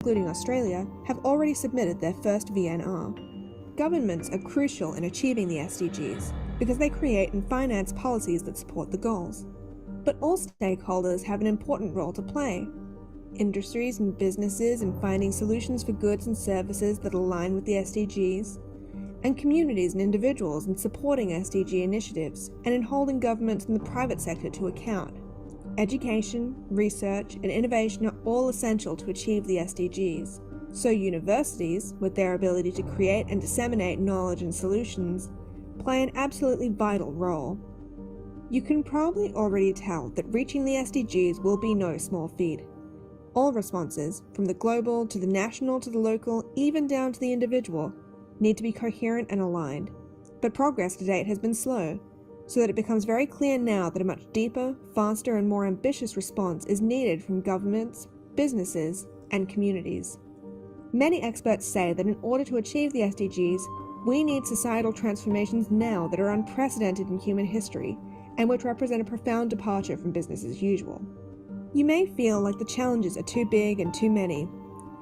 including Australia, have already submitted their first VNR. Governments are crucial in achieving the SDGs because they create and finance policies that support the goals. But all stakeholders have an important role to play. Industries and businesses in finding solutions for goods and services that align with the SDGs, and communities and individuals in supporting SDG initiatives and in holding governments and the private sector to account. Education, research, and innovation are all essential to achieve the SDGs, so universities, with their ability to create and disseminate knowledge and solutions, play an absolutely vital role. You can probably already tell that reaching the SDGs will be no small feat. All responses, from the global to the national to the local, even down to the individual, need to be coherent and aligned. But progress to date has been slow, so that it becomes very clear now that a much deeper, faster, and more ambitious response is needed from governments, businesses, and communities. Many experts say that in order to achieve the SDGs, we need societal transformations now that are unprecedented in human history and which represent a profound departure from business as usual. You may feel like the challenges are too big and too many.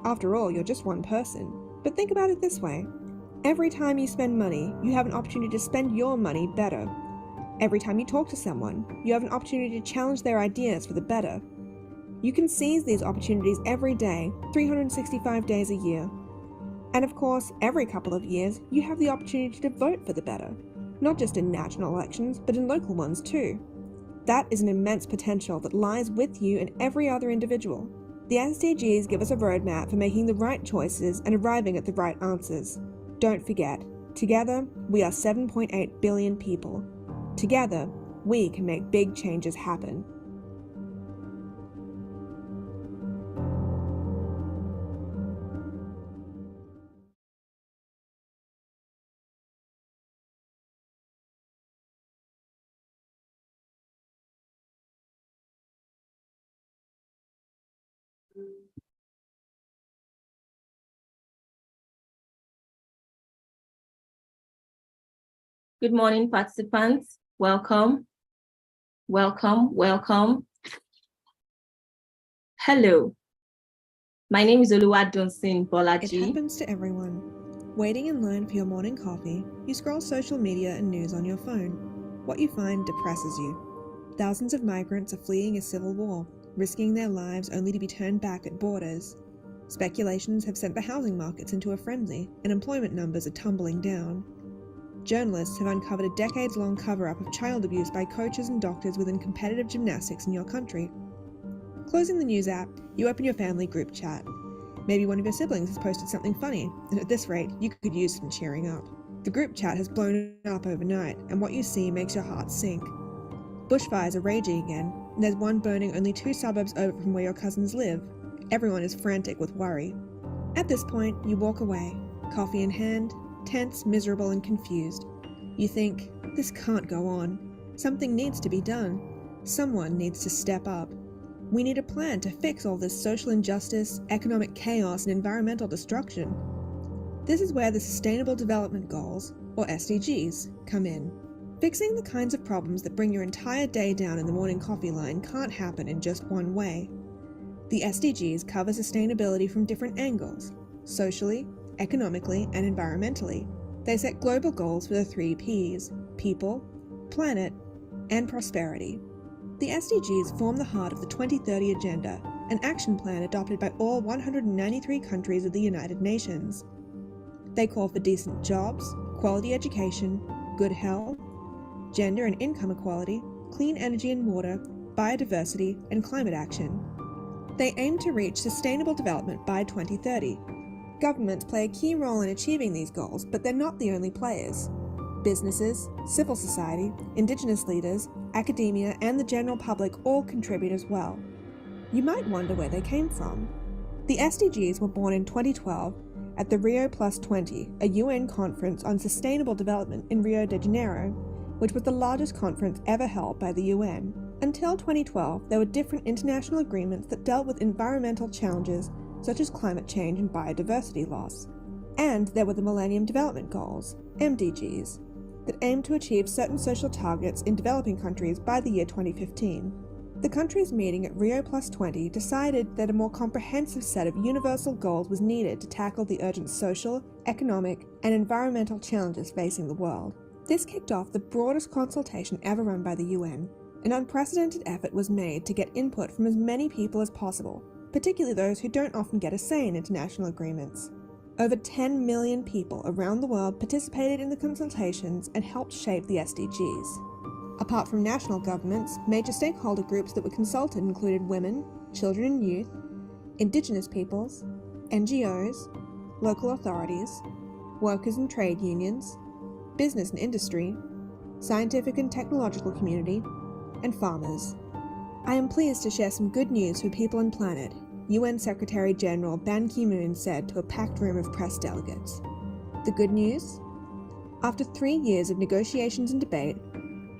After all, you're just one person. But think about it this way. Every time you spend money, you have an opportunity to spend your money better. Every time you talk to someone, you have an opportunity to challenge their ideas for the better. You can seize these opportunities every day, 365 days a year. And of course, every couple of years, you have the opportunity to vote for the better, not just in national elections, but in local ones too. That is an immense potential that lies with you and every other individual. The SDGs give us a roadmap for making the right choices and arriving at the right answers. Don't forget, together, we are 7.8 billion people. Together, we can make big changes happen. Good morning, participants. Welcome. Welcome. Hello. My name is Oluwadunsin Bolaji. It happens to everyone. Waiting in line for your morning coffee, you scroll social media and news on your phone. What you find depresses you. Thousands of migrants are fleeing a civil war, risking their lives only to be turned back at borders. Speculations have sent the housing markets into a frenzy, and employment numbers are tumbling down. Journalists have uncovered a decades-long cover-up of child abuse by coaches and doctors within competitive gymnastics in your country. Closing the news app, you open your family group chat. Maybe one of your siblings has posted something funny, and at this rate, you could use some cheering up. The group chat has blown up overnight, and what you see makes your heart sink. Bushfires are raging again, and there's one burning only 2 suburbs over from where your cousins live. Everyone is frantic with worry. At this point, you walk away, coffee in hand, tense, miserable, and confused. You think, this can't go on. Something needs to be done. Someone needs to step up. We need a plan to fix all this social injustice, economic chaos, and environmental destruction. This is where the Sustainable Development Goals, or SDGs, come in. Fixing the kinds of problems that bring your entire day down in the morning coffee line can't happen in just one way. The SDGs cover sustainability from different angles: socially, economically, and environmentally. They set global goals for the 3 Ps: people, planet, and prosperity. The SDGs form the heart of the 2030 Agenda, an action plan adopted by all 193 countries of the United Nations. They call for decent jobs, quality education, good health, gender and income equality, clean energy and water, biodiversity, and climate action. They aim to reach sustainable development by 2030. Governments play a key role in achieving these goals, but they're not the only players. Businesses, civil society, Indigenous leaders, academia, and the general public all contribute as well. You might wonder where they came from. The SDGs were born in 2012 at the Rio+20, a UN conference on sustainable development in Rio de Janeiro, which was the largest conference ever held by the UN. Until 2012, there were different international agreements that dealt with environmental challenges such as climate change and biodiversity loss. And there were the Millennium Development Goals, MDGs, that aimed to achieve certain social targets in developing countries by the year 2015. The countries meeting at Rio+20 decided that a more comprehensive set of universal goals was needed to tackle the urgent social, economic, and environmental challenges facing the world. This kicked off the broadest consultation ever run by the UN. An unprecedented effort was made to get input from as many people as possible, particularly those who don't often get a say in international agreements. Over 10 million people around the world participated in the consultations and helped shape the SDGs. Apart from national governments, major stakeholder groups that were consulted included women, children and youth, indigenous peoples, NGOs, local authorities, workers and trade unions, business and industry, scientific and technological community, and farmers. I am pleased to share some good news for people and planet, UN Secretary-General Ban Ki-moon said to a packed room of press delegates. The good news? After 3 years of negotiations and debate,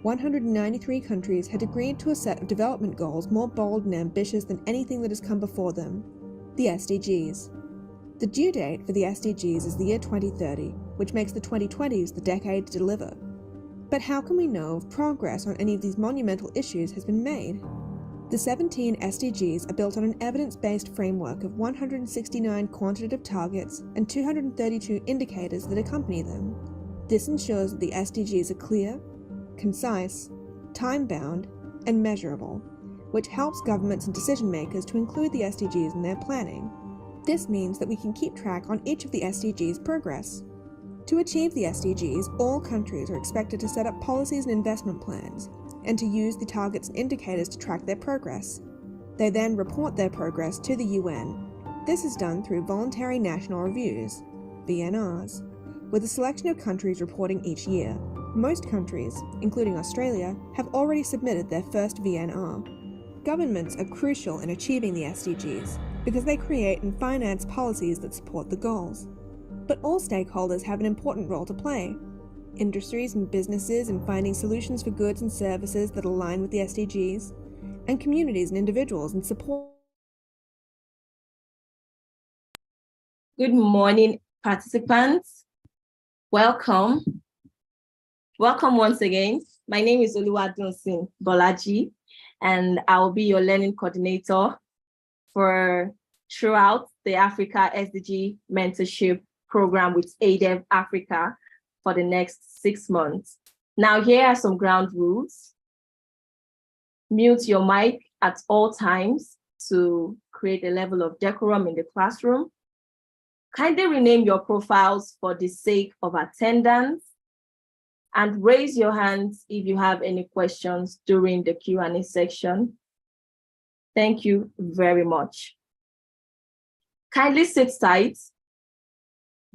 193 countries had agreed to a set of development goals more bold and ambitious than anything that has come before them, the SDGs. The due date for the SDGs is the year 2030, which makes the 2020s the decade to deliver. But how can we know if progress on any of these monumental issues has been made? The 17 SDGs are built on an evidence-based framework of 169 quantitative targets and 232 indicators that accompany them. This ensures that the SDGs are clear, concise, time-bound, and measurable, which helps governments and decision-makers to include the SDGs in their planning. This means that we can keep track on each of the SDGs' progress. To achieve the SDGs, all countries are expected to set up policies and investment plans, and to use the targets and indicators to track their progress. They then report their progress to the UN. This is done through voluntary national reviews, VNRs, with a selection of countries reporting each year. Most countries, including Australia, have already submitted their first VNR. Governments are crucial in achieving the SDGs because they create and finance policies that support the goals. But all stakeholders have an important role to play. Industries and businesses in finding solutions for goods and services that align with the SDGs, and communities and individuals in support. Good morning, participants. Welcome. Welcome once again. My name is Oluwadunsin Bolaji, and I will be your learning coordinator throughout the Africa SDG Mentorship program with ADEV Africa for the next 6 months. Now, here are some ground rules. Mute your mic at all times to create a level of decorum in the classroom. Kindly rename your profiles for the sake of attendance, and raise your hands if you have any questions during the Q&A section. Thank you very much. Kindly sit tight.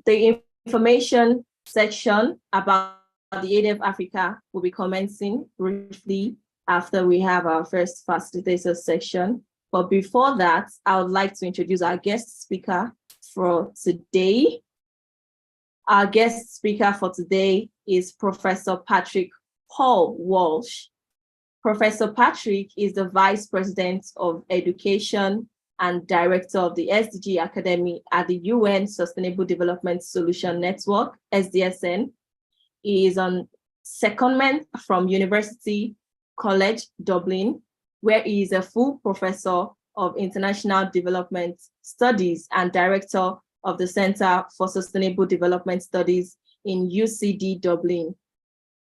The information section about the ADEV Africa will be commencing briefly after we have our first facilitator section. But before that, I would like to introduce our guest speaker for today. Our guest speaker for today is Professor Patrick Paul Walsh. Professor Patrick is the Vice President of Education and Director of the SDG Academy at the UN Sustainable Development Solution Network, SDSN. He is on secondment from University College Dublin, where he is a full professor of International Development Studies and Director of the Center for Sustainable Development Studies in UCD Dublin.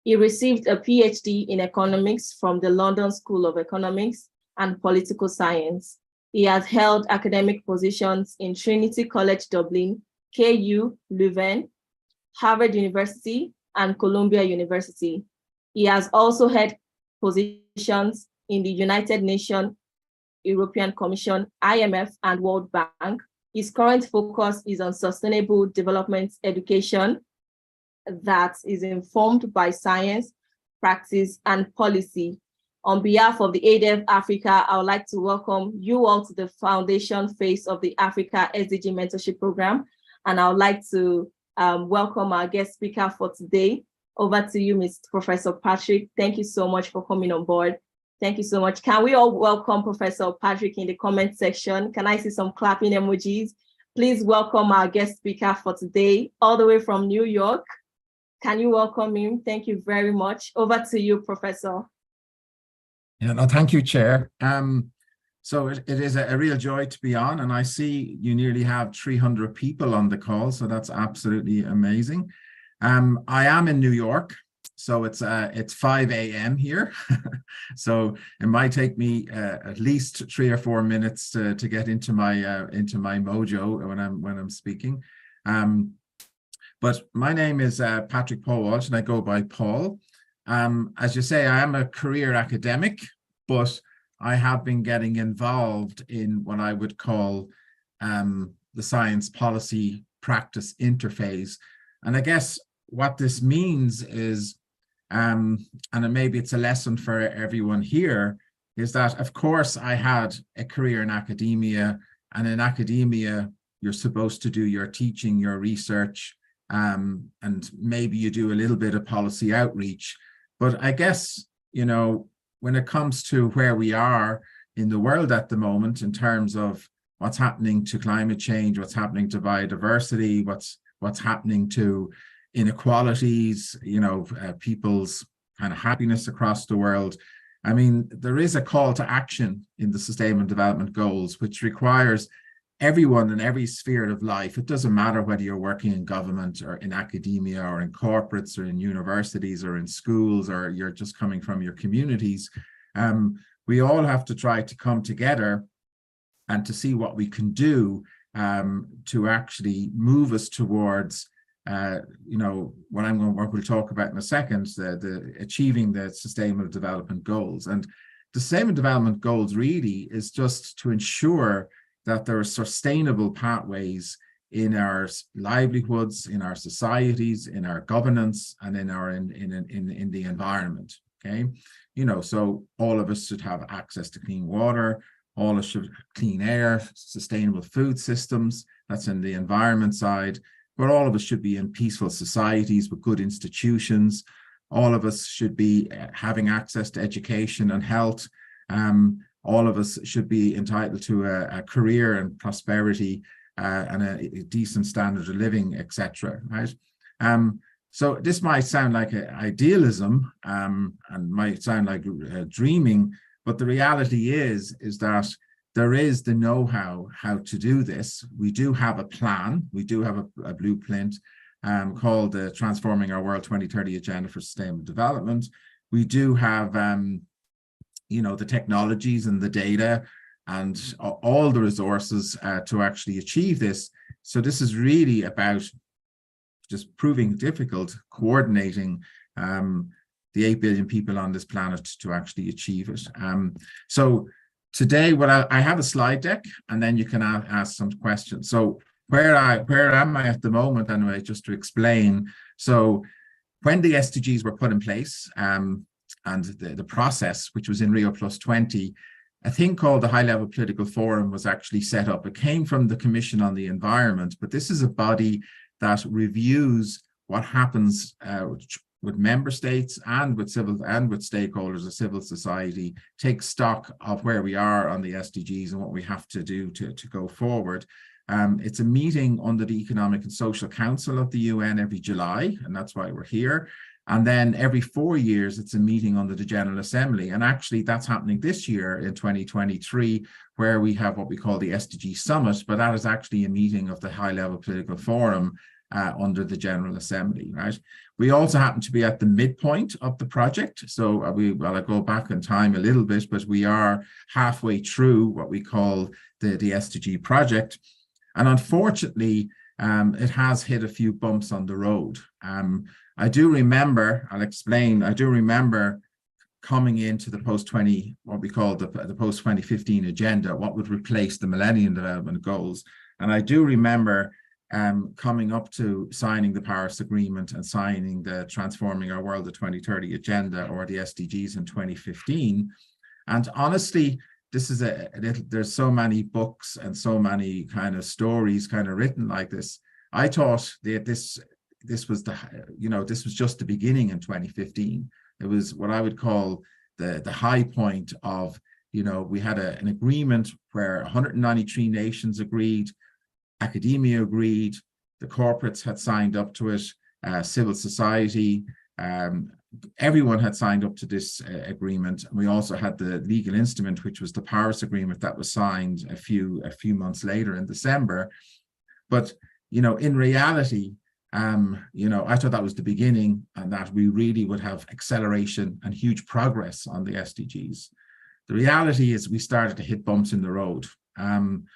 He received a PhD in economics from the London School of Economics and Political Science. He has held academic positions in Trinity College Dublin, KU Leuven, Harvard University, and Columbia University. He has also held positions in the United Nations, European Commission, IMF, and World Bank. His current focus is on sustainable development education that is informed by science, practice, and policy. On behalf of the ADEV Africa, I would like to welcome you all to the foundation phase of the Africa SDG Mentorship Program. And I would like to welcome our guest speaker for today. Over to you, Mr. Professor Patrick. Thank you so much for coming on board. Thank you so much. Can we all welcome Professor Patrick in the comment section? Can I see some clapping emojis? Please welcome our guest speaker for today, all the way from New York. Can you welcome him? Thank you very much. Over to you, Professor. Yeah, no, thank you, Chair. So it is a real joy to be on, and I see you nearly have 300 people on the call, so that's absolutely amazing. I am in New York, so it's 5 a.m. here, so it might take me at least 3 or 4 minutes to get into my mojo when I'm speaking. But my name is Patrick Paul Walsh, and I go by Paul. As you say, I am a career academic, but I have been getting involved in what I would call the science policy practice interface. And I guess what this means is, and maybe it's a lesson for everyone here, is that, of course, I had a career in academia, and in academia, you're supposed to do your teaching, your research, and maybe you do a little bit of policy outreach. But I guess, you know, when it comes to where we are in the world at the moment, in terms of what's happening to climate change, what's happening to biodiversity, what's happening to inequalities, you know, people's kind of happiness across the world. I mean, there is a call to action in the Sustainable Development Goals, which requires everyone in every sphere of life. It doesn't matter whether you're working in government or in academia or in corporates or in universities or in schools, or you're just coming from your communities. We all have to try to come together and to see what we can do to actually move us towards, you know, what we'll talk about in a second, the achieving the Sustainable Development Goals. And the Sustainable Development Goals really is just to ensure that there are sustainable pathways in our livelihoods, in our societies, in our governance, and in the environment. Okay, you know, so all of us should have access to clean water, all of us should have clean air, sustainable food systems. That's in the environment side. But all of us should be in peaceful societies with good institutions. All of us should be having access to education and health. All of us should be entitled to a career and prosperity and a decent standard of living, etc. Right? So this might sound like idealism and might sound like dreaming, but the reality is that there is the know-how to do this. We do have a plan. We do have a blueprint called the Transforming Our World 2030 Agenda for Sustainable Development. We do have you know, the technologies and the data and all the resources to actually achieve this. So this is really about just proving difficult, coordinating the 8 billion people on this planet to actually achieve it. So today, I have a slide deck, and then you can ask some questions. So where am I at the moment, anyway, just to explain. So when the SDGs were put in place, and the process, which was in Rio +20, a thing called the High-Level Political Forum was actually set up. It came from the Commission on the Environment, but this is a body that reviews what happens with member states and with stakeholders of civil society, take stock of where we are on the SDGs and what we have to do to go forward. It's a meeting under the Economic and Social Council of the UN every July, and that's why we're here. And then every 4 years, it's a meeting under the General Assembly. And actually, that's happening this year in 2023, where we have what we call the SDG Summit, but that is actually a meeting of the High-Level Political Forum under the General Assembly, right? We also happen to be at the midpoint of the project. So I go back in time a little bit, but we are halfway through what we call the SDG project. And unfortunately, it has hit a few bumps on the road. I do remember, I'll explain, I do remember coming into the post-20, what we call the post-2015 agenda, what would replace the Millennium Development Goals. And I do remember coming up to signing the Paris Agreement and signing the Transforming Our World, the 2030 Agenda, or the SDGs in 2015. And honestly, this is there's so many books and so many kind of stories kind of written like this. I thought that this was this was just the beginning in 2015. It was what I would call the high point of, we had an agreement where 193 nations agreed, academia agreed, the corporates had signed up to it, civil society, everyone had signed up to this agreement. We also had the legal instrument, which was the Paris Agreement that was signed a few months later in December. But, you know, in reality, you know, I thought that was the beginning and that we really would have acceleration and huge progress on the SDGs. The reality is we started to hit bumps in the road. And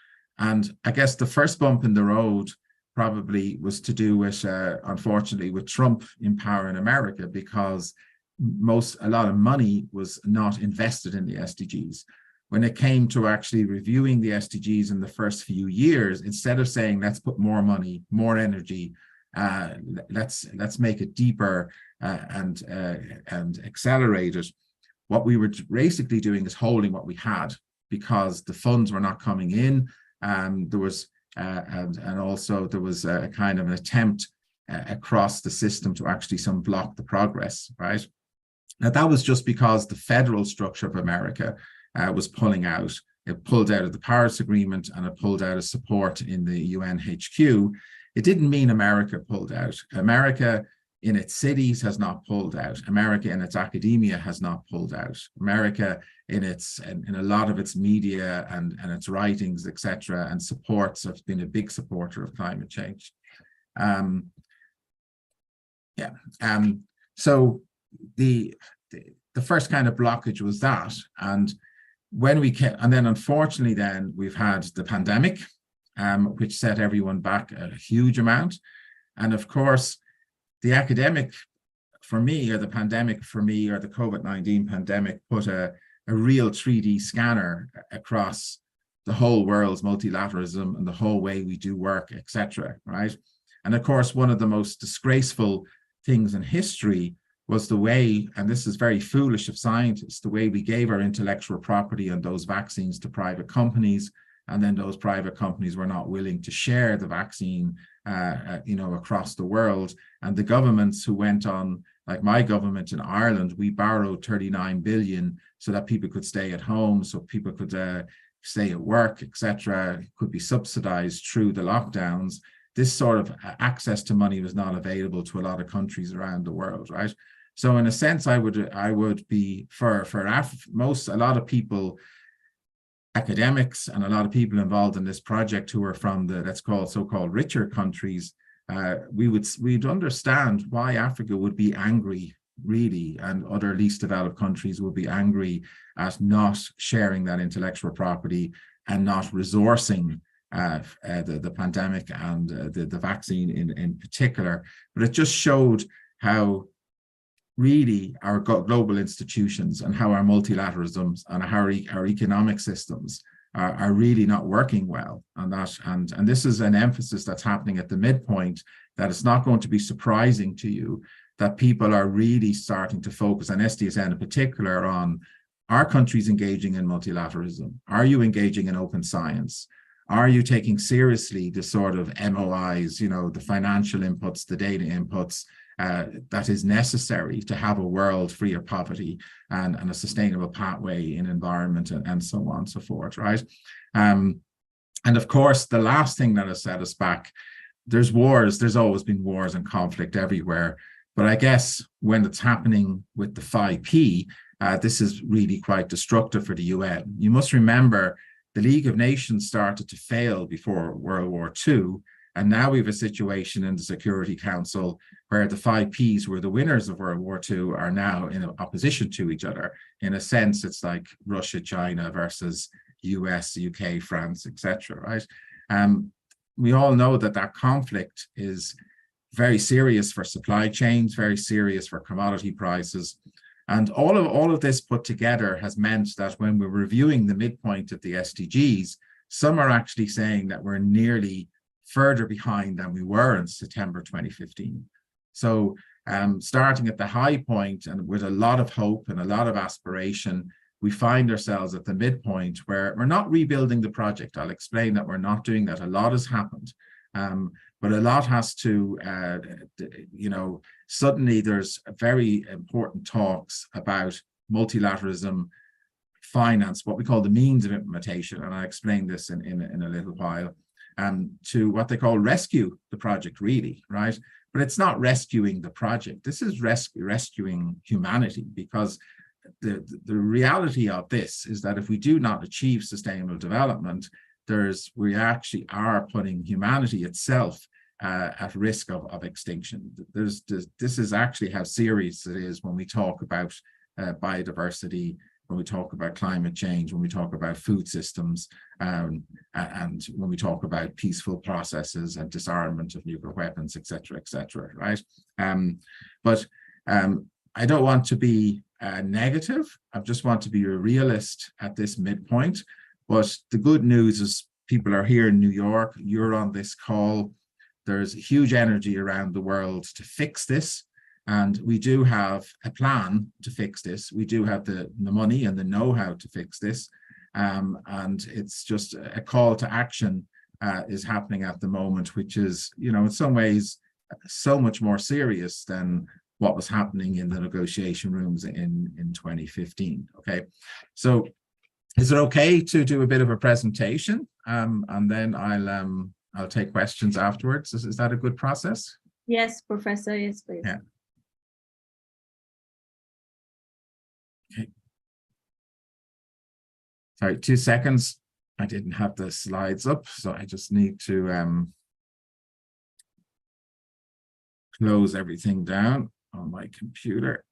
I guess the first bump in the road probably was to do with, unfortunately, with Trump in power in America, because a lot of money was not invested in the SDGs. When it came to actually reviewing the SDGs in the first few years, instead of saying, let's put more money, more energy, let's make it deeper and accelerate it, what we were basically doing is holding what we had, because the funds were not coming in. There was and also there was a kind of an attempt across the system to actually block the progress, right? Now, that was just because the federal structure of America was pulling out. It pulled out of the Paris Agreement and it pulled out of support in the UN HQ. It didn't mean America pulled out. America in its cities has not pulled out. America in its academia has not pulled out. America in a lot of its media and its writings, etc., and supports, have been a big supporter of climate change. So the first kind of blockage was that, and then unfortunately then we've had the pandemic, which set everyone back a huge amount, and of course the academic for me, or the pandemic for me, or the COVID-19 pandemic put a real 3D scanner across the whole world's multilateralism and the whole way we do work, etc., right? And of course, one of the most disgraceful things in history was the way, and this is very foolish of scientists, the way we gave our intellectual property on those vaccines to private companies, and then those private companies were not willing to share the vaccine, you know, across the world. And the governments who went on, like my government in Ireland, we borrowed 39 billion so that people could stay at home, so people could stay at work, etc., could be subsidized through the lockdowns. This sort of access to money was not available to a lot of countries around the world, right? So in a sense, I would be for a lot of people, academics and a lot of people involved in this project who are from the, let's call so-called richer countries, we'd understand why Africa would be angry, really, and other least developed countries would be angry at not sharing that intellectual property and not resourcing the pandemic and the vaccine in particular. But it just showed how really our global institutions and how our multilateralisms and how our economic systems are really not working well. And this is an emphasis that's happening at the midpoint, that it's not going to be surprising to you that people are really starting to focus, on SDSN in particular, on, are countries engaging in multilateralism? Are you engaging in open science? Are you taking seriously the sort of MOIs, you know, the financial inputs, the data inputs, that is necessary to have a world free of poverty and a sustainable pathway in environment and so on and so forth, right? And of course, the last thing that has set us back, there's wars, there's always been wars and conflict everywhere. But I guess when it's happening with the 5P, this is really quite destructive for the UN. You must remember the League of Nations started to fail before World War II. And now we have a situation in the Security Council where the 5Ps, who were the winners of World War II, are now in opposition to each other. In a sense, it's like Russia, China versus US, UK, France, etc., right? We all know that conflict is very serious for supply chains, very serious for commodity prices. And all of this put together has meant that when we're reviewing the midpoint of the SDGs, some are actually saying that we're nearly further behind than we were in September 2015. So starting at the high point and with a lot of hope and a lot of aspiration, we find ourselves at the midpoint where we're not rebuilding the project. I'll explain that we're not doing that. A lot has happened, but a lot has to, you know, suddenly there's very important talks about multilateralism, finance, what we call the means of implementation, and I'll explain this in a little while, to what they call rescue the project, really, right? but it's not rescuing the project. This is rescuing humanity, because the reality of this is that if we do not achieve sustainable development, we actually are putting humanity itself at risk of extinction. This is actually how serious it is when we talk about biodiversity, when we talk about climate change, when we talk about food systems, and when we talk about peaceful processes and disarmament of nuclear weapons, et cetera, right? But I don't want to be negative. I just want to be a realist at this midpoint. But the good news is people are here in New York. You're on this call. There's huge energy around the world to fix this. And we do have a plan to fix this. We do have the money and the know-how to fix this. And it's just a call to action is happening at the moment, which is, in some ways, so much more serious than what was happening in the negotiation rooms in 2015. Okay, so is it okay to do a bit of a presentation, and then I'll take questions afterwards? Is that a good process? Yes, Professor. Yes, please. Yeah. Okay. Sorry, 2 seconds. I didn't have the slides up, so I just need to close everything down on my computer.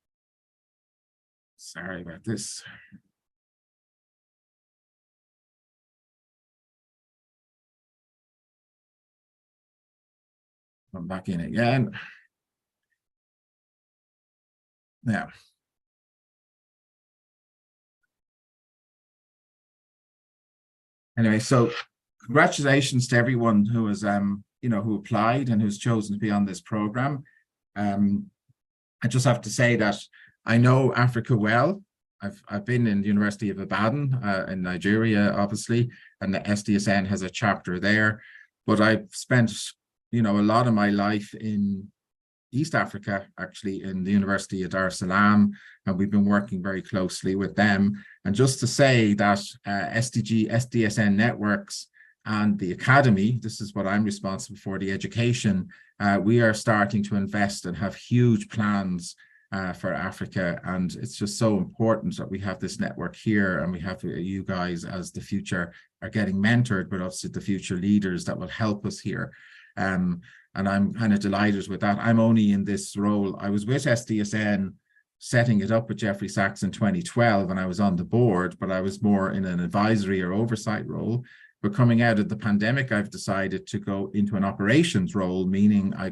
Sorry about this. I'm back in again. Yeah. Anyway, so congratulations to everyone who has, who applied and who's chosen to be on this program. I just have to say that I know Africa well. I've been in the University of Ibadan in Nigeria, obviously, and the SDSN has a chapter there. But I've spent, a lot of my life in East Africa, actually, in the University of Dar es Salaam, and we've been working very closely with them. And just to say that SDSN networks and the Academy, this is what I'm responsible for, the education, we are starting to invest and have huge plans for Africa. And it's just so important that we have this network here, and we have you guys as the future are getting mentored, but also the future leaders that will help us here. And I'm kind of delighted with that. I'm only in this role. I was with SDSN setting it up with Jeffrey Sachs in 2012, and I was on the board, but I was more in an advisory or oversight role. But coming out of the pandemic, I've decided to go into an operations role, meaning I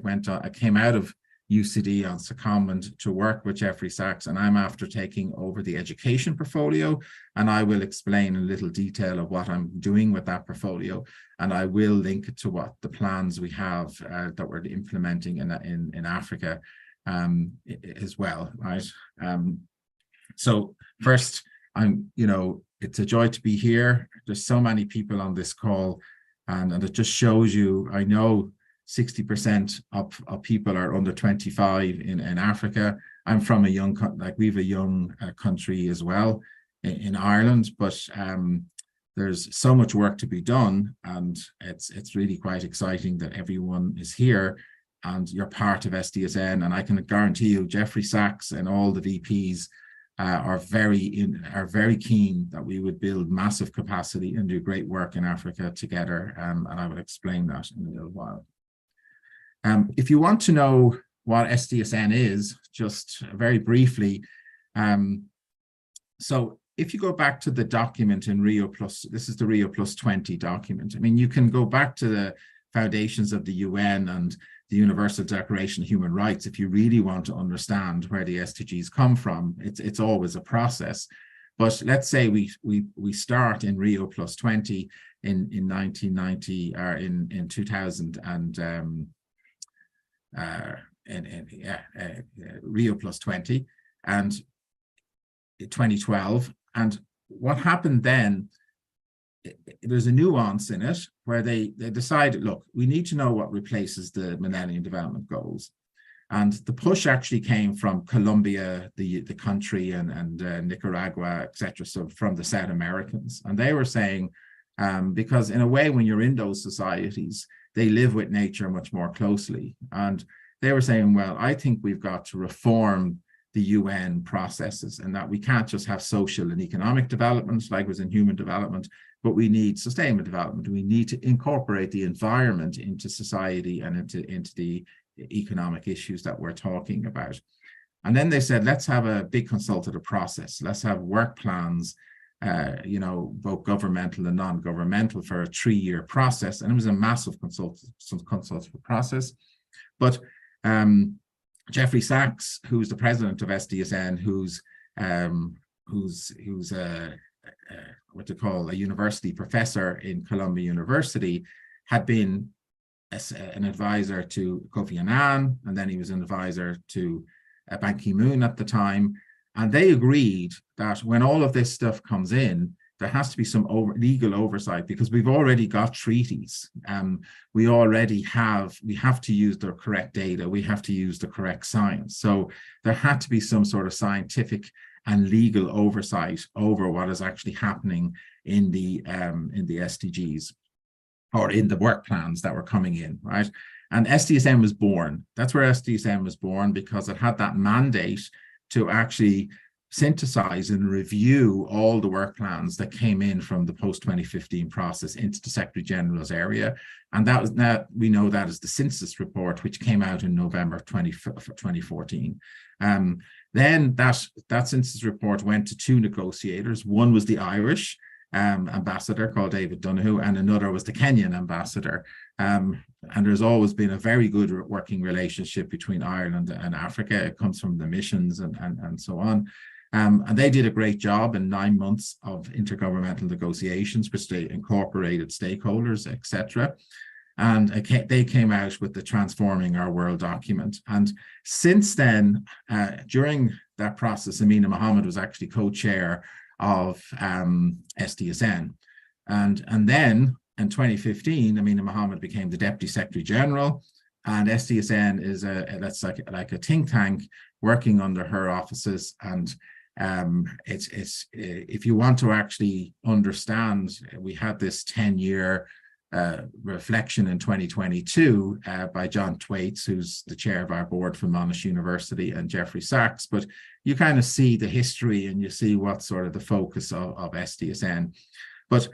came out of UCD on secondment to work with Jeffrey Sachs, and I'm after taking over the education portfolio, and I will explain in little detail of what I'm doing with that portfolio, and I will link it to what the plans we have that we're implementing in Africa as well, right? So first, it's a joy to be here. There's so many people on this call, and it just shows you, I know 60% of people are under 25 in Africa. I'm from a young, we have a young country as well in Ireland, but there's so much work to be done, and it's really quite exciting that everyone is here and you're part of SDSN. And I can guarantee you, Jeffrey Sachs and all the VPs are very keen that we would build massive capacity and do great work in Africa together. And I will explain that in a little while. If you want to know what SDSN is, just very briefly, so if you go back to the document in Rio+, this is the Rio +20 document. I mean, you can go back to the foundations of the UN and the Universal Declaration of Human Rights if you really want to understand where the SDGs come from. It's always a process. But let's say we start in Rio +20 in 1990 or in 2000 and Rio +20 and 2012. And what happened then, there's a nuance in it where they decided, look, we need to know what replaces the Millennium Development Goals. And the push actually came from Colombia, the country, and Nicaragua, etc. So from the South Americans. And they were saying, because in a way, when you're in those societies, they live with nature much more closely. And they were saying, well, I think we've got to reform the UN processes, and that we can't just have social and economic development like was in human development, but we need sustainable development. We need to incorporate the environment into society and into the economic issues that we're talking about. And then they said, let's have a big consultative process. Let's have work plans, both governmental and non-governmental, for a 3-year process. And it was a massive consultative process. But Jeffrey Sachs, who's the president of SDSN, who's what they call a university professor in Columbia University, had been an advisor to Kofi Annan, and then he was an advisor to Ban Ki-moon at the time. And they agreed that when all of this stuff comes in, there has to be some legal oversight, because we've already got treaties. We have to use the correct data. We have to use the correct science. So there had to be some sort of scientific and legal oversight over what is actually happening in the SDGs, or in the work plans that were coming in, right? And SDSN was born. That's where SDSN was born, because it had that mandate to actually synthesize and review all the work plans that came in from the post-2015 process into the Secretary General's area. And we know that as the synthesis report, which came out in November 2014. Then that synthesis report went to 2 negotiators. One was the Irish ambassador called David Donoghue, and another was the Kenyan ambassador. And there's always been a very good working relationship between Ireland and Africa. It comes from the missions and so on. And they did a great job in 9 months of intergovernmental negotiations, which they incorporated stakeholders, etc. And they came out with the Transforming Our World document. And since then, during that process, Amina Mohammed was actually co-chair of SDSN. And then in 2015, Amina Mohammed became the Deputy Secretary General, and SDSN is that's like a think tank working under her auspices. And it's if you want to actually understand, we had this 10-year reflection in 2022 by John Thwaites, who's the chair of our board from Monash University, and Jeffrey Sachs. But you kind of see the history and you see what's sort of the focus of SDSN. But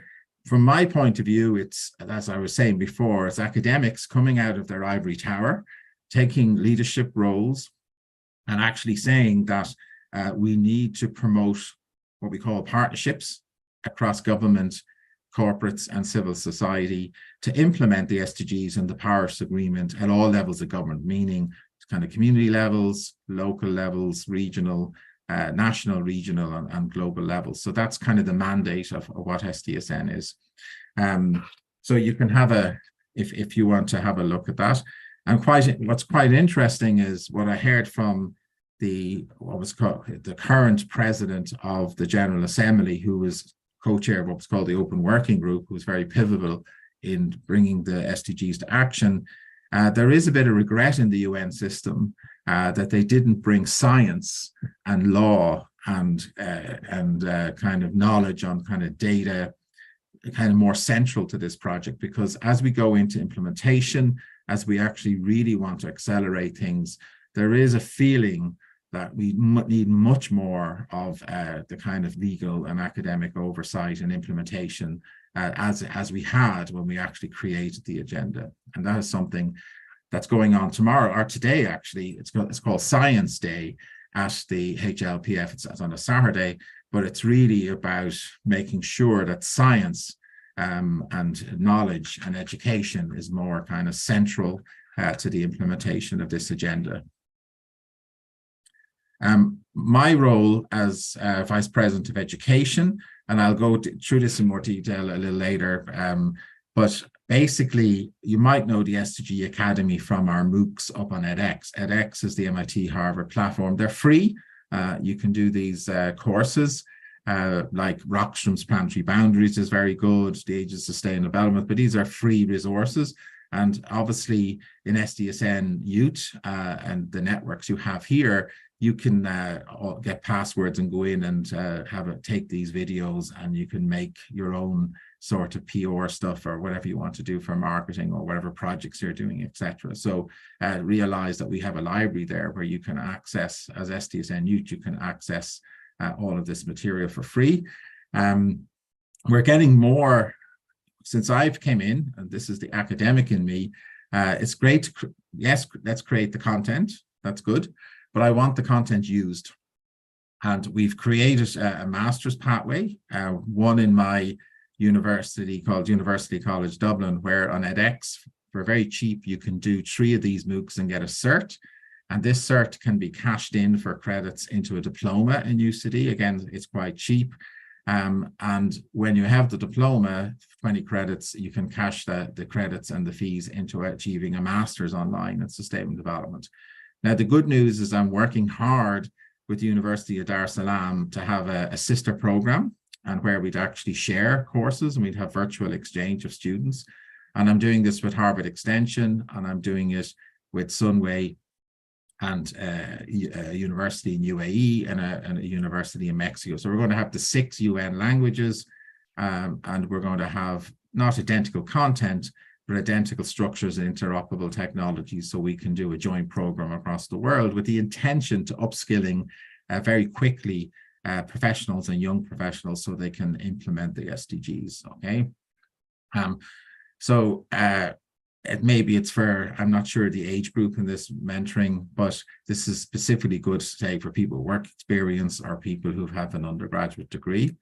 from my point of view, it's, as I was saying before, it's academics coming out of their ivory tower, taking leadership roles, and actually saying that we need to promote what we call partnerships across government, corporates, and civil society to implement the SDGs and the Paris Agreement at all levels of government, meaning kind of community levels, local levels, regional, national, regional, and global levels. So that's kind of the mandate of what SDSN is. So you can have if you want to have a look at that. And what's quite interesting is what I heard from what was called the current president of the General Assembly, who was co-chair of what was called the Open Working Group, who was very pivotal in bringing the SDGs to action. There is a bit of regret in the UN system that they didn't bring science and law and kind of knowledge on kind of data kind of more central to this project, because as we go into implementation, as we actually really want to accelerate things, there is a feeling that we need much more of the kind of legal and academic oversight and implementation as we had when we actually created the agenda. And that is something that's going on tomorrow, or today actually. It's called Science Day at the HLPF. It's on a Saturday, but it's really about making sure that science and knowledge and education is more kind of central to the implementation of this agenda. My role as Vice President of Education, and I'll go through this in more detail a little later, but basically you might know the SDG Academy from our MOOCs up on edX. edX is the MIT Harvard platform. They're free. You can do these courses like Rockstrom's Planetary Boundaries is very good, the Age of Sustainable Development, but these are free resources. And obviously in SDSN Youth and the networks you have here, you can get passwords and go in and take these videos, and you can make your own sort of PR stuff or whatever you want to do for marketing or whatever projects you're doing, etc. So realize that we have a library there where you can access, as SDSN Youth, you can access all of this material for free. We're getting more, since I've came in, and this is the academic in me, it's great to, yes, let's create the content, that's good, but I want the content used. And we've created a master's pathway, one in my university called University College Dublin, where on edX, for very cheap, you can do 3 of these MOOCs and get a cert. And this cert can be cashed in for credits into a diploma in UCD. Again, it's quite cheap. And when you have the diploma, 20 credits, you can cash the credits and the fees into achieving a master's online in sustainable development. Now, the good news is I'm working hard with the University of Dar es Salaam to have a sister program, and where we'd actually share courses and we'd have virtual exchange of students. And I'm doing this with Harvard Extension, and I'm doing it with Sunway and a university in UAE and a university in Mexico. So we're going to have the 6 UN languages, and we're going to have not identical content, but identical structures and interoperable technologies, so we can do a joint program across the world with the intention to upskilling very quickly professionals and young professionals so they can implement the SDGs, okay? Maybe it's for, I'm not sure the age group in this mentoring, but this is specifically good, say, for people with work experience or people who have an undergraduate degree.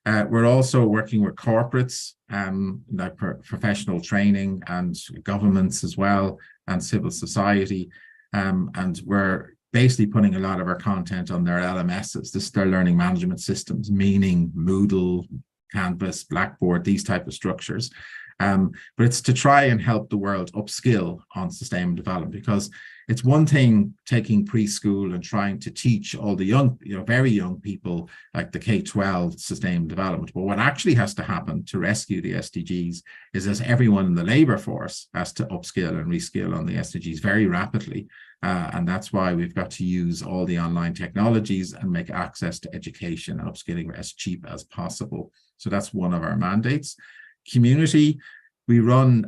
We're also working with corporates, like professional training, and governments as well, and civil society. And we're basically putting a lot of our content on their LMSs. This is their learning management systems, meaning Moodle, Canvas, Blackboard, these type of structures. But it's to try and help the world upskill on sustainable development, because it's one thing taking preschool and trying to teach all the young, very young people, like the K-12 sustainable development. But what actually has to happen to rescue the SDGs is that everyone in the labor force has to upskill and reskill on the SDGs very rapidly. And that's why we've got to use all the online technologies and make access to education and upskilling as cheap as possible. So that's one of our mandates. Community, we run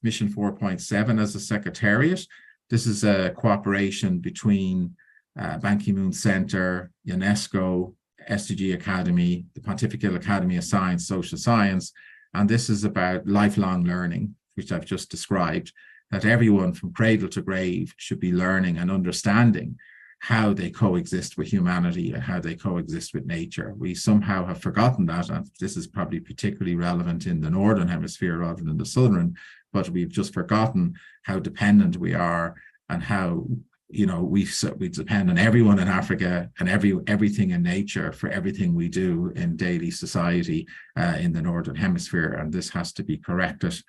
Mission 4.7 as a secretariat. This is a cooperation between Ban Ki-moon Center, UNESCO, SDG Academy, the Pontifical Academy of Science, Social Science, and this is about lifelong learning, which I've just described, that everyone from cradle to grave should be learning and understanding how they coexist with humanity and how they coexist with nature. We somehow have forgotten that, and this is probably particularly relevant in the Northern Hemisphere rather than the Southern, but we've just forgotten how dependent we are and how, we depend on everyone in Africa and everything in nature for everything we do in daily society in the Northern Hemisphere, and this has to be corrected.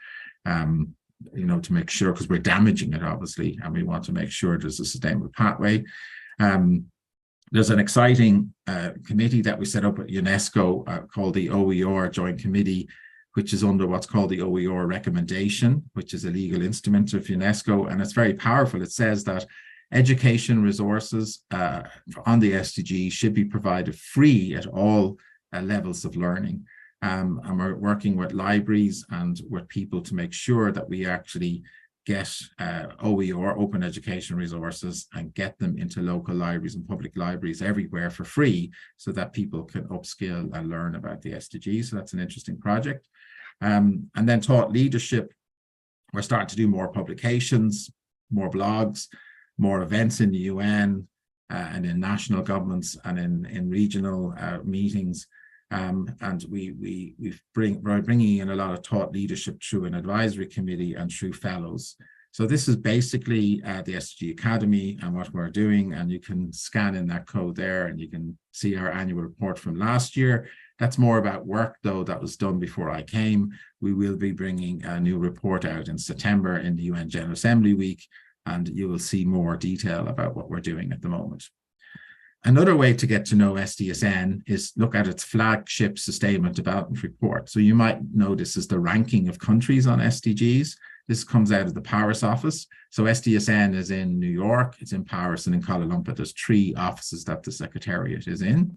To make sure, because we're damaging it, obviously, and we want to make sure there's a sustainable pathway. There's an exciting committee that we set up at UNESCO called the OER Joint Committee, which is under what's called the OER recommendation, which is a legal instrument of UNESCO, and it's very powerful. It says that education resources on the SDGs should be provided free at all levels of learning. And we're working with libraries and with people to make sure that we actually get OER, open education resources, and get them into local libraries and public libraries everywhere for free so that people can upskill and learn about the SDGs. So that's an interesting project. And then thought leadership, we're starting to do more publications, more blogs, more events in the UN and in national governments and in regional meetings. And we're bringing in a lot of thought leadership through an advisory committee and through fellows. So this is basically the SDG Academy and what we're doing, and you can scan in that code there and you can see our annual report from last year. That's more about work, though, that was done before I came. We will be bringing a new report out in September in the UN General Assembly Week, and you will see more detail about what we're doing at the moment. Another way to get to know SDSN is look at its flagship Sustainable Development Report. So you might know this is the ranking of countries on SDGs. This comes out of the Paris office. So SDSN is in New York, it's in Paris, and in Kuala Lumpur. There's 3 offices that the Secretariat is in.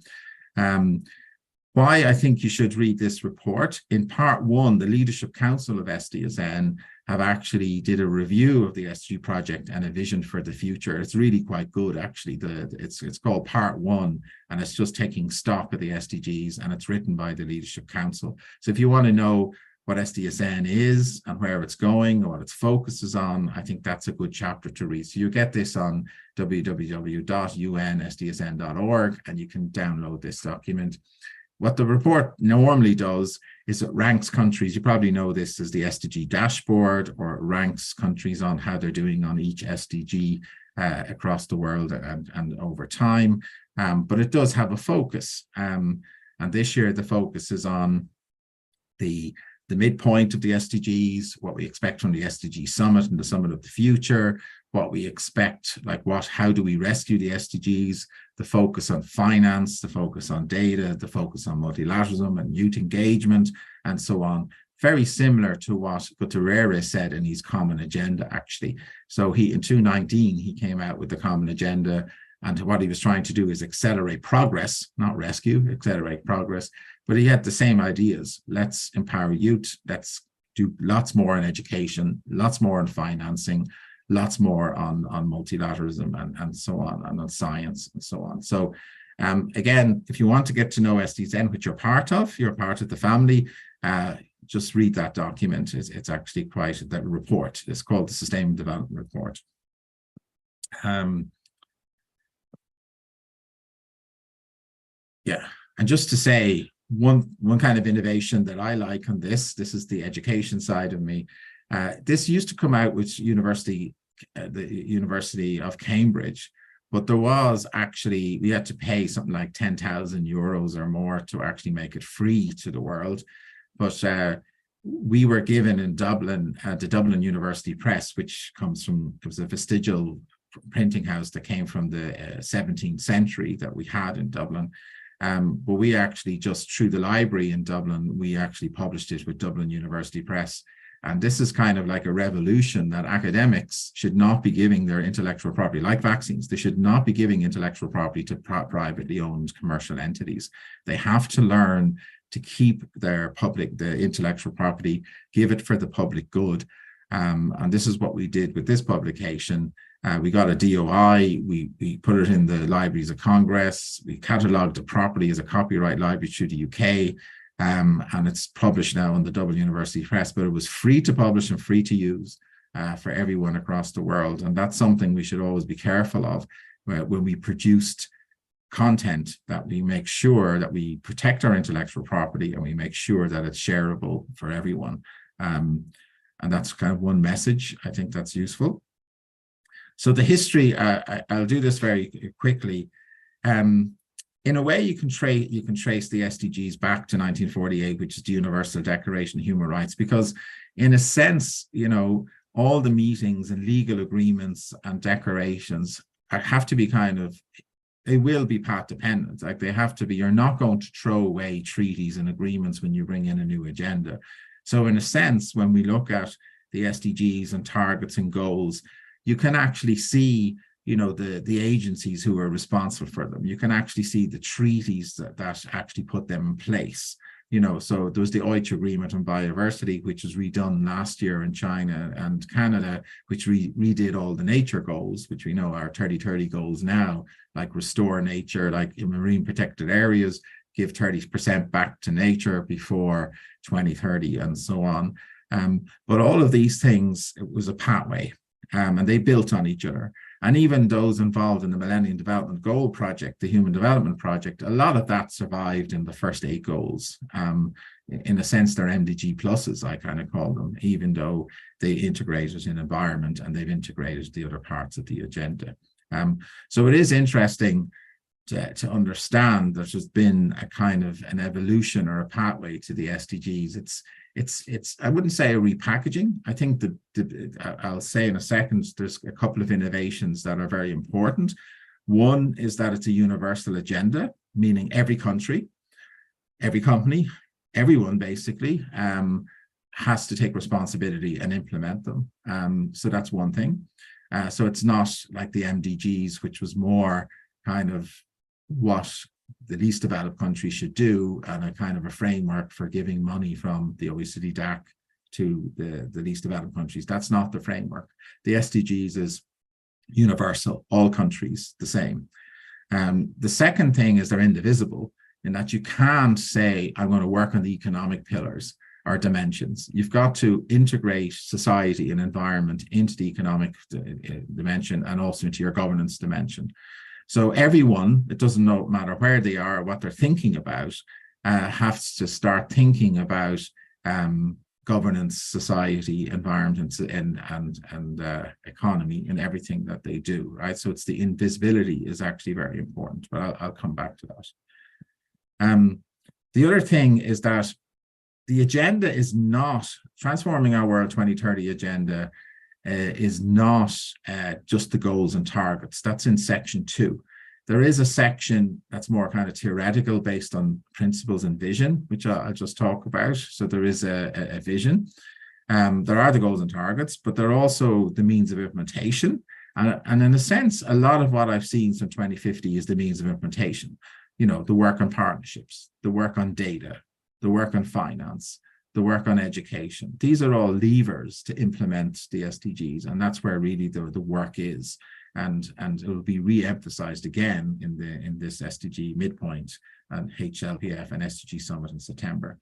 Why I think you should read this report. In part 1, the Leadership Council of SDSN have actually did a review of the SDG project and a vision for the future. It's really quite good, actually. It's called part 1, and it's just taking stock of the SDGs, and it's written by the Leadership Council. So if you want to know what SDSN is and where it's going or what its focus is on, I think that's a good chapter to read. So you get this on www.unsdsn.org, and you can download this document. What the report normally does is it ranks countries. You probably know this as the SDG dashboard, or it ranks countries on how they're doing on each SDG across the world and over time. But it does have a focus. And this year, the focus is on the midpoint of the SDGs, what we expect from the SDG Summit and the Summit of the Future, what we expect, how do we rescue the SDGs, the focus on finance, the focus on data, the focus on multilateralism and youth engagement, and so on. Very similar to what Guterres said in his Common Agenda, actually. So in 2019, he came out with the Common Agenda, and what he was trying to do is accelerate progress, not rescue, accelerate progress. But he had the same ideas. Let's empower youth. Let's do lots more in education, lots more in financing, lots more on multilateralism and so on, and on science and so on. So again, if you want to get to know SDSN, which you're part of the family, just read that document. It's actually quite, that report. It's called the Sustainable Development Report. Yeah, and just to say, one kind of innovation that I like on this is the education side of me. This used to come out with the University of Cambridge, but there was actually, we had to pay something like 10,000 euros or more to actually make it free to the world. But we were given in Dublin, the Dublin University Press, which comes from, it was a vestigial printing house that came from the 17th century that we had in Dublin. But we actually, just through the library in Dublin, we actually published it with Dublin University Press. And this is kind of like a revolution, that academics should not be giving their intellectual property, like vaccines, they should not be giving intellectual property to privately owned commercial entities. They have to learn to keep the intellectual property, give it for the public good. And this is what we did with this publication. We got a DOI, we put it in the Libraries of Congress, we catalogued the property as a copyright library through the UK, and it's published now in the Dublin University Press, but it was free to publish and free to use for everyone across the world. And that's something we should always be careful of when we produced content, that we make sure that we protect our intellectual property and we make sure that it's shareable for everyone. And that's kind of one message I think that's useful. So the history, I'll do this very quickly. In a way, you can trace the SDGs back to 1948, which is the Universal Declaration of Human Rights, because in a sense, you know, all the meetings and legal agreements and declarations have to be they will be path dependent. Like, they have to be, you're not going to throw away treaties and agreements when you bring in a new agenda. So in a sense, when we look at the SDGs and targets and goals, you can actually see, you know, the agencies who are responsible for them. You can actually see the treaties that actually put them in place. You know, so there was the OIT Agreement on Biodiversity, which was redone last year in China and Canada, which redid all the nature goals, which we know are 30-30 goals now, like restore nature, like in marine protected areas, give 30% back to nature before 2030 and so on. But all of these things, it was a pathway, and they built on each other. And even those involved in the Millennium Development Goal Project, the Human Development Project, a lot of that survived in the first 8 goals. In a sense, they're MDG pluses, I kind of call them, even though they integrated in environment and they've integrated the other parts of the agenda. So it is interesting to understand that there's been a kind of an evolution or a pathway to the SDGs. It's I wouldn't say a repackaging. I think that I'll say in a second, there's a couple of innovations that are very important. One is that it's a universal agenda, meaning every country, every company, everyone basically has to take responsibility and implement them. So that's one thing. So it's not like the MDGs, which was more kind of what the least developed countries should do, and a kind of a framework for giving money from the OECD DAC to the least developed countries. That's not the framework. The SDGs is universal, all countries the same. The second thing is they're indivisible, in that you can't say, I'm going to work on the economic pillars or dimensions. You've got to integrate society and environment into the economic dimension and also into your governance dimension. So everyone, it doesn't matter where they are or what they're thinking about, has to start thinking about governance, society, environment, and economy in everything that they do, right? So it's the invisibility is actually very important, but I'll come back to that. The other thing is that the agenda is not, Transforming Our World 2030 agenda is not just the goals and targets. That's in section 2. There is a section that's more kind of theoretical, based on principles and vision, which I'll just talk about. So there is a vision. There are the goals and targets, but there are also the means of implementation. And in a sense, a lot of what I've seen since 2050 is the means of implementation. You know, the work on partnerships, the work on data, the work on finance, the work on education. These are all levers to implement the SDGs, and that's where really the work is. And it will be re-emphasized again in this SDG midpoint and HLPF and SDG Summit in September.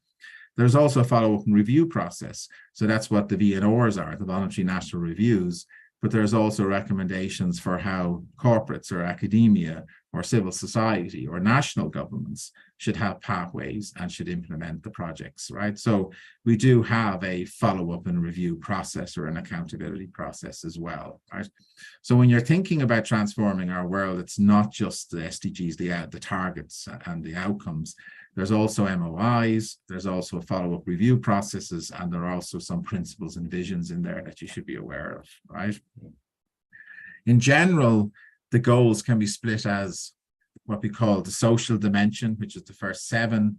There's also a follow-up and review process. So that's what the VNRs are, the voluntary national reviews. But there's also recommendations for how corporates or academia or civil society or national governments should have pathways and should implement the projects, right? So we do have a follow-up and review process, or an accountability process as well, right? So when you're thinking about transforming our world, it's not just the SDGs, the targets and the outcomes. There's also MOIs, there's also follow-up review processes, and there are also some principles and visions in there that you should be aware of, right? In general, the goals can be split as what we call the social dimension, which is the first 7.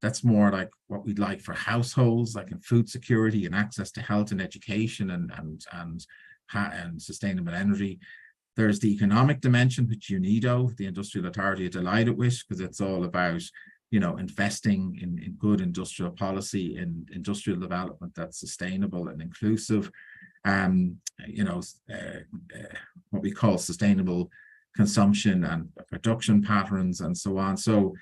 That's more like what we'd like for households, like in food security and access to health and education and sustainable energy. There's the economic dimension, which UNIDO, the Industrial Authority, are delighted with, because it's all about, you know, investing in good industrial policy and industrial development that's sustainable and inclusive. You know, what we call sustainable consumption and production patterns and so on. So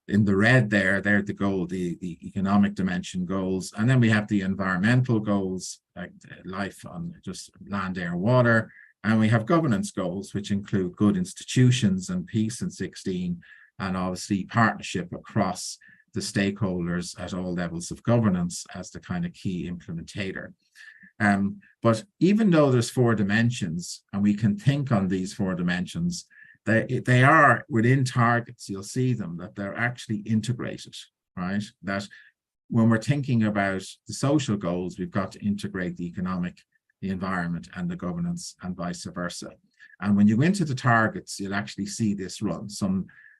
in the red there, they're the goal, the economic dimension goals. And then we have the environmental goals, like life on just land, air, water. And we have governance goals, which include good institutions and peace in 16, and obviously partnership across the stakeholders at all levels of governance as the kind of key implementator. But even though there's 4 dimensions, and we can think on these 4 dimensions, they are within targets. You'll see them, that they're actually integrated, right? That when we're thinking about the social goals, we've got to integrate the economic, the environment, and the governance, and vice versa. And when you go into the targets, you'll actually see this run.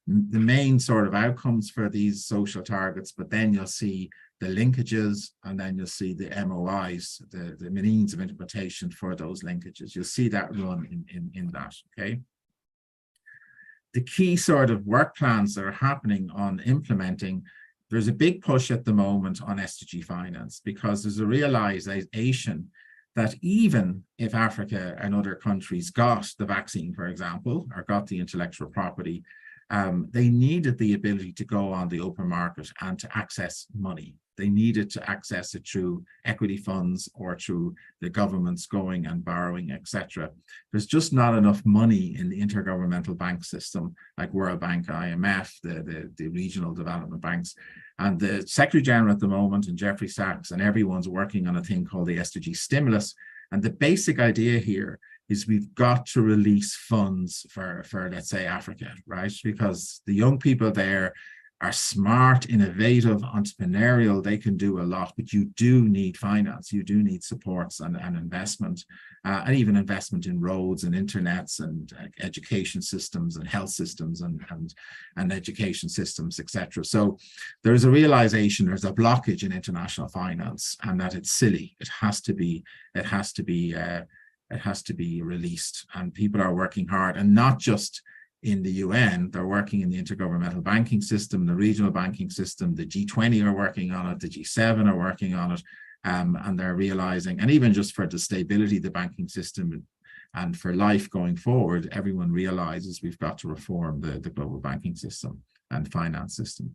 The main sort of outcomes for these social targets, but then you'll see the linkages, and then you'll see the MOIs, the means of implementation for those linkages. You'll see that run in that, okay? The key sort of work plans that are happening on implementing, there's a big push at the moment on SDG finance, because there's a realization that even if Africa and other countries got the vaccine, for example, or got the intellectual property, they needed the ability to go on the open market and to access money. They needed to access it through equity funds or through the governments going and borrowing, etc. There's just not enough money in the intergovernmental bank system, like World Bank, IMF, the regional development banks. And the Secretary General at the moment, and Jeffrey Sachs, and everyone's working on a thing called the SDG stimulus. And the basic idea here is we've got to release funds for let's say, Africa, right? Because the young people there, are smart, innovative, entrepreneurial, they can do a lot, but you do need finance. You do need supports and investment, and even investment in roads and internets and education systems and health systems and education systems, etc. So there's a realization there's a blockage in international finance, and that it's silly. It has to be released, and people are working hard, and not just in the UN, they're working in the intergovernmental banking system, the regional banking system, the G20 are working on it, the G7 are working on it, and they're realizing, and even just for the stability of the banking system and for life going forward, everyone realizes we've got to reform the global banking system and finance system.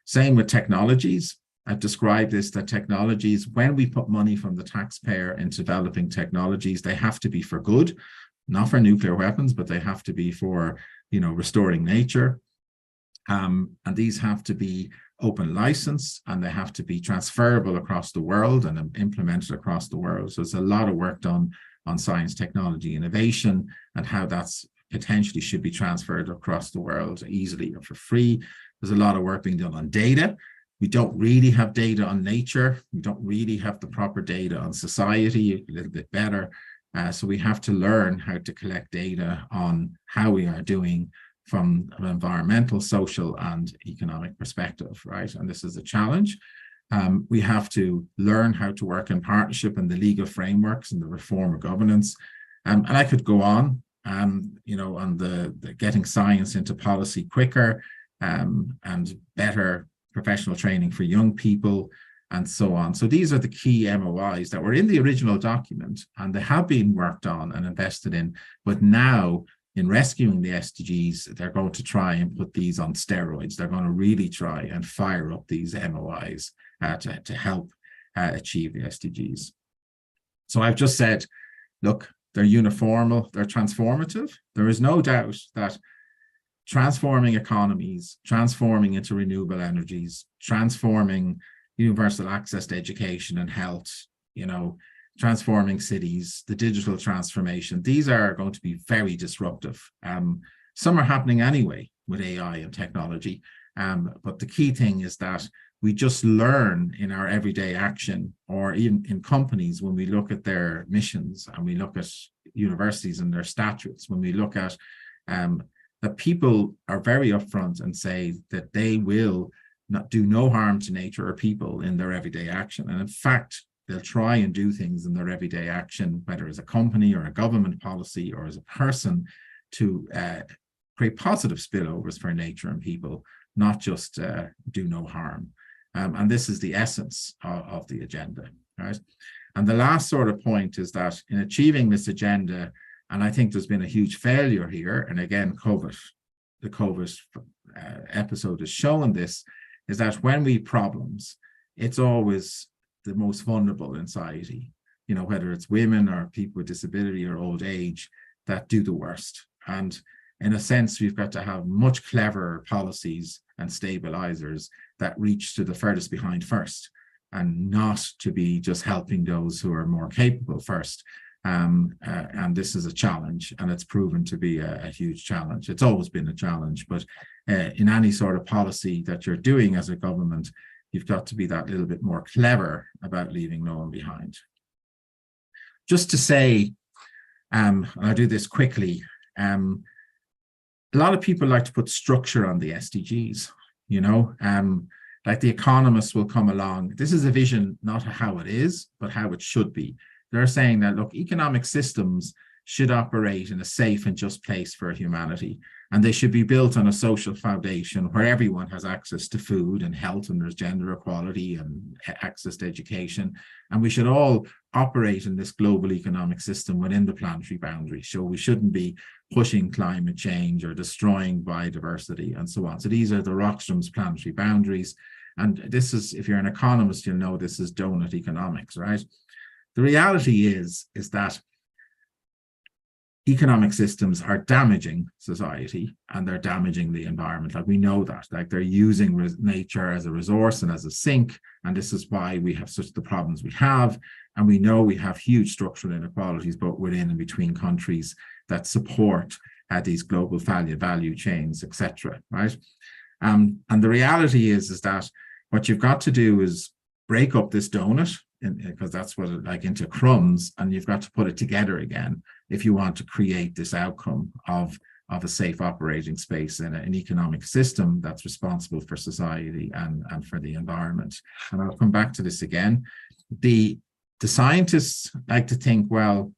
Same with technologies. I've described this, that technologies, when we put money from the taxpayer into developing technologies, they have to be for good, not for nuclear weapons, but they have to be for, restoring nature. And these have to be open license, and they have to be transferable across the world and implemented across the world. So there's a lot of work done on science, technology, innovation, and how that's potentially should be transferred across the world easily or for free. There's a lot of work being done on data. We don't really have data on nature. We don't really have the proper data on society, a little bit better. So we have to learn how to collect data on how we are doing from an environmental, social, and economic perspective, right? And this is a challenge. We have to learn how to work in partnership in the legal frameworks and the reform of governance. And I could go on, on the getting science into policy quicker, and better professional training for young people, and so on. So these are the key MOIs that were in the original document, and they have been worked on and invested in. But now, in rescuing the SDGs, they're going to try and put these on steroids. They're going to really try and fire up these MOIs to help achieve the SDGs. So I've just said, look, they're uniformal, they're transformative. There is no doubt that transforming economies, transforming into renewable energies, transforming universal access to education and health, transforming cities, the digital transformation, these are going to be very disruptive. Some are happening anyway with AI and technology. But the key thing is that we just learn in our everyday action, or even in companies, when we look at their missions and we look at universities and their statutes, when we look at that people are very upfront and say that they will not do no harm to nature or people in their everyday action. And in fact, they'll try and do things in their everyday action, whether as a company or a government policy or as a person, to create positive spillovers for nature and people, not just do no harm. And this is the essence of the agenda, right? And the last sort of point is that in achieving this agenda, and I think there's been a huge failure here, and again, the COVID episode has shown this, is that when we problems, it's always the most vulnerable in society, whether it's women or people with disability or old age, that do the worst. And in a sense, we've got to have much cleverer policies and stabilizers that reach to the furthest behind first, and not to be just helping those who are more capable first. And this is a challenge, and it's proven to be a huge challenge. It's always been a challenge, but in any sort of policy that you're doing as a government, you've got to be that little bit more clever about leaving no one behind. Just to say, and I'll do this quickly, a lot of people like to put structure on the SDGs, like the economists will come along. This is a vision, not how it is, but how it should be. They're saying that, look, economic systems should operate in a safe and just place for humanity. And they should be built on a social foundation where everyone has access to food and health, and there's gender equality and access to education. And we should all operate in this global economic system within the planetary boundaries. So we shouldn't be pushing climate change or destroying biodiversity and so on. So these are the Rockstrom's planetary boundaries. And this is, if you're an economist, you'll know this is donut economics, right? The reality is that economic systems are damaging society, and they're damaging the environment. Like, we know that, like, they're using nature as a resource and as a sink, and this is why we have such the problems we have. And we know we have huge structural inequalities both within and between countries that support these global value chains, etc. Right? And the reality is that what you've got to do is break up this donut, because that's what it like, into crumbs, and you've got to put it together again if you want to create this outcome of a safe operating space in an economic system that's responsible for society and for the environment. And I'll come back to this again. The scientists like to think, well,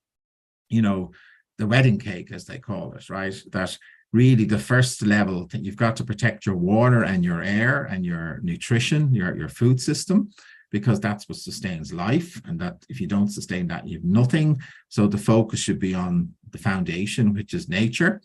you know, the wedding cake, as they call it, right? That really the first level, that you've got to protect your water and your air and your nutrition, your food system, because that's what sustains life. And that if you don't sustain that, you have nothing. So the focus should be on the foundation, which is nature.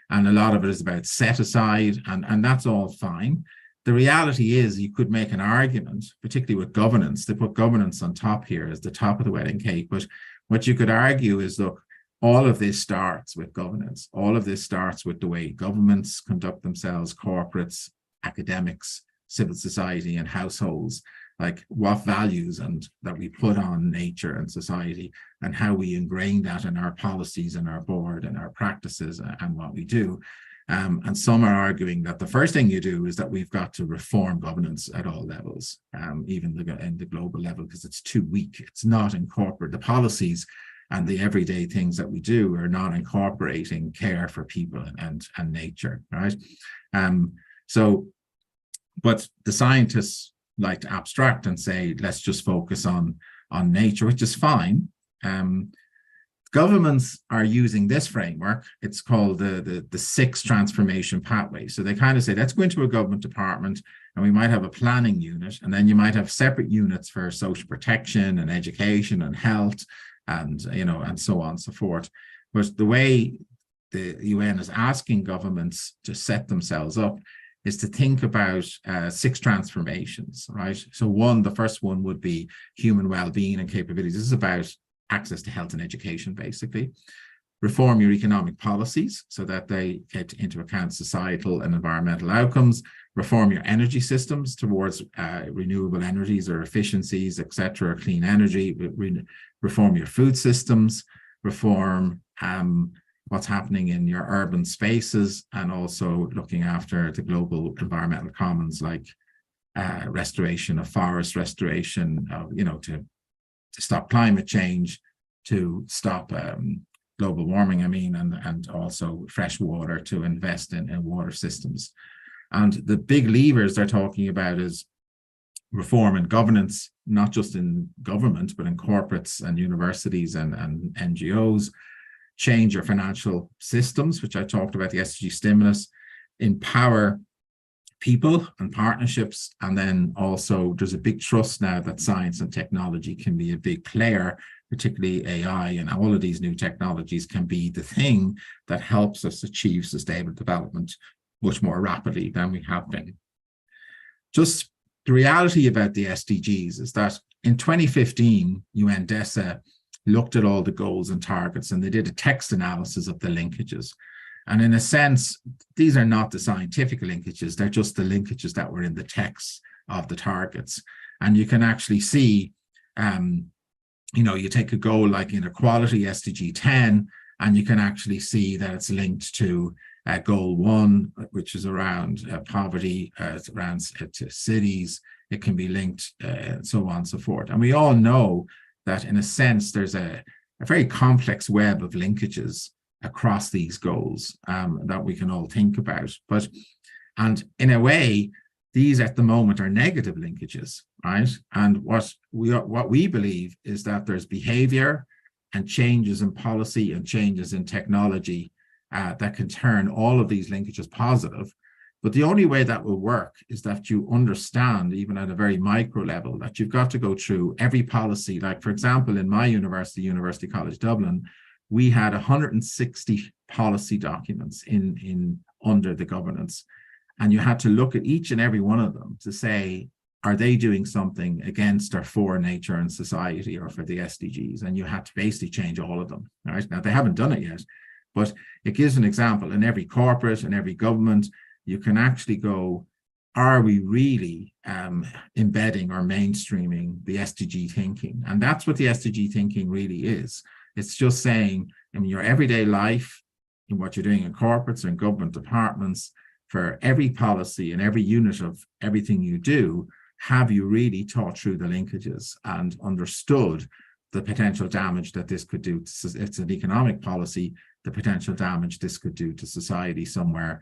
And a lot of it is about set aside, and that's all fine. The reality is you could make an argument, particularly with governance. They put governance on top here as the top of the wedding cake. But what you could argue is, look, all of this starts with governance. All of this starts with the way governments conduct themselves, corporates, academics, civil society, and households, like what values and that we put on nature and society, and how we ingrain that in our policies and our board and our practices and what we do. And some are arguing that the first thing you do is that we've got to reform governance at all levels, even in the global level, because it's too weak. It's not incorporate the policies and the everyday things that we do are not incorporating care for people and nature, right? But the scientists like to abstract and say, let's just focus on nature, which is fine. Governments are using this framework. It's called the 6 transformation pathway. So they kind of say, let's go into a government department and we might have a planning unit, and then you might have separate units for social protection and education and health and, you know, and so on and so forth. But the way the UN is asking governments to set themselves up is to think about 6 transformations, right? So the first one would be human well-being and capabilities. This is about access to health and education, basically. Reform your economic policies so that they take into account societal and environmental outcomes. Reform your energy systems towards renewable energies or efficiencies, etc., clean energy. Reform your food systems. Reform what's happening in your urban spaces, and also looking after the global environmental commons, like restoration of forest, restoration of, you know, to stop climate change, to stop global warming, I mean, and also fresh water, to invest in water systems. And the big levers they're talking about is reform and governance, not just in government, but in corporates and universities and NGOs. Change your financial systems, which I talked about, the SDG stimulus, empower people and partnerships. And then also there's a big trust now that science and technology can be a big player, particularly AI, and all of these new technologies can be the thing that helps us achieve sustainable development much more rapidly than we have been. Just the reality about the SDGs is that in 2015, UNDESA looked at all the goals and targets, and they did a text analysis of the linkages. And in a sense, these are not the scientific linkages, they're just the linkages that were in the text of the targets. And you can actually see, you know, you take a goal like inequality, SDG 10, and you can actually see that it's linked to goal 1, which is around poverty, it's around to cities, it can be linked, and so on and so forth. And we all know that in a sense, there's a very complex web of linkages across these goals that we can all think about. And in a way, these at the moment are negative linkages, right? And what we believe is that there's behavior and changes in policy and changes in technology that can turn all of these linkages positive. But the only way that will work is that you understand, even at a very micro level, that you've got to go through every policy. Like, for example, in my university, University College Dublin, we had 160 policy documents in under the governance. And you had to look at each and every one of them to say, are they doing something against or for nature and society or for the SDGs? And you had to basically change all of them, right? Now, they haven't done it yet, but it gives an example. In every corporate and every government, you can actually go, are we really embedding or mainstreaming the SDG thinking? And that's what the SDG thinking really is. It's just saying in your everyday life, in what you're doing in corporates and government departments, for every policy and every unit of everything you do, have you really thought through the linkages and understood the potential damage that this could do? It's an economic policy, the potential damage this could do to society somewhere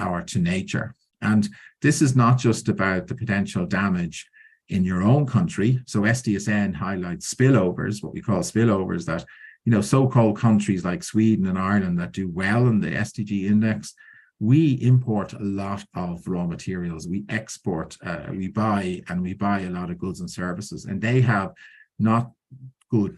or to nature. And this is not just about the potential damage in your own country. So SDSN highlights spillovers, what we call spillovers, that, you know, so-called countries like Sweden and Ireland that do well in the SDG index, we import a lot of raw materials. We export, we buy a lot of goods and services, and they have not good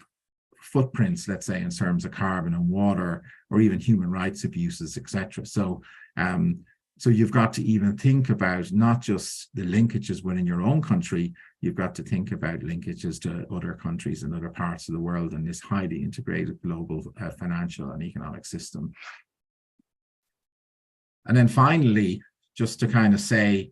footprints, let's say, in terms of carbon and water or even human rights abuses, etc. So you've got to even think about not just the linkages within your own country, you've got to think about linkages to other countries and other parts of the world in this highly integrated global financial and economic system. And then finally, just to kind of say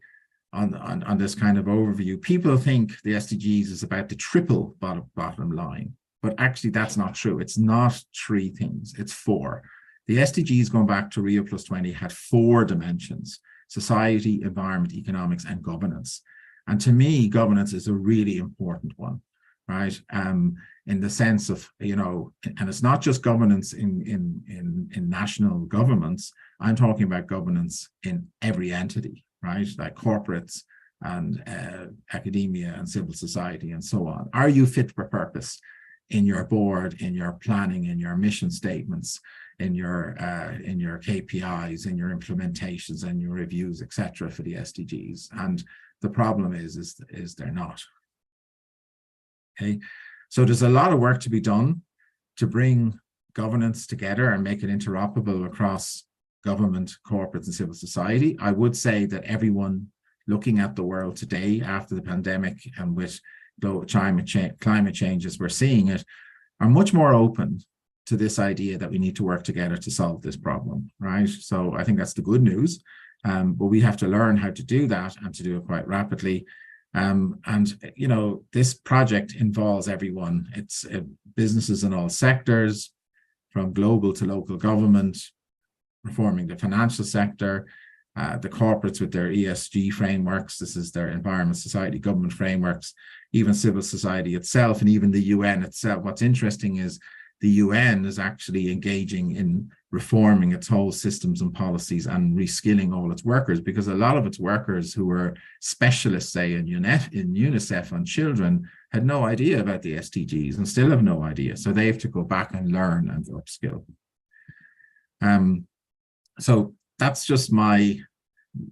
on this kind of overview, people think the SDGs is about the triple bottom line, but actually that's not true. It's not three things, it's four. The SDGs, going back to Rio Plus 20, had four dimensions: society, environment, economics, and governance. And to me, governance is a really important one, right? In the sense of, you know, and it's not just governance in national governments. I'm talking about governance in every entity, right? Like corporates and academia and civil society and so on. Are you fit for purpose in your board, in your planning, in your mission statements, in your KPIs, in your implementations and your reviews, etc. for the SDGs? And the problem is they're not. Okay, so there's a lot of work to be done to bring governance together and make it interoperable across government, corporates, and civil society. I would say that everyone looking at the world today after the pandemic and with climate change as we're seeing it, are much more open to this idea that we need to work together to solve this problem, right? So I think that's the good news, but we have to learn how to do that and to do it quite rapidly. And, you know, this project involves everyone. It's businesses in all sectors, from global to local government, reforming the financial sector, the corporates with their ESG frameworks. This is their environment, society, government frameworks, even civil society itself, and even the UN itself. What's interesting is the UN is actually engaging in reforming its whole systems and policies and reskilling all its workers, because a lot of its workers who were specialists, say in UNICEF on children, had no idea about the SDGs and still have no idea. So they have to go back and learn and upskill. So that's just my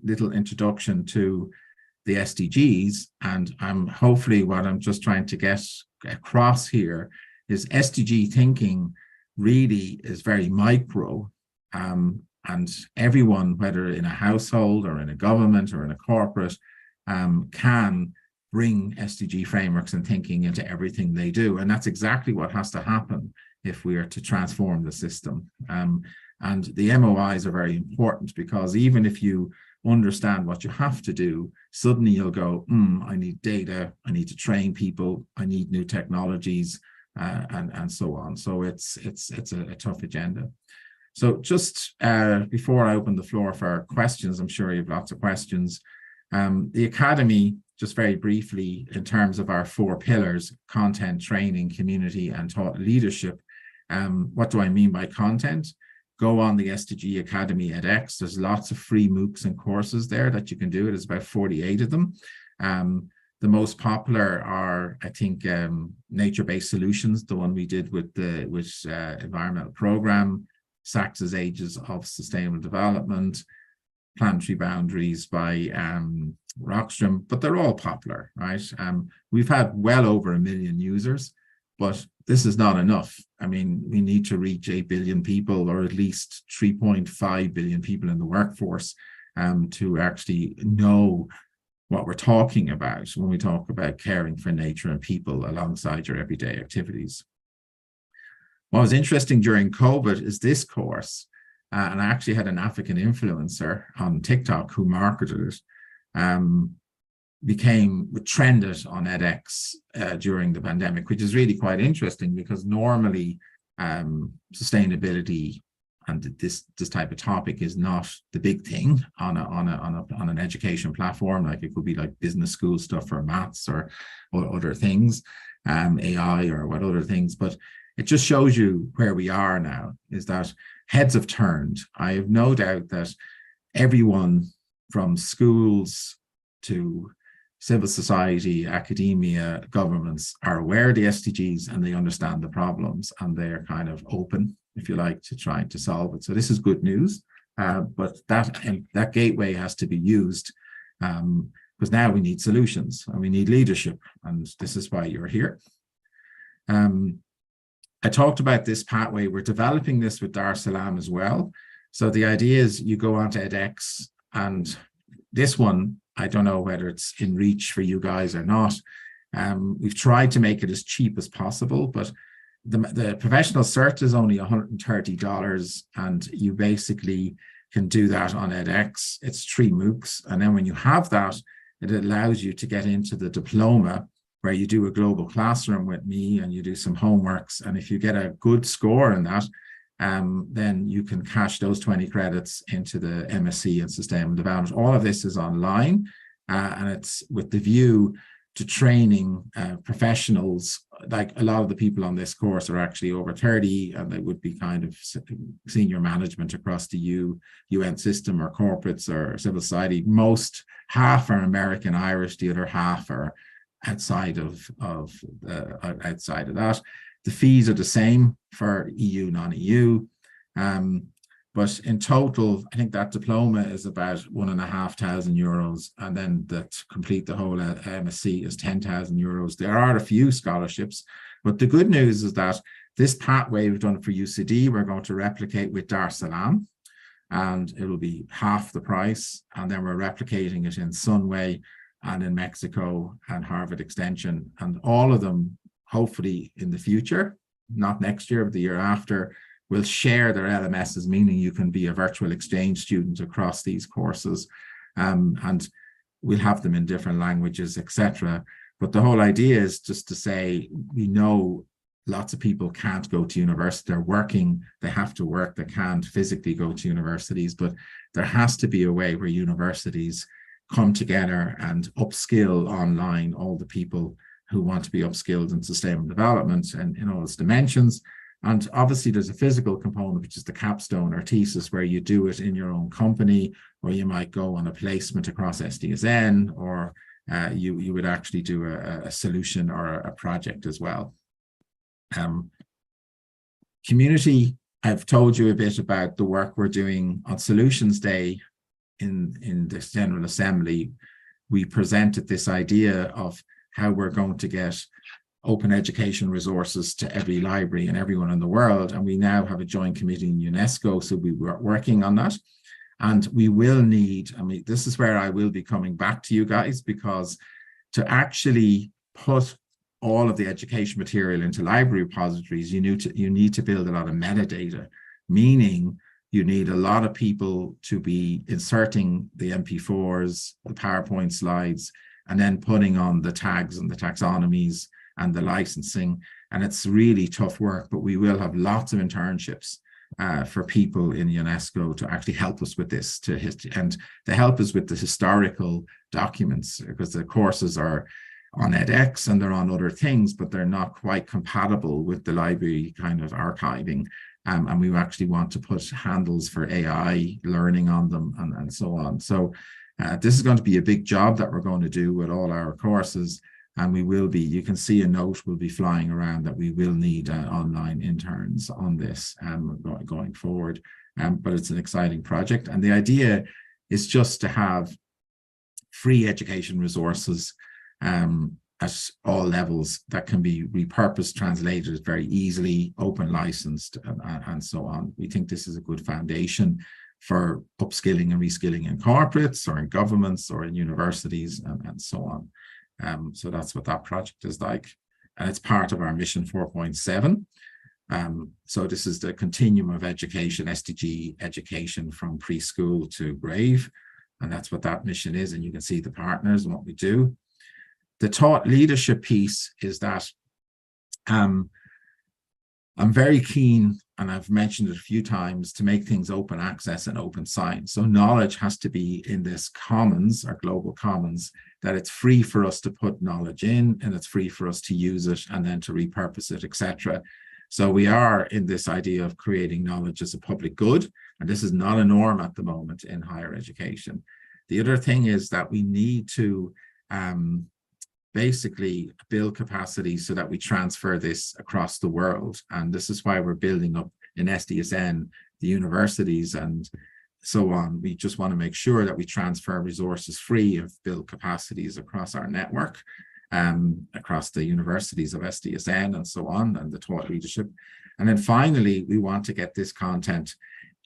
little introduction to the SDGs. And hopefully what I'm just trying to get across here is SDG thinking really is very micro, and everyone, whether in a household or in a government or in a corporate, can bring SDG frameworks and thinking into everything they do. And that's exactly what has to happen if we are to transform the system. And the MOIs are very important, because even if you understand what you have to do, suddenly you'll go, I need data, I need to train people, I need new technologies, and so on. So it's a tough agenda. So just before I open the floor for questions, I'm sure you have lots of questions. The Academy, just very briefly, in terms of our four pillars: content, training, community, and thought leadership. What do I mean by content? Go on the SDG Academy edX. There's lots of free MOOCs and courses there that you can do. There's about 48 of them. The most popular are, I think, nature-based solutions, the one we did with the environmental program, Sachs's Ages of Sustainable Development, Planetary Boundaries by Rockstrom, but they're all popular, right? We've had well over 1 million users, but this is not enough. I mean, we need to reach 8 billion people, or at least 3.5 billion people in the workforce, to actually know what we're talking about when we talk about caring for nature and people alongside your everyday activities. What was interesting during COVID is this course, and I actually had an African influencer on TikTok who marketed it, trended on edX during the pandemic, which is really quite interesting, because normally sustainability this type of topic is not the big thing on an education platform. Like it could be like business school stuff or maths or other things, AI or what other things. But it just shows you where we are now, is that heads have turned. I have no doubt that everyone from schools to civil society, academia, governments are aware of the SDGs, and they understand the problems, and they're kind of open, if you like, to trying to solve it. So this is good news, but that gateway has to be used, because now we need solutions and we need leadership, and this is why you're here. I talked about this pathway. We're developing this with Dar es Salaam as well. So the idea is you go onto edX, and this one, I don't know whether it's in reach for you guys or not. We've tried to make it as cheap as possible, but the professional cert is only $130, and you basically can do that on edX. It's 3 MOOCs. And then when you have that, it allows you to get into the diploma, where you do a global classroom with me and you do some homeworks. And if you get a good score in that, then you can cash those 20 credits into the MSc in Sustainable Development. All of this is online, and it's with the view to training professionals. Like a lot of the people on this course are actually over 30, and they would be kind of senior management across the UN system or corporates or civil society. Half are American Irish, the other half are outside of that. The fees are the same for EU, non-EU. But in total, I think that diploma is about €1,500. And then to complete the whole MSc is €10,000. There are a few scholarships, but the good news is that this pathway we've done for UCD, we're going to replicate with Dar es Salaam, and it will be half the price. And then we're replicating it in Sunway and in Mexico and Harvard Extension, and all of them, hopefully in the future, not next year, but the year after, will share their LMSs, meaning you can be a virtual exchange student across these courses, and we'll have them in different languages, etc. But the whole idea is just to say, we know lots of people can't go to university, they're working, they have to work, they can't physically go to universities, but there has to be a way where universities come together and upskill online all the people who want to be upskilled in sustainable development and in all its dimensions. And obviously there's a physical component, which is the capstone or thesis, where you do it in your own company, or you might go on a placement across SDSN, or you would actually do a solution or a project as well. Community, I've told you a bit about the work we're doing on Solutions Day. In this General Assembly, we presented this idea of how we're going to get open education resources to every library and everyone in the world. And we now have a joint committee in UNESCO, so we were working on that. And we will need, I mean, this is where I will be coming back to you guys, because to actually put all of the education material into library repositories, you need to build a lot of metadata, meaning you need a lot of people to be inserting the MP4s, the PowerPoint slides, and then putting on the tags and the taxonomies and the licensing. And it's really tough work, but we will have lots of internships for people in UNESCO to actually help us with this, and to help us with the historical documents, because the courses are on edX and they're on other things, but they're not quite compatible with the library kind of archiving. And we actually want to put handles for AI learning on them and so on. So this is going to be a big job that we're going to do with all our courses. And we will be, you can see a note will be flying around that we will need online interns on this going forward. But it's an exciting project. And the idea is just to have free education resources at all levels that can be repurposed, translated very easily, open licensed, and so on. We think this is a good foundation for upskilling and reskilling in corporates or in governments or in universities and so on. So that's what that project is like. And it's part of our mission 4.7. So this is the continuum of education, SDG education from preschool to grave. And that's what that mission is. And you can see the partners and what we do. The thought leadership piece is that I'm very keen, and I've mentioned it a few times, to make things open access and open science. So knowledge has to be in this commons, our global commons, that it's free for us to put knowledge in, and it's free for us to use it and then to repurpose it, etc. So we are in this idea of creating knowledge as a public good, and this is not a norm at the moment in higher education. The other thing is that we need to basically build capacity so that we transfer this across the world. And this is why we're building up in SDSN, the universities and so on. We just want to make sure that we transfer resources free of build capacities across our network, across the universities of SDSN and so on, and the thought leadership. And then finally, we want to get this content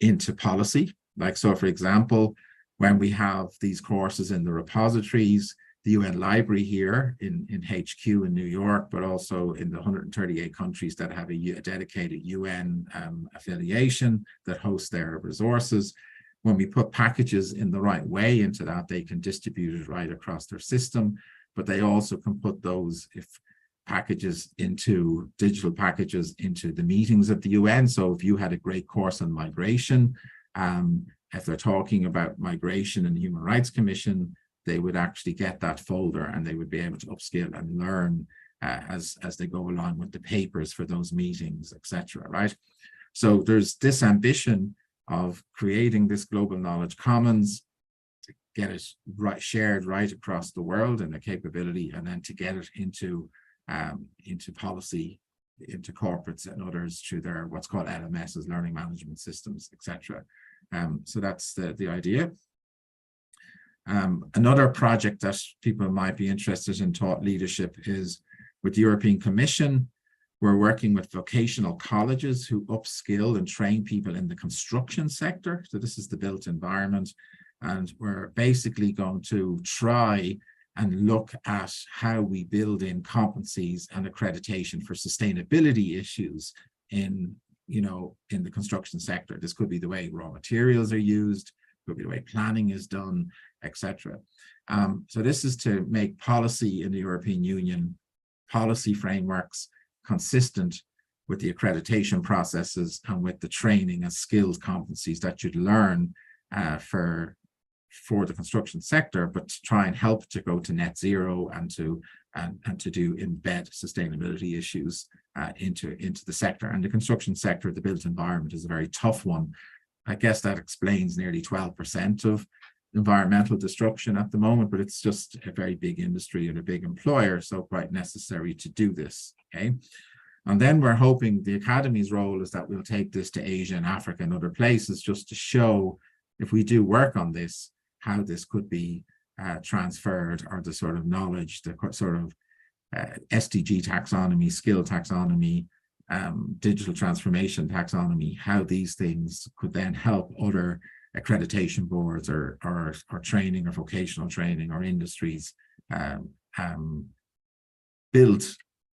into policy. Like, so for example, when we have these courses in the repositories, the UN Library here in HQ in New York, but also in the 138 countries that have a dedicated UN affiliation that hosts their resources. When we put packages in the right way into that, they can distribute it right across their system, but they also can put those packages into digital packages into the meetings of the UN. So if you had a great course on migration, if they're talking about migration and the Human Rights Commission, they would actually get that folder and they would be able to upskill and learn as they go along with the papers for those meetings, etc. Right? So there's this ambition of creating this global knowledge commons, to get it shared right across the world and the capability, and then to get it into policy, into corporates and others through their what's called LMSs, learning management systems, etc. So that's the idea. Another project that people might be interested in thought leadership is with the European Commission. We're working with vocational colleges who upskill and train people in the construction sector. So this is the built environment. And we're basically going to try and look at how we build in competencies and accreditation for sustainability issues in the construction sector. This could be the way raw materials are used, could be the way planning is done, etc. So this is to make policy in the European Union, policy frameworks consistent with the accreditation processes and with the training and skills competencies that you'd learn for the construction sector, but to try and help to go to net zero and to embed sustainability issues into the sector. And the construction sector, the built environment, is a very tough one. I guess that explains nearly 12% of environmental destruction at the moment, but it's just a very big industry and a big employer, so quite necessary to do this, okay? And then we're hoping the Academy's role is that we'll take this to Asia and Africa and other places, just to show, if we do work on this, how this could be transferred, or the sort of knowledge, the sort of SDG taxonomy, skill taxonomy, digital transformation taxonomy, how these things could then help other accreditation boards or training or vocational training or industries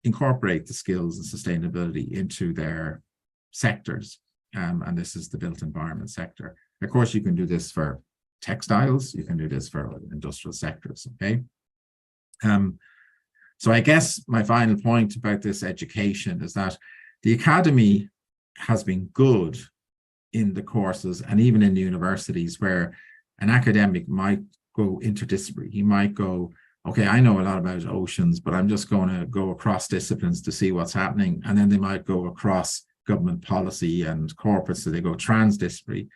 incorporate the skills and sustainability into their sectors. And this is the built environment sector. Of course, you can do this for textiles, you can do this for industrial sectors, okay? So I guess my final point about this education is that the Academy has been good in the courses and even in the universities, where an academic might go interdisciplinary. He might go, okay, I know a lot about oceans, but I'm just going to go across disciplines to see what's happening. And then they might go across government policy and corporate, so they go transdisciplinary.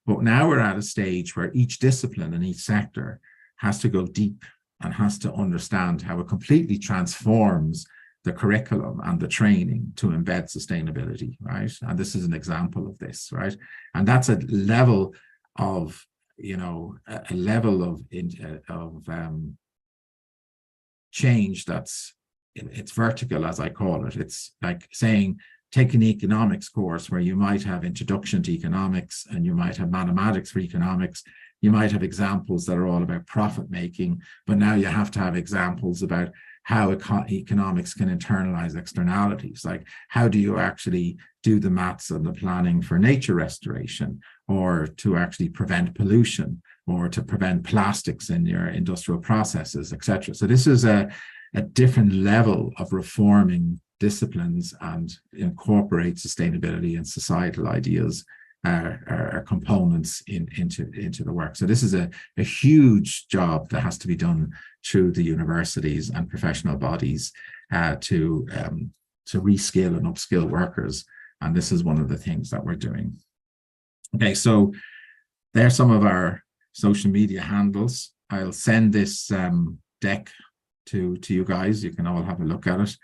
But now we're at a stage where each discipline and each sector has to go deep and has to understand how it completely transforms the curriculum and the training to embed sustainability, right? And this is an example of this, right? And that's a level of, change it's vertical, as I call it. It's like saying, take an economics course where you might have introduction to economics and you might have mathematics for economics. You might have examples that are all about profit making, but now you have to have examples about how economics can internalize externalities. Like, how do you actually do the maths and the planning for nature restoration, or to actually prevent pollution, or to prevent plastics in your industrial processes, etc. So this is a different level of reforming disciplines and incorporate sustainability and societal ideas are components into the work. So this is a huge job that has to be done through the universities and professional bodies to reskill and upskill workers. And this is one of the things that we're doing. Okay, so there's some of our social media handles. I'll send this deck to you guys. You can all have a look at it.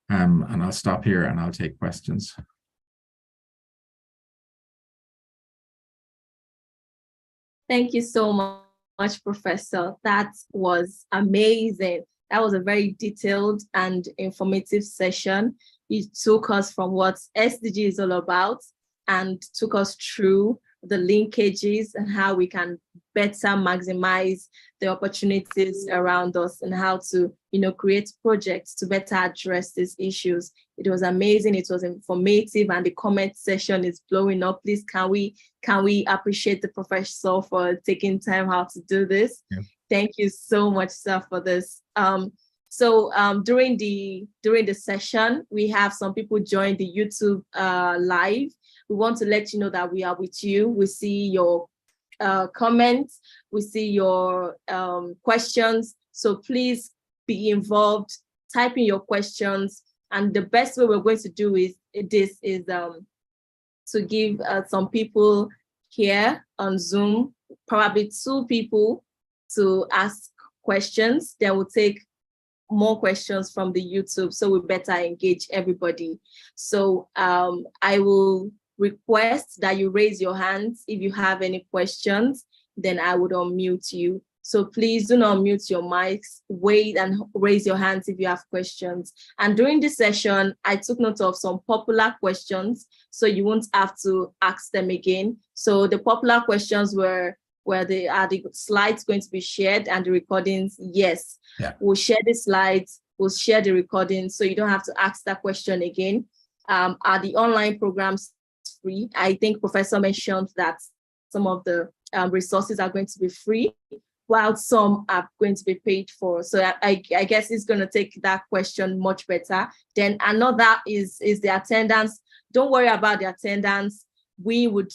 And I'll stop here and I'll take questions. Thank you so much, Professor. That was amazing. That was a very detailed and informative session. You took us from what SDG is all about and took us through the linkages and how we can better maximize the opportunities around us and how to, create projects to better address these issues. It was amazing. It was informative, and the comment section is blowing up. Please, can we appreciate the professor for taking time out to do this? Yeah. Thank you so much, sir, for this. During the session, we have some people join the YouTube live. We want to let you know that we are with you. We see your comments, we see your questions. So please be involved, type in your questions. And the best way we're going to do to give some people here on Zoom, probably 2 people, to ask questions. Then we'll take more questions from the YouTube, so we better engage everybody. So I will request that you raise your hands if you have any questions, then I would unmute you. So please do not mute your mics, wait and raise your hands if you have questions. And during this session, I took note of some popular questions, so you won't have to ask them again. So the popular questions were, are the slides going to be shared and the recordings? Yes. Yeah. We'll share the slides, we'll share the recordings, so you don't have to ask that question again. Are the online programs free? I think Professor mentioned that some of the resources are going to be free, while some are going to be paid for. So I guess it's going to take that question much better. Then another is the attendance. Don't worry about the attendance. We would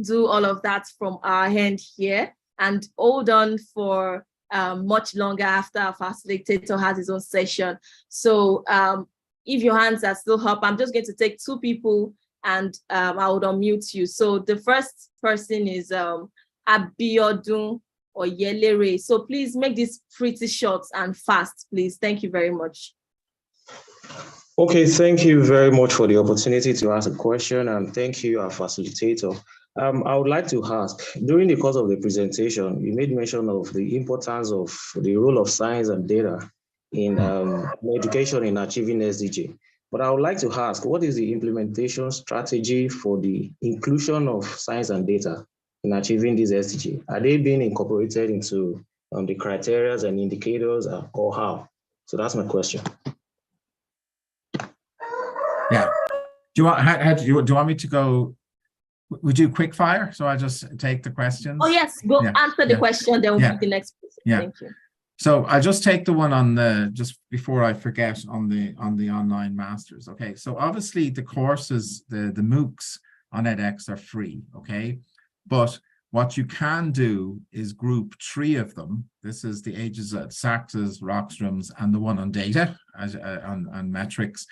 do all of that from our end here, and hold on for much longer after our facilitator has his own session. So if your hands are still up, I'm just going to take 2 people and I would unmute you. So the first person is Abiodun or Yelere. So please make this pretty short and fast, please. Thank you very much. Okay, thank you very much for the opportunity to ask a question, and thank you, our facilitator. I would like to ask, during the course of the presentation, you made mention of the importance of the role of science and data in education in achieving SDG. But I would like to ask, what is the implementation strategy for the inclusion of science and data in achieving these SDG? Are they being incorporated into the criteria and indicators, or how? So that's my question. Yeah. Do you want me to go? We do quick fire, so I just take the questions. Oh yes, go answer the question, then we'll do the next question. Yeah. Thank you. So I'll just take the one on the, just before I forget, on the online masters. Okay, so obviously the courses, the MOOCs on edX are free. Okay, but what you can do is group 3 of them. This is the Ages at Saxes, Rockströms, and the one on data on metrics,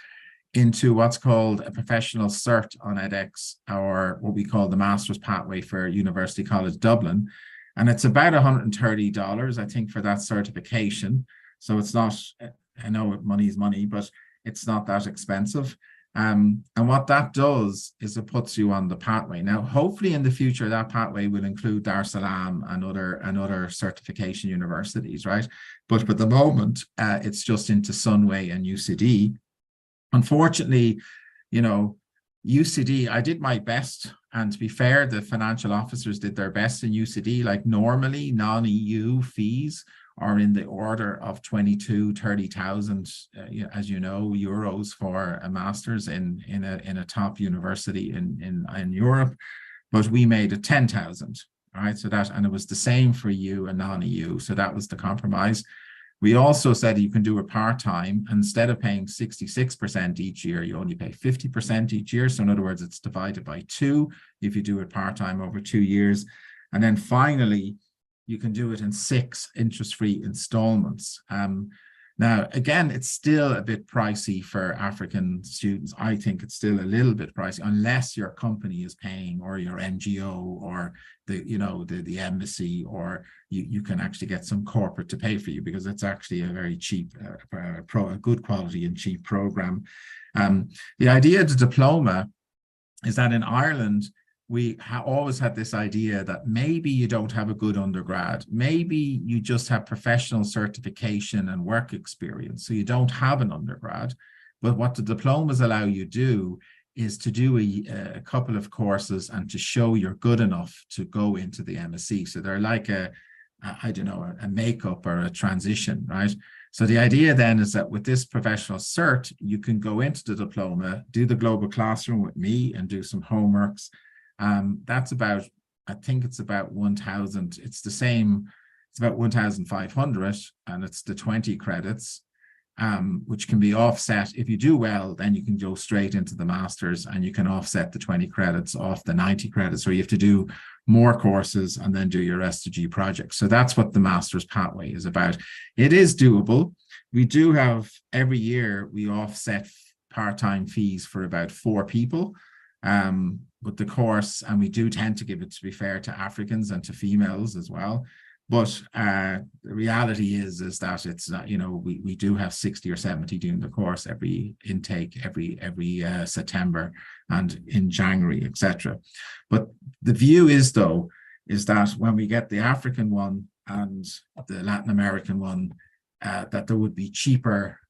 into what's called a professional cert on edX, or what we call the Master's Pathway for University College Dublin. And it's about $130, I think, for that certification. So it's not, I know money is money, but it's not that expensive. And what that does is it puts you on the pathway. Now, hopefully in the future, that pathway will include Dar es Salaam and other certification universities, right? But for the moment, it's just into Sunway and UCD. Unfortunately, UCD, I did my best, and to be fair, the financial officers did their best in UCD. Like normally, non-EU fees are in the order of 30,000, as you know, euros for a master's in a top university in Europe. But we made it 10,000. All right, so that, and it was the same for EU and non-EU. So that was the compromise. We also said you can do it part-time. Instead of paying 66% each year, you only pay 50% each year. So in other words, it's divided by 2 if you do it part-time over 2 years. And then finally, you can do it in 6 interest-free installments. Now, again, it's still a bit pricey for African students. I think it's still a little bit pricey, unless your company is paying, or your NGO, or the embassy, or you can actually get some corporate to pay for you, because it's actually a very cheap, a good quality and cheap program. The idea of the diploma is that in Ireland, we always had this idea that maybe you don't have a good undergrad, maybe you just have professional certification and work experience, so you don't have an undergrad. But what the diplomas allow you to do is to do a couple of courses and to show you're good enough to go into the MSc. So they're like a makeup or a transition, right? So the idea then is that with this professional cert, you can go into the diploma, do the global classroom with me, and do some homeworks. That's about, I think it's about 1,000. It's the same. It's about 1,500, and it's the 20 credits, which can be offset. If you do well, then you can go straight into the master's, and you can offset the 20 credits off the 90 credits. So you have to do more courses and then do your SDG project. So that's what the master's pathway is about. It is doable. We do have, every year we offset part-time fees for about 4 people. With the course, and we do tend to give it, to be fair, to Africans and to females as well. But the reality is that it's not, we do have 60 or 70 doing the course every intake, every September and in January, etc. But the view is that when we get the African one and the Latin American one, that there would be cheaper,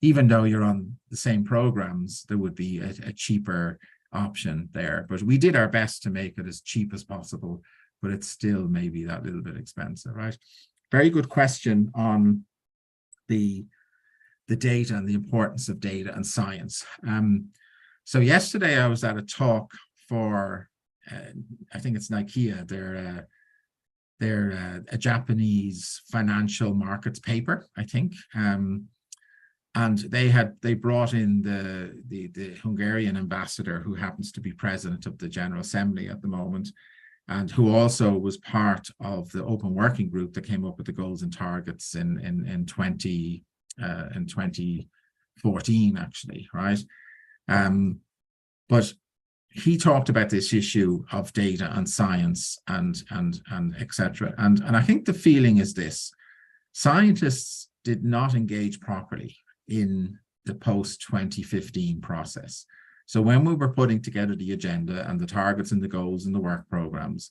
even though you're on the same programs, there would be a cheaper option there. But we did our best to make it as cheap as possible, but it's still maybe that little bit expensive, right? Very good question on the data and the importance of data and science. So yesterday I was at a talk for, I think it's Nikea, they're a Japanese financial markets paper, I think. And they brought in the Hungarian ambassador, who happens to be president of the General Assembly at the moment, and who also was part of the open working group that came up with the goals and targets in 2014, actually, right? But he talked about this issue of data and science and etc. And I think the feeling is this: scientists did not engage properly in the post-2015 process. So when we were putting together the agenda and the targets and the goals and the work programs,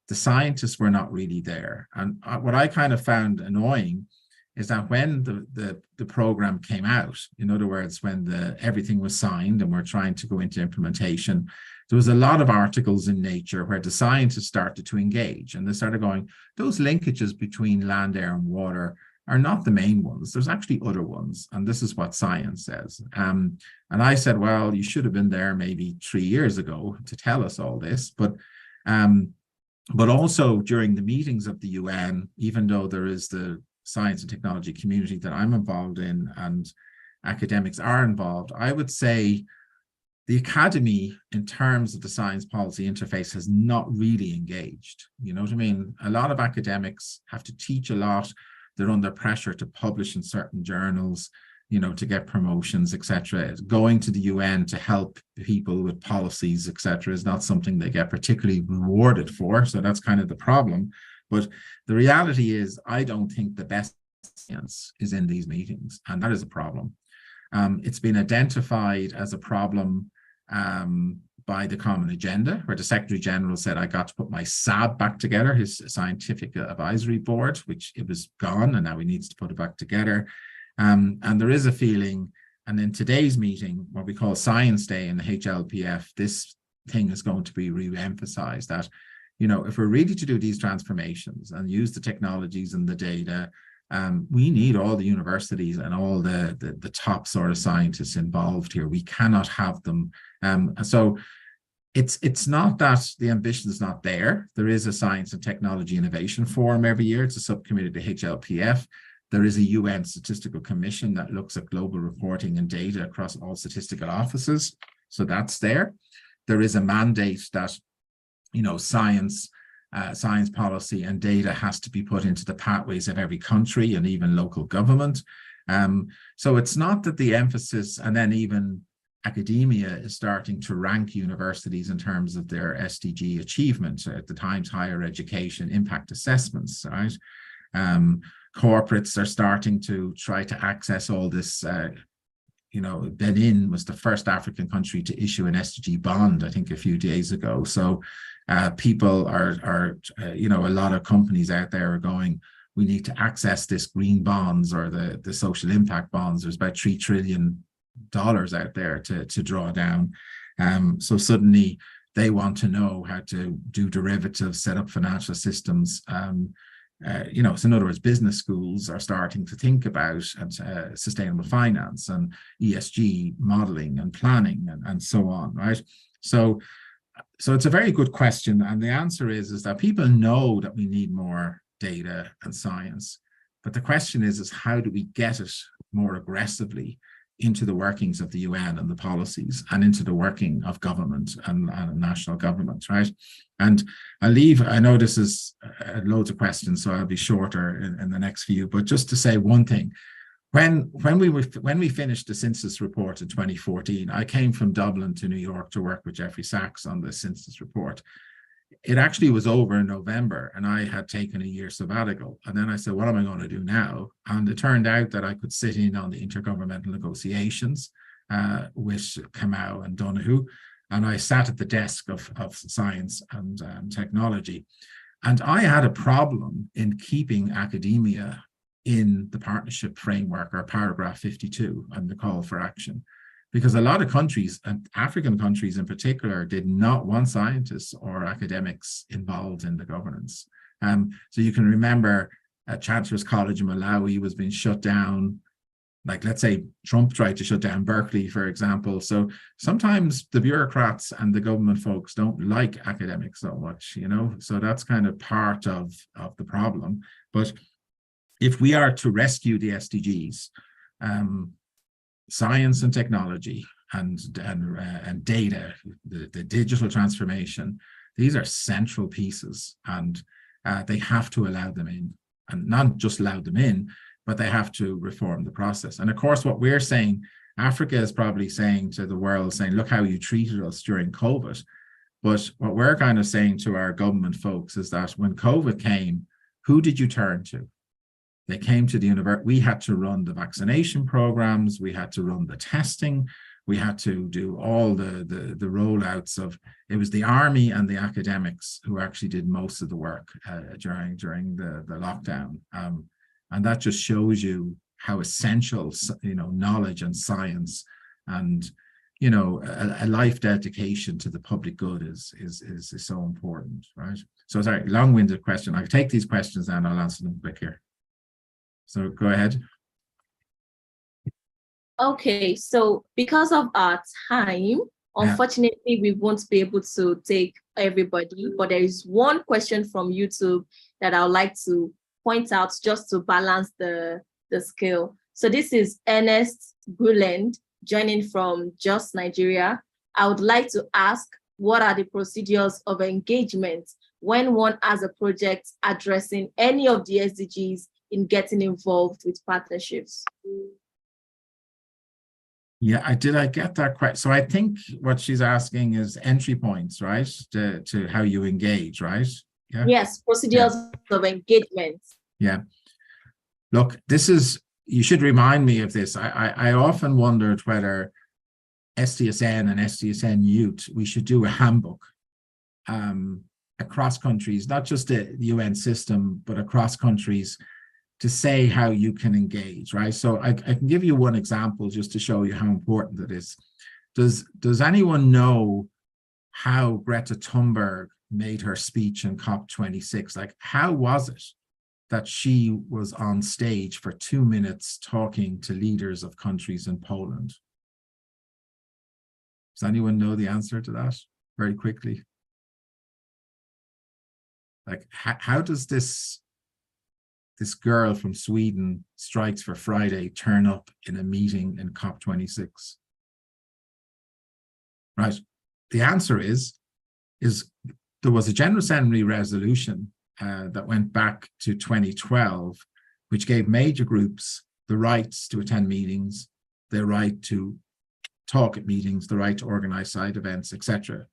the scientists were not really there. And what I kind of found annoying is that when the program came out, in other words, when everything was signed and we're trying to go into implementation, there was a lot of articles in Nature where the scientists started to engage, and they started going, those linkages between land, air, and water are not the main ones. There's actually other ones, and this is what science says. And I said, well, you should have been there maybe 3 years ago to tell us all this. But also during the meetings of the UN, even though there is the science and technology community that I'm involved in and academics are involved, I would say the academy, in terms of the science policy interface, has not really engaged. You know what I mean? A lot of academics have to teach a lot. They're under pressure to publish in certain journals, to get promotions, etc. Going to the UN to help people with policies, etc., is not something they get particularly rewarded for. So that's kind of the problem. But the reality is, I don't think the best science is in these meetings, and that is a problem. It's been identified as a problem by the Common Agenda, where the Secretary General said, I got to put my SAB back together, his Scientific Advisory Board, which it was gone, and now he needs to put it back together. And there is a feeling, and in today's meeting, what we call Science Day in the HLPF, this thing is going to be re-emphasized that, if we're really to do these transformations and use the technologies and the data, we need all the universities and all the top sort of scientists involved here. We cannot have them. So it's not that the ambition is not there. There is a Science and Technology Innovation Forum every year. It's a subcommittee to HLPF. There is a UN Statistical Commission that looks at global reporting and data across all statistical offices. So that's there. There is a mandate that, you know, science policy and data has to be put into the pathways of every country and even local government. So it's not that the emphasis, and then even academia is starting to rank universities in terms of their SDG achievement at the Times Higher Education Impact Assessments, right? Corporates are starting to try to access all this. You know, Benin was the first African country to issue an SDG bond, I think, a few days ago. So people are you know, a lot of companies out there are going, we need to access this green bonds or the social impact bonds. There's about $3 trillion out there to draw down. So suddenly they want to know how to do derivatives, set up financial systems. You know, so in other words, business schools are starting to think about sustainable finance and ESG modeling and planning and so on, right? So it's a very good question, and the answer is that people know that we need more data and science, but the question is how do we get it more aggressively into the workings of the UN and the policies and into the working of government and national government, right? And I know this is loads of questions, so I'll be shorter in the next few, but just to say one thing, when we finished the census report in 2014, I came from Dublin to New York to work with Jeffrey Sachs on the census report. It actually was over in November and I had taken a year sabbatical. And then I said, what am I going to do now? And it turned out that I could sit in on the intergovernmental negotiations with Kamau and Donoghue. And I sat at the desk of science and technology. And I had a problem in keeping academia in the partnership framework, or paragraph 52 and the call for action. Because a lot of countries, and African countries in particular, did not want scientists or academics involved in the governance. So you can remember Chancellor's College in Malawi was being shut down. Like, let's say Trump tried to shut down Berkeley, for example. So sometimes the bureaucrats and the government folks don't like academics so much, you know, so that's kind of part of the problem. But if we are to rescue the SDGs, science and technology and data, the digital transformation, these are central pieces, and they have to allow them in, and not just allow them in, but they have to reform the process. And of course, what we're saying, Africa is probably saying to the world, saying, look how you treated us during COVID. But what we're kind of saying to our government folks is that when COVID came, who did you turn to? They came to the university. We had to run the vaccination programs. We had to run the testing. We had to do all the rollouts of, it was the army and the academics who actually did most of the work during the lockdown. And that just shows you how essential, you know, knowledge and science and, you know, a life dedication to the public good is so important, right? So sorry, long-winded question. I'll take these questions and I'll answer them quick here. So go ahead. Okay, so because of our time, unfortunately, we won't be able to take everybody, but there is one question from YouTube that I would like to point out just to balance the scale. So this is Ernest Guland joining from Jos, Nigeria. I would like to ask, what are the procedures of engagement when one has a project addressing any of the SDGs in getting involved with partnerships? Yeah, I get that question. So I think what she's asking is entry points, right? To how you engage, right? Yeah. Yes, procedures of engagement. Yeah. Look, this is, you should remind me of this. I often wondered whether SDSN and SDSN Youth, we should do a handbook across countries, not just the UN system, but across countries, to say how you can engage, right? So I can give you one example just to show you how important it is. Does anyone know how Greta Thunberg made her speech in COP26? Like, how was it that she was on stage for 2 minutes talking to leaders of countries in Poland? Does anyone know the answer to that very quickly? Like, how does this this girl from Sweden strikes for Friday turn up in a meeting in COP26? Right. The answer is there was a General Assembly resolution that went back to 2012, which gave major groups the rights to attend meetings, the right to talk at meetings, the right to organize side events, etc.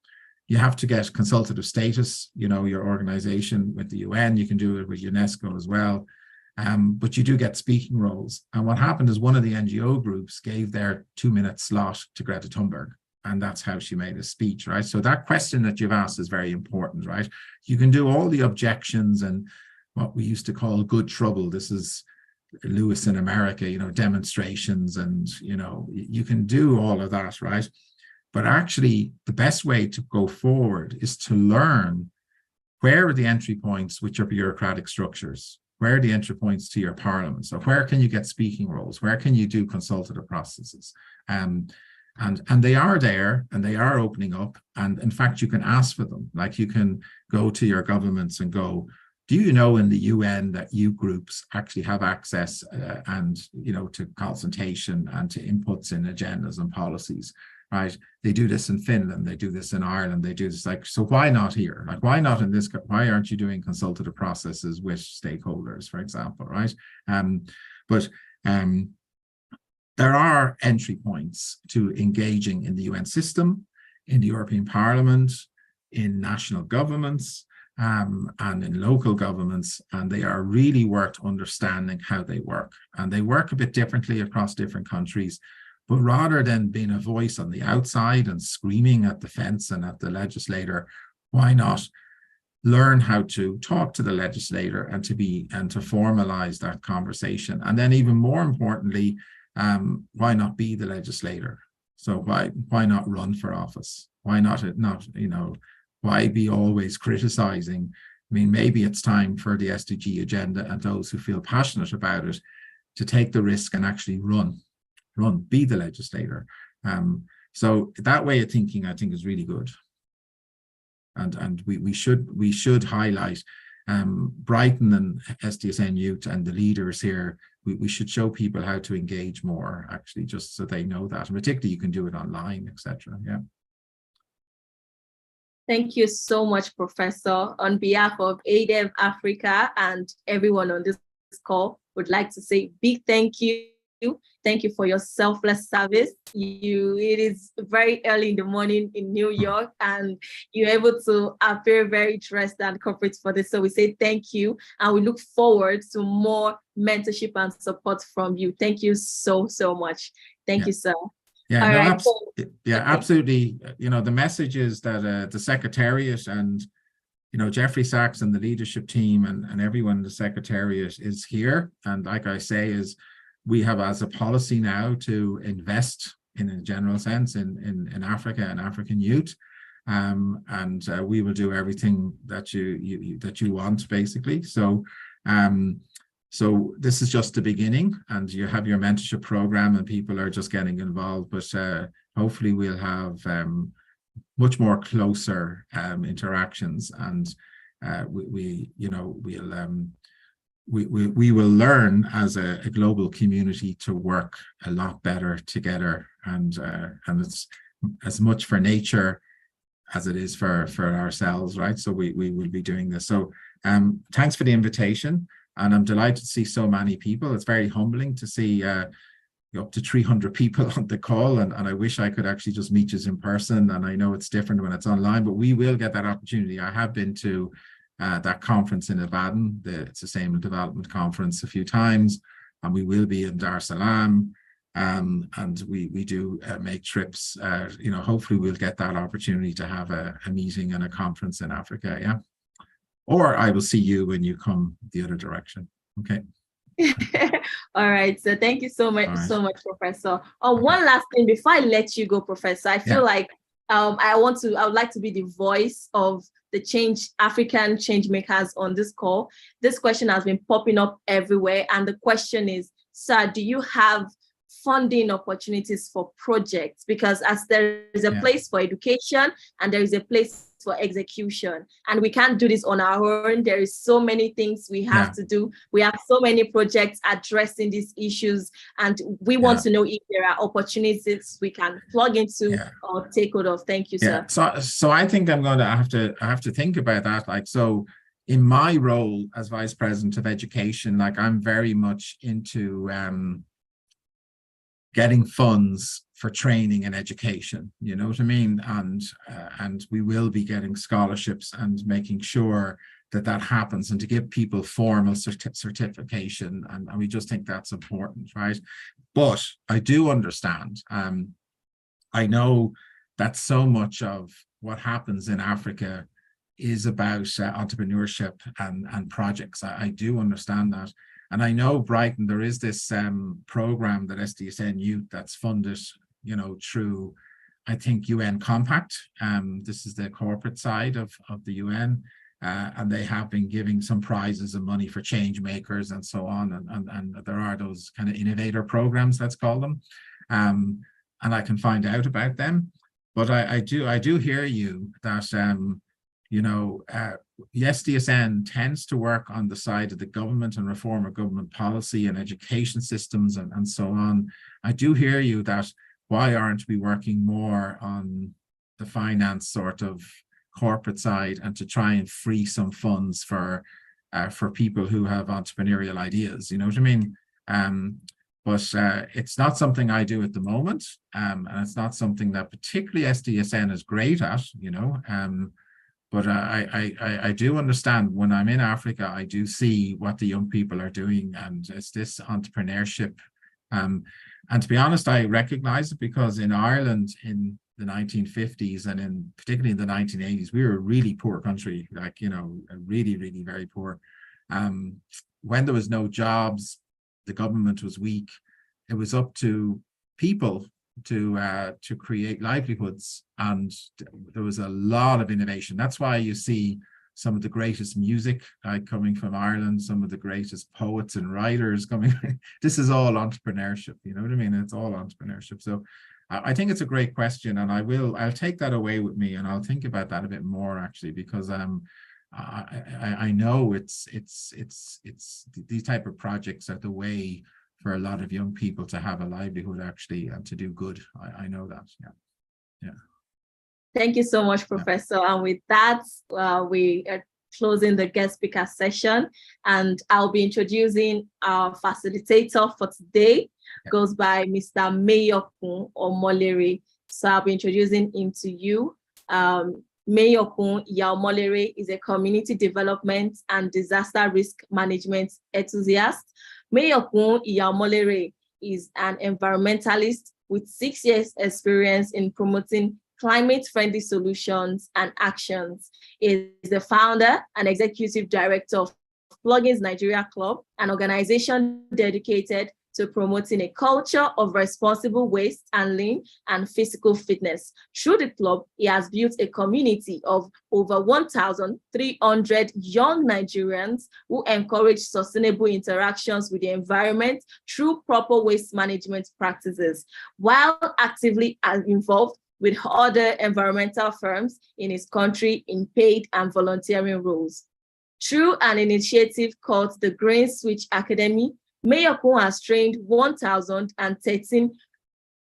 You have to get consultative status, your organization with the UN. You can do it with UNESCO as well. But you do get speaking roles. And what happened is one of the NGO groups gave their 2-minute slot to Greta Thunberg. And that's how she made a speech, right? So that question that you've asked is very important, right? You can do all the objections and what we used to call good trouble. This is Lewis in America, demonstrations, and, you can do all of that, right? But actually, the best way to go forward is to learn where are the entry points, which are bureaucratic structures. Where are the entry points to your parliament? So where can you get speaking roles? Where can you do consultative processes? And they are there, and they are opening up. And in fact, you can ask for them. Like, you can go to your governments and go, do you know in the UN that you groups actually have access to consultation and to inputs in agendas and policies, right? They do this in Finland, they do this in Ireland, they do this, so why not here? Like, why not in this? Why aren't you doing consultative processes with stakeholders, for example, right? There are entry points to engaging in the UN system, in the European Parliament, in national governments, and in local governments, and they are really worth understanding how they work. And they work a bit differently across different countries, but rather than being a voice on the outside and screaming at the fence and at the legislator, why not learn how to talk to the legislator and to formalize that conversation? And then, even more importantly, why not be the legislator? So why not run for office? Why not why be always criticizing? I mean, maybe it's time for the SDG agenda and those who feel passionate about it to take the risk and actually run, be the legislator. So that way of thinking, I think, is really good. And we should highlight Brighton and SDSN Youth and the leaders here. We should show people how to engage more, actually, just so they know that. And particularly, you can do it online, etc. Yeah. Thank you so much, Professor. On behalf of ADEV Africa and everyone on this call, would like to say big thank you. Thank you for your selfless service. It is very early in the morning in New York, and you're able to appear very dressed and corporate for this. So we say thank you, and we look forward to more mentorship and support from you. Thank you so much. Thank you, sir. Yeah, absolutely. The message is that the Secretariat and, Jeffrey Sachs and the leadership team and everyone in the Secretariat is here. And like I say, is we have as a policy now to invest in a general sense in Africa and African youth. And we will do everything that you want, basically. So this is just the beginning, and you have your mentorship program and people are just getting involved, but hopefully we'll have much more closer interactions, and we will learn as a global community to work a lot better together, and it's as much for nature as it is for ourselves, right? So we will be doing this. So thanks for the invitation. And I'm delighted to see so many people. It's very humbling to see up to 300 people on the call. And I wish I could actually just meet you in person. And I know it's different when it's online, but we will get that opportunity. I have been to that conference in Ibadan, the Sustainable Development Conference, a few times. And we will be in Dar es Salaam. And we do make trips. Hopefully we'll get that opportunity to have a meeting and a conference in Africa. Yeah. Or I will see you when you come the other direction. Okay. All right. So thank you so much, Professor. One last thing before I let you go, Professor. I feel like I would like to be the voice of the African change makers on this call. This question has been popping up everywhere. And the question is, sir, do you have funding opportunities for projects? Because as there is a place for education and there is a place for execution. And we can't do this on our own. There is so many things we have to do. We have so many projects addressing these issues, and we want to know if there are opportunities we can plug into or take hold of. Thank you, sir. So I think I'm going to have to think about that. Like, so in my role as Vice President of Education, like, I'm very much into getting funds for training and education, you know what I mean? And we will be getting scholarships and making sure that that happens, and to give people formal certification. And we just think that's important, right? But I do understand, I know that so much of what happens in Africa is about entrepreneurship and projects. I do understand that. And I know, Brighton, there is this program that SDSN Youth that's funded, you know, through, I think, UN Compact. This is the corporate side of the UN. And they have been giving some prizes and money for change makers and so on. And there are those kind of innovator programs, let's call them. And I can find out about them. But I do hear you that, you know, the SDSN tends to work on the side of the government and reform of government policy and education systems and so on. I do hear you that why aren't we working more on the finance sort of corporate side, and to try and free some funds for people who have entrepreneurial ideas, you know what I mean? But it's not something I do at the moment, and it's not something that particularly SDSN is great at, you know. But I do understand, when I'm in Africa, I do see what the young people are doing, and it's this entrepreneurship. And to be honest, I recognize it because in Ireland in the 1950s and particularly in the 1980s, we were a really poor country, like, you know, really, really very poor. When there was no jobs, the government was weak. It was up to people to create livelihoods, and there was a lot of innovation. That's why you see some of the greatest music coming from Ireland, some of the greatest poets and writers coming. This is all entrepreneurship, you know what I mean? It's all entrepreneurship. So I think it's a great question, and I'll take that away with me, and I'll think about that a bit more, actually, because I know it's these type of projects are the way for a lot of young people to have a livelihood, actually, and to do good. I know that. Yeah. Thank you so much, Professor. And with that, we are closing the guest speaker session, and I'll be introducing our facilitator for today. Goes by Mr. Mayokun Omolere. So I'll be introducing him to you. Mayokun Yaomolere is a community development and disaster risk management enthusiast. Mayokun Yaomolere is an environmentalist with 6 years experience in promoting climate-friendly solutions and actions. He is the founder and executive director of Plugins Nigeria Club, an organization dedicated to promoting a culture of responsible waste handling and physical fitness. Through the club, he has built a community of over 1,300 young Nigerians who encourage sustainable interactions with the environment through proper waste management practices, while actively involved with other environmental firms in his country in paid and volunteering roles. Through an initiative called the Green Switch Academy, Mayokun has trained 1,013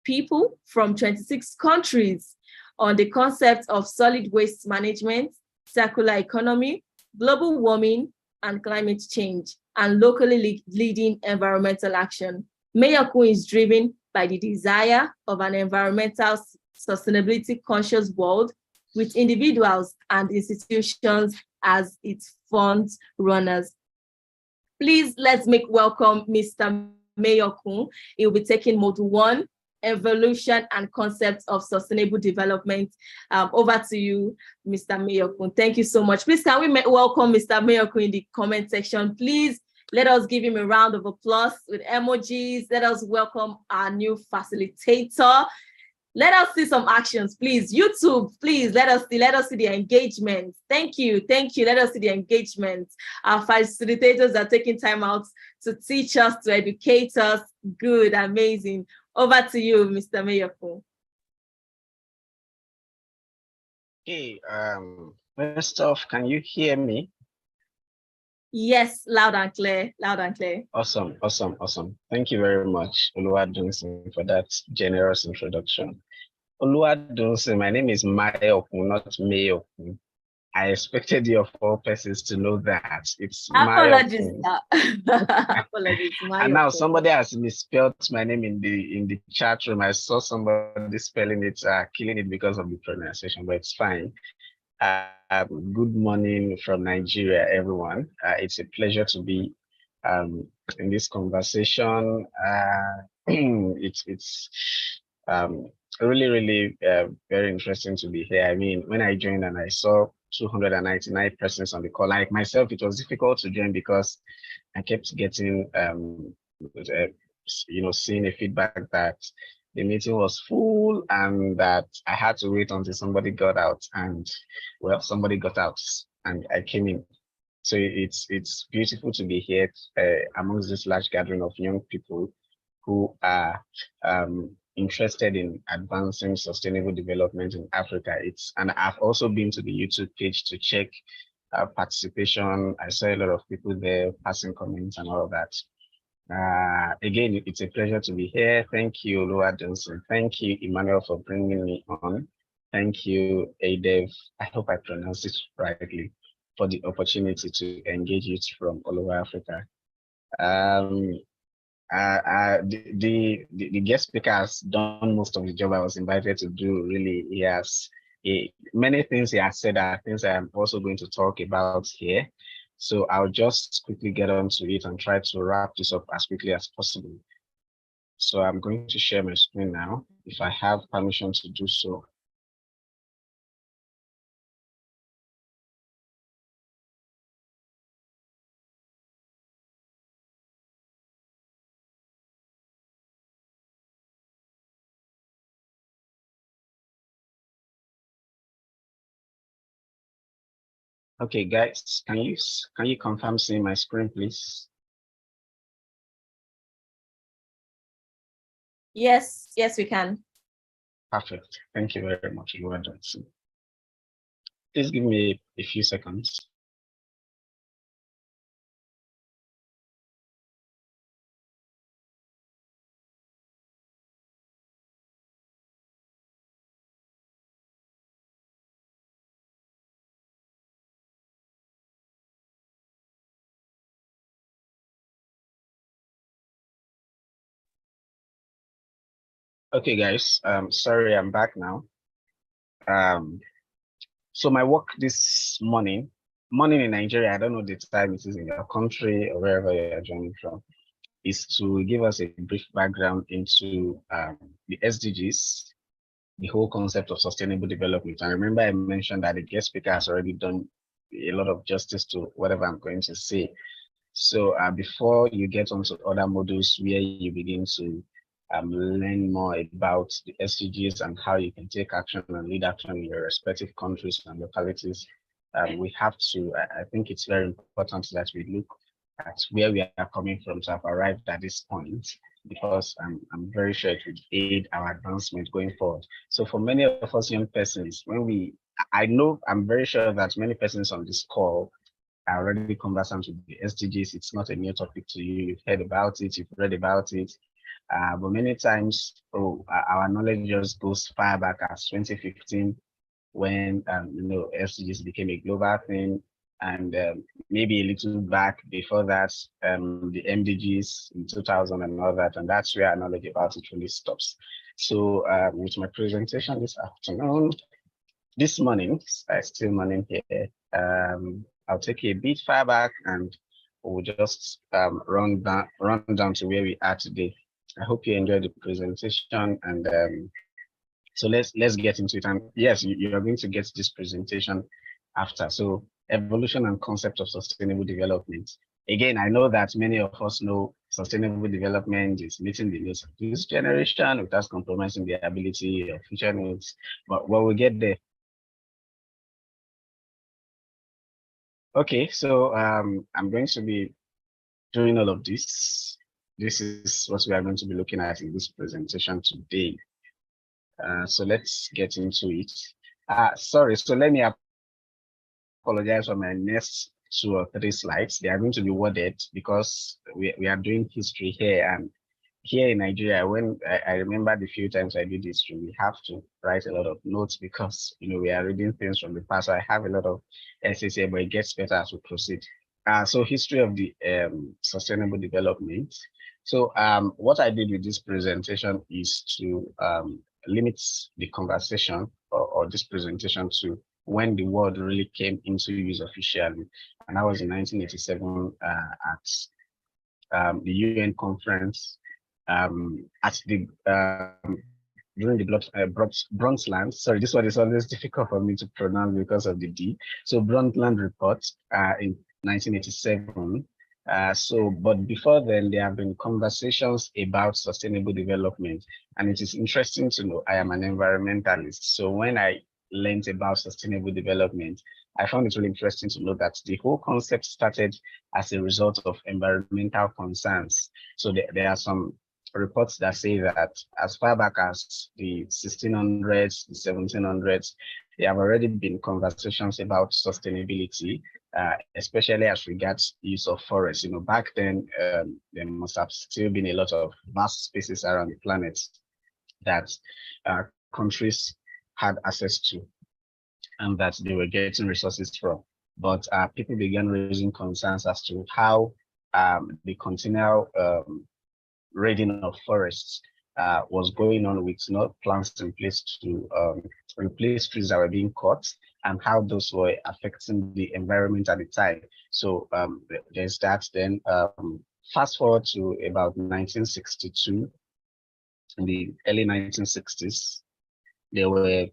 people from 26 countries on the concept of solid waste management, circular economy, global warming, and climate change, and locally leading environmental action. Mayokun is driven by the desire of an environmental sustainability conscious world, with individuals and institutions as its front runners. Please, let's make welcome Mr. Mayokun. He will be taking Module 1, Evolution and Concepts of Sustainable Development. Over to you, Mr. Mayokun. Thank you so much. Please, can we welcome Mr. Mayokun in the comment section? Please, let us give him a round of applause with emojis. Let us welcome our new facilitator. Let us see some actions, please. YouTube, please, let us see the engagement. Thank you. Let us see the engagement. Our facilitators are taking time out to teach us, to educate us. Good, amazing. Over to you, Mr. Mayokun. Okay, first off, can you hear me? Yes, loud and clear, loud and clear. Awesome, awesome, awesome. Thank you very much, Oluwadunsin, for that generous introduction. Oluwadunsin, my name is Mayokun, not Mayokun. I expected you of all persons to know that. It's Apologies, Mayokun. Apologies. And now somebody has misspelled my name in the chat room. I saw somebody spelling it, killing it because of the pronunciation, but it's fine. Good morning from Nigeria, everyone. It's a pleasure to be in this conversation. It's really very interesting to be here. I mean, when I joined and I saw 299 persons on the call, like myself, it was difficult to join because I kept getting seeing a feedback that the meeting was full and that I had to wait until somebody got out, and well, somebody got out and I came in. So it's beautiful to be here amongst this large gathering of young people who are interested in advancing sustainable development in Africa. And I've also been to the YouTube page to check participation. I saw a lot of people there passing comments and all of that. Again, it's a pleasure to be here. Thank you, Oluwadunsin. Thank you, Emmanuel, for bringing me on. Thank you, Adev. I hope I pronounced it rightly, for the opportunity to engage youth from all over Africa. The guest speaker has done most of the job I was invited to do. Really, he has many things he has said are things I'm also going to talk about here. So I'll just quickly get onto it and try to wrap this up as quickly as possible. So I'm going to share my screen now, if I have permission to do so. Okay, guys, can you confirm seeing my screen, please? Yes, we can. Perfect. Thank you very much. Please give me a few seconds. Okay, guys, sorry, I'm back now. So my work this morning in Nigeria, I don't know the time it is in your country or wherever you're joining from, is to give us a brief background into the SDGs, the whole concept of sustainable development. And remember, I mentioned that the guest speaker has already done a lot of justice to whatever I'm going to say. So before you get onto other modules where you begin to learn more about the SDGs and how you can take action and lead action in your respective countries and localities, we have to, I think it's very important that we look at where we are coming from to have arrived at this point, because I'm very sure it will aid our advancement going forward. So for many of us young persons, I'm very sure that many persons on this call are already conversant with the SDGs. It's not a new topic to you. You've heard about it, you've read about it. But many times, our knowledge just goes far back as 2015, when SDGs became a global thing, and maybe a little back before that, the MDGs in 2000 and all that, and that's where our knowledge about it really stops. So with my presentation this morning, still morning here, I'll take a bit far back and we'll just run down to where we are today. I hope you enjoyed the presentation, and so let's get into it. And yes, you are going to get this presentation after. So evolution and concept of sustainable development. Again, I know that many of us know sustainable development is meeting the needs of this generation without compromising the ability of future needs, but we'll get there. Okay, so I'm going to be doing all of this. This is what we are going to be looking at in this presentation today. So let's get into it. Sorry, so let me apologize for my next 2 or 3 slides. They are going to be worded because we are doing history here, and here in Nigeria, when I remember the few times I did history, we have to write a lot of notes because we are reading things from the past. So I have a lot of essays here, but it gets better as we proceed. So history of the sustainable development. So what I did with this presentation is to limit the conversation or this presentation to when the word really came into use officially. And that was in 1987 at the UN conference at the during the Brundtland. Sorry, this one is always difficult for me to pronounce because of the D. So Brundtland report in 1987. But before then, there have been conversations about sustainable development, and it is interesting to know I am an environmentalist. So when I learned about sustainable development, I found it really interesting to know that the whole concept started as a result of environmental concerns. So there are some reports that say that as far back as the 1600s, the 1700s, there have already been conversations about sustainability, especially as regards use of forests. Back then, there must have still been a lot of vast spaces around the planet that countries had access to and that they were getting resources from. But people began raising concerns as to how the continual raiding of forests was going on with plans in place to replace trees that were being cut, and how those were affecting the environment at the time. So there's that. Then fast forward to about 1962, in the early 1960s, there were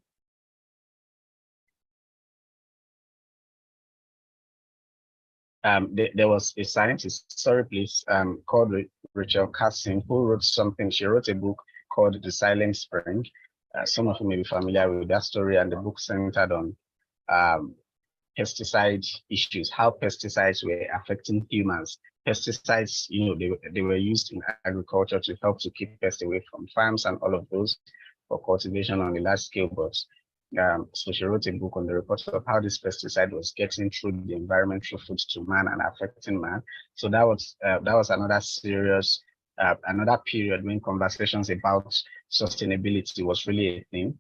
there was a scientist, sorry please, called Rachel Carson, who wrote something. She wrote a book called The Silent Spring. Some of you may be familiar with that story, and the book centered on pesticide issues, how pesticides were affecting humans. Pesticides, they were used in agriculture to help to keep pests away from farms and all of those for cultivation on a large scale. But so she wrote a book on the report of how this pesticide was getting through the environment, through food to man and affecting man. So that was another serious, another period when conversations about sustainability was really a thing.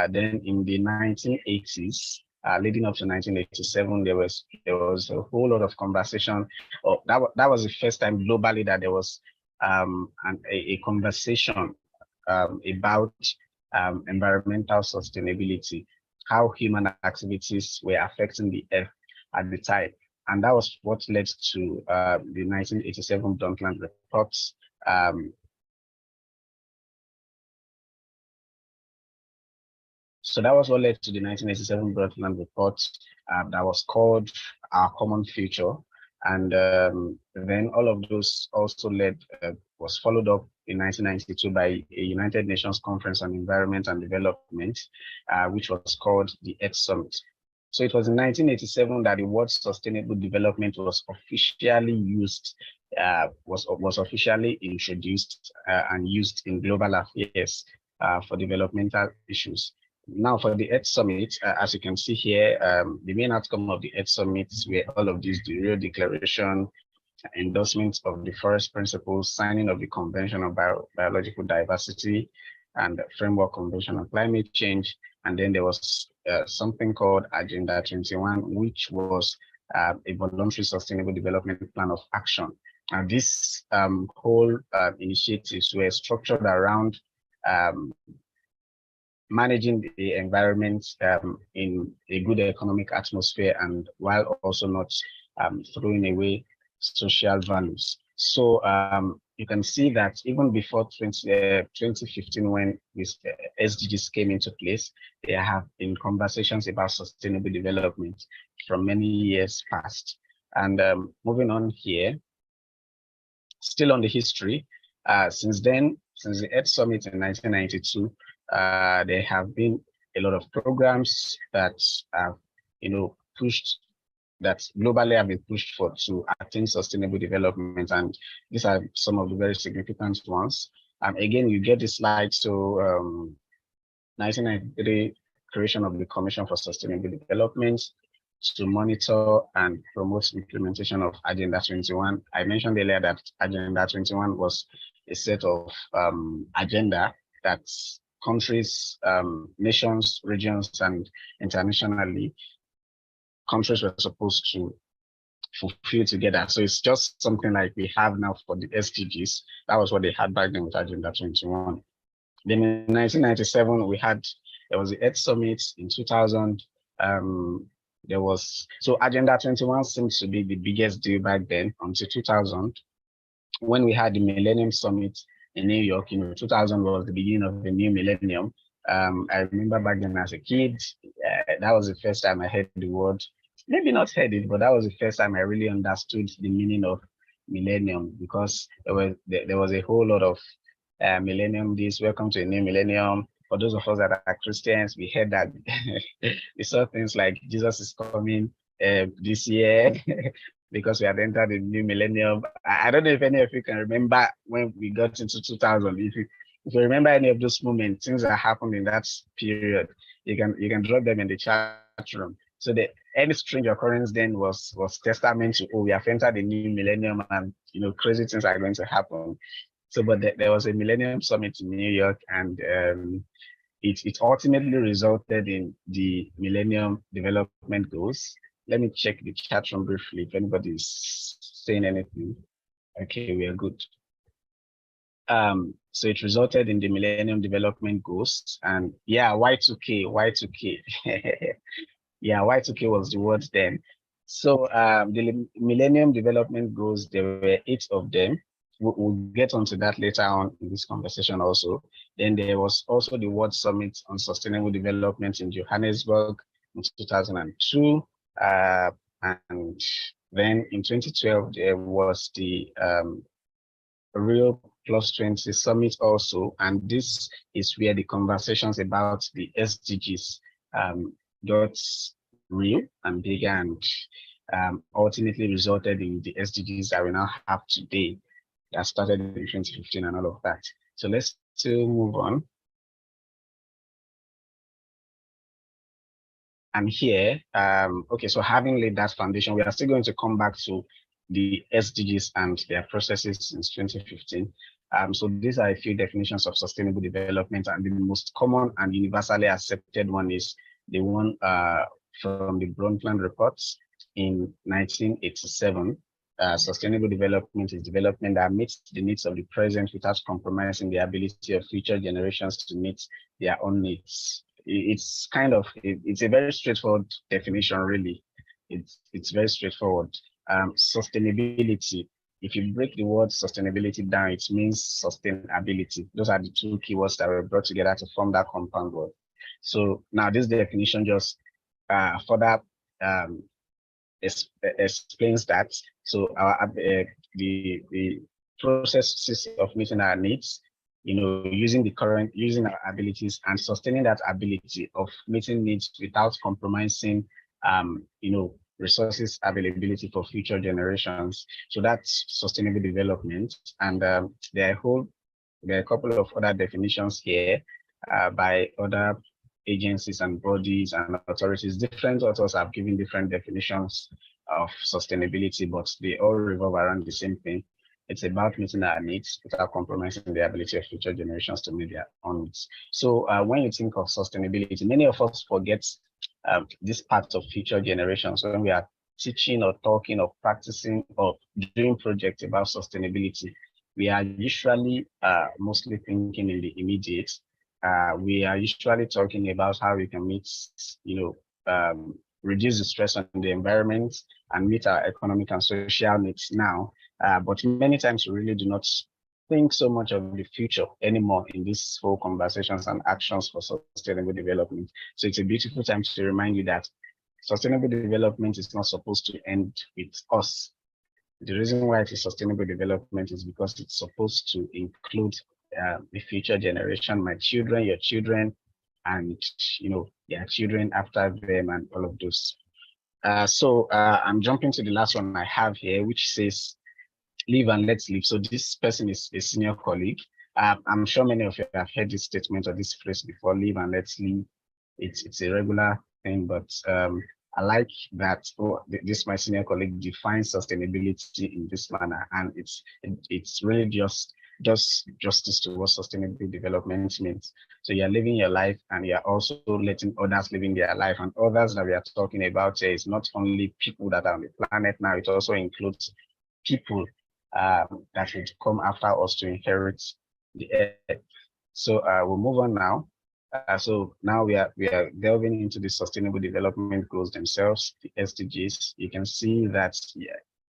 Then in the 1980s, leading up to 1987, there was a whole lot of conversation. That was the first time globally that there was a conversation about environmental sustainability, how human activities were affecting the earth at the time. And that was what led to the 1987 Brundtland reports. So that was what led to the 1987 Brundtland report that was called Our Common Future. And then all of those also was followed up in 1992 by a United Nations Conference on Environment and Development, which was called the Earth Summit. So it was in 1987 that the word sustainable development was officially used, was officially introduced and used in global affairs for developmental issues. Now, for the Earth Summit, as you can see here, the main outcome of the Earth Summit were all of these: the Rio Declaration, endorsement of the Forest Principles, signing of the Convention on Biological Diversity, and the Framework Convention on Climate Change. And then there was something called Agenda 21, which was a voluntary sustainable development plan of action. And these whole initiatives were structured around managing the environment in a good economic atmosphere, and while also not throwing away social values. So you can see that even before 2015, when this SDGs came into place, there have been conversations about sustainable development from many years past. And moving on here, still on the history, since then, since the Earth Summit in 1992, there have been a lot of programs that have, pushed, that globally have been pushed for to attain sustainable development, and these are some of the very significant ones. Again, you get the slide. So 1993 creation of the Commission for Sustainable Development to monitor and promote implementation of Agenda 21. I mentioned earlier that Agenda 21 was a set of agenda that countries, nations, regions, and internationally, countries were supposed to fulfill together. So it's just something like we have now for the SDGs. That was what they had back then with Agenda 21. Then in 1997, there was the Earth Summit. In 2000, so Agenda 21 seems to be the biggest deal back then until 2000, when we had the Millennium Summit in New York. 2000 was the beginning of the new millennium. I remember back then as a kid, that was the first time I heard the word, maybe not heard it, but that was the first time I really understood the meaning of millennium, because there was a whole lot of millennium this, welcome to a new millennium. For those of us that are Christians, we heard that we saw things like Jesus is coming this year because we had entered the new millennium. I don't know if any of you can remember when we got into 2000. If you remember any of those moments, things that happened in that period, you can drop them in the chat room. So any strange occurrence then was testament to, we have entered the new millennium, and crazy things are going to happen. So, but there was a Millennium Summit in New York, and it ultimately resulted in the Millennium Development Goals. Let me check the chat room briefly if anybody is saying anything. Okay, we are good. So it resulted in the Millennium Development Goals, and yeah, Y2K. Yeah, Y2K was the word then. So the Millennium Development Goals, there were 8 of them. We'll get onto that later on in this conversation also. Then there was also the World Summit on Sustainable Development in Johannesburg in 2002. And then in 2012, there was the Rio Plus 20 Summit also. And this is where the conversations about the SDGs got real and bigger, and ultimately resulted in the SDGs that we now have today, that started in 2015 and all of that. So let's still move on. And here, okay, so having laid that foundation, we are still going to come back to the SDGs and their processes since 2015. So these are a few definitions of sustainable development, and the most common and universally accepted one is the one from the Brundtland reports in 1987. Sustainable development is development that meets the needs of the present without compromising the ability of future generations to meet their own needs. It's a very straightforward definition, really. It's very straightforward. Sustainability, if you break the word sustainability down, it means sustainability. Those are the 2 keywords that were brought together to form that compound word. So now this definition just further explains that. So the processes of meeting our needs, using our abilities and sustaining that ability of meeting needs without compromising, resources availability for future generations. So that's sustainable development. And there are a couple of other definitions here by other agencies and bodies and authorities. Different authors have given different definitions of sustainability, but they all revolve around the same thing. It's about meeting our needs without compromising the ability of future generations to meet their own needs. So when you think of sustainability, many of us forget this part of future generations when we are teaching or talking or practicing or doing projects about sustainability. We are usually mostly thinking in the immediate. We are usually talking about how we can meet, reduce the stress on the environment and meet our economic and social needs now. But many times we really do not think so much of the future anymore in these whole conversations and actions for sustainable development. So it's a beautiful time to remind you that sustainable development is not supposed to end with us. The reason why it is sustainable development is because it's supposed to include the future generation, my children, your children, and their children after them, and all of those. So I'm jumping to the last one I have here, which says live and let's live. So this person is a senior colleague. I'm sure many of you have heard this statement or this phrase before, live and let's live. it's a regular thing, but I like that this my senior colleague defines sustainability in this manner, and it's really just justice to what sustainable development means. So you're living your life and you're also letting others living their life, and others that we are talking about here is not only people that are on the planet now, it also includes people that would come after us to inherit the earth. So we'll move on now. So now we are delving into the Sustainable Development Goals themselves, the SDGs. You can see that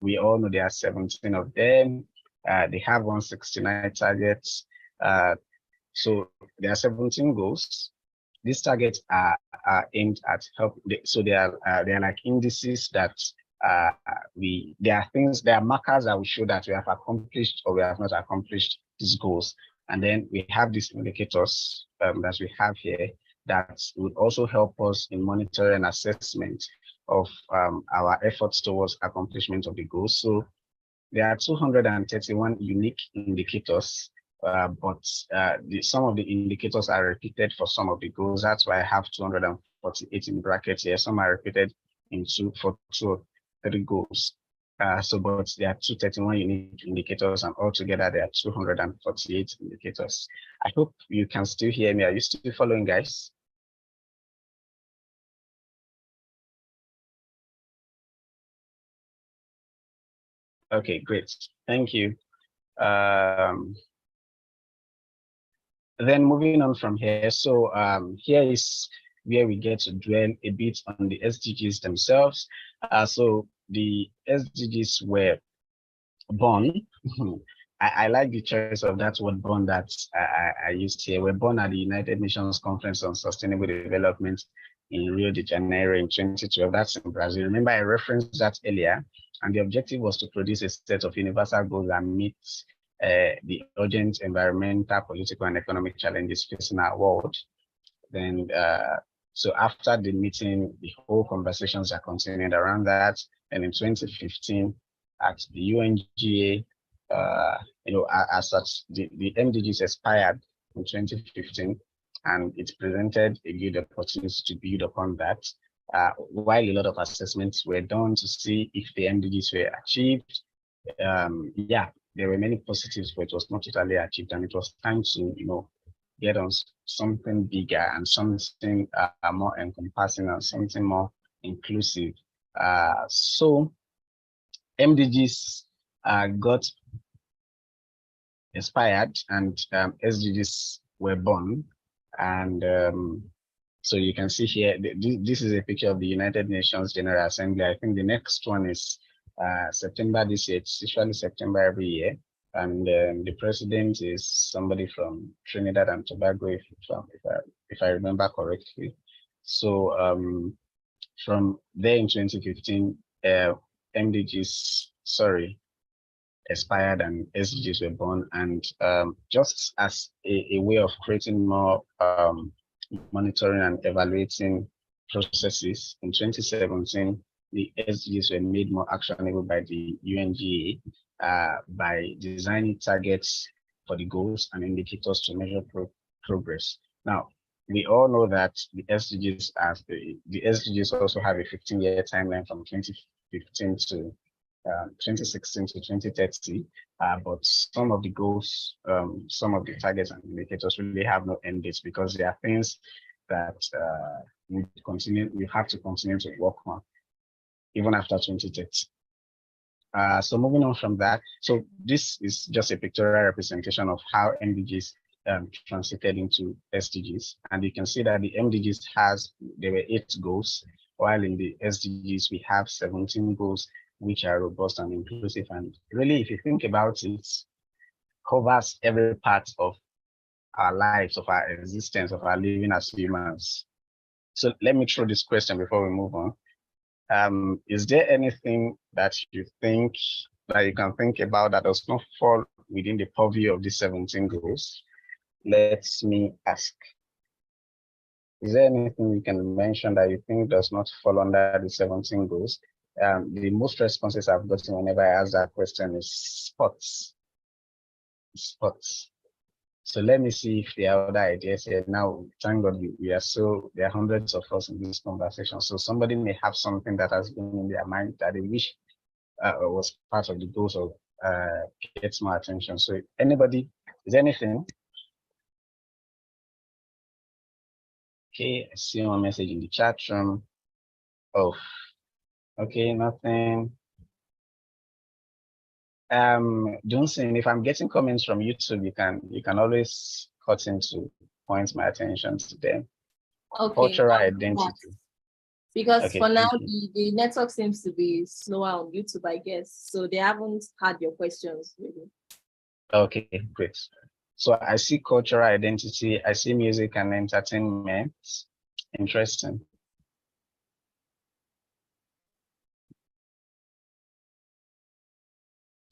we all know there are 17 of them. They have 169 targets. So there are 17 goals. These targets are aimed at help. So they are like indices that there are markers that will show that we have accomplished or we have not accomplished these goals. And then we have these indicators that we have here that would also help us in monitoring and assessment of our efforts towards accomplishment of the goals. So there are 231 unique indicators, but some of the indicators are repeated for some of the goals. That's why I have 248 in brackets here. Some are repeated for 2 or 3 goals. But there are 231 unique indicators, and altogether there are 248 indicators. I hope you can still hear me. Are you still following, guys? Okay, great. Thank you. Then moving on from here. So here is where we get to dwell a bit on the SDGs themselves. So the SDGs were born. I like the choice of that word born that I used here. We're born at the United Nations Conference on Sustainable Development in Rio de Janeiro in 2012. That's in Brazil. Remember, I referenced that earlier, and the objective was to produce a set of universal goals that meet the urgent environmental, political, and economic challenges facing our world. Then, so after the meeting, the whole conversations are continued around that. And in 2015, at the UNGA, as such, the MDGs expired in 2015, and it presented a good opportunity to build upon that. While a lot of assessments were done to see if the MDGs were achieved, there were many positives, but it was not totally achieved, and it was time to, get on something bigger and something more encompassing and something more inclusive. So MDGs got expired, and SDGs were born. And so you can see here, this is a picture of the United Nations General Assembly. I think the next one is September this year. It's usually September every year. And the president is somebody from Trinidad and Tobago, if I remember correctly. So from there in 2015, MDGs, expired and SDGs were born. And just as a way of creating more monitoring and evaluating processes, in 2017, the SDGs were made more actionable by the UNGA by designing targets for the goals and indicators to measure progress. Now, we all know that the SDGs also have a 15-year timeline from 2015 to 2016 to 2030, but some of the goals, some of the targets and indicators really have no end dates, because there are things that we have to continue to work on even after 2030. So moving on from that, so this is just a pictorial representation of how MDGs translated into SDGs, and you can see that the MDGs there were 8 goals, while in the SDGs we have 17 goals, which are robust and inclusive. And really, if you think about it, covers every part of our lives, of our existence, of our living as humans. So let me throw this question before we move on. Is there anything that you think that you can think about that does not fall within the purview of the 17 goals? Let me ask. Is there anything you can mention that you think does not fall under the 17 goals? The most responses I've gotten whenever I ask that question is sports. So let me see if there are other ideas here. Now, thank God there are hundreds of us in this conversation. So somebody may have something that has been in their mind that they wish was part of the goals of gets more attention. So anybody, is anything? Okay, I see one message in the chat room. Oh, okay, nothing. Johnson, if I'm getting comments from YouTube, you can always cut into points my attention to them. Okay. Cultural identity. Because okay, for now, the network seems to be slower on YouTube, I guess. So they haven't had your questions really. Okay, great. So I see cultural identity, I see music and entertainment. Interesting.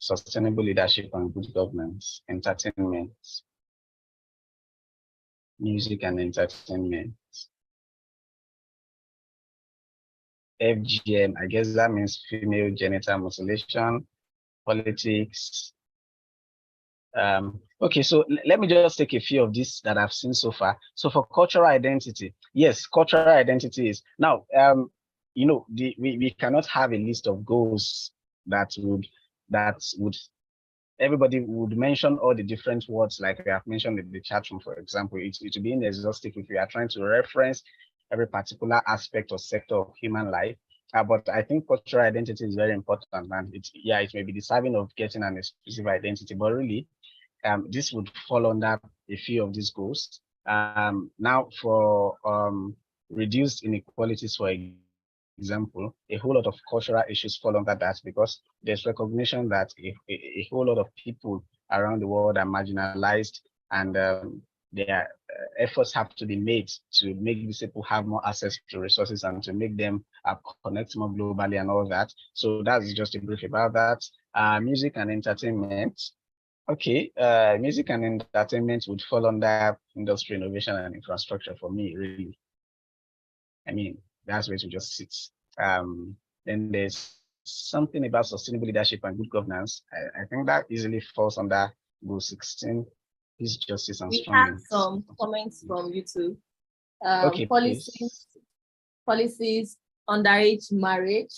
Sustainable leadership and good governance, entertainment, music and entertainment. FGM, I guess that means female genital mutilation, politics. Okay, so let me just take a few of these that I've seen so far. So for cultural identity, yes, cultural identity is now, you know, we cannot have a list of goals that would everybody would mention all the different words like we have mentioned in the chat room, for example. It would be inexhaustive if we are trying to reference every particular aspect or sector of human life. But I think cultural identity is very important, and it may be deserving of getting an exclusive identity, but really, this would fall under a few of these goals. Now for reduced inequalities, for example, a whole lot of cultural issues fall under that because there's recognition that a whole lot of people around the world are marginalized, and their efforts have to be made to make these people have more access to resources and to make them connect more globally and all that. So that's just a brief about that. Music and entertainment. Okay, music and entertainment would fall under industry, innovation, and infrastructure for me, really. I mean, that's where to just sit. Then there's something about sustainable leadership and good governance. I think that easily falls under goal 16, peace, justice, and strong. We have some comments from YouTube. Okay, policies, underage marriage,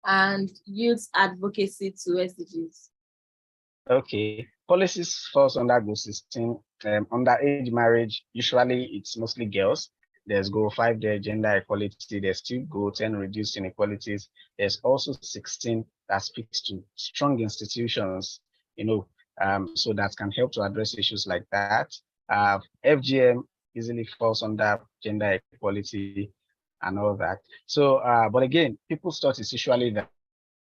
and youth advocacy to SDGs. Okay, policies falls under goal 16. Underage marriage, usually it's mostly girls. There's goal 5 there, gender equality. There's still goal 10, reduced inequalities. There's also 16 that speaks to strong institutions, you know, so that can help to address issues like that. FGM easily falls under gender equality and all that. So, but again, people's thought is usually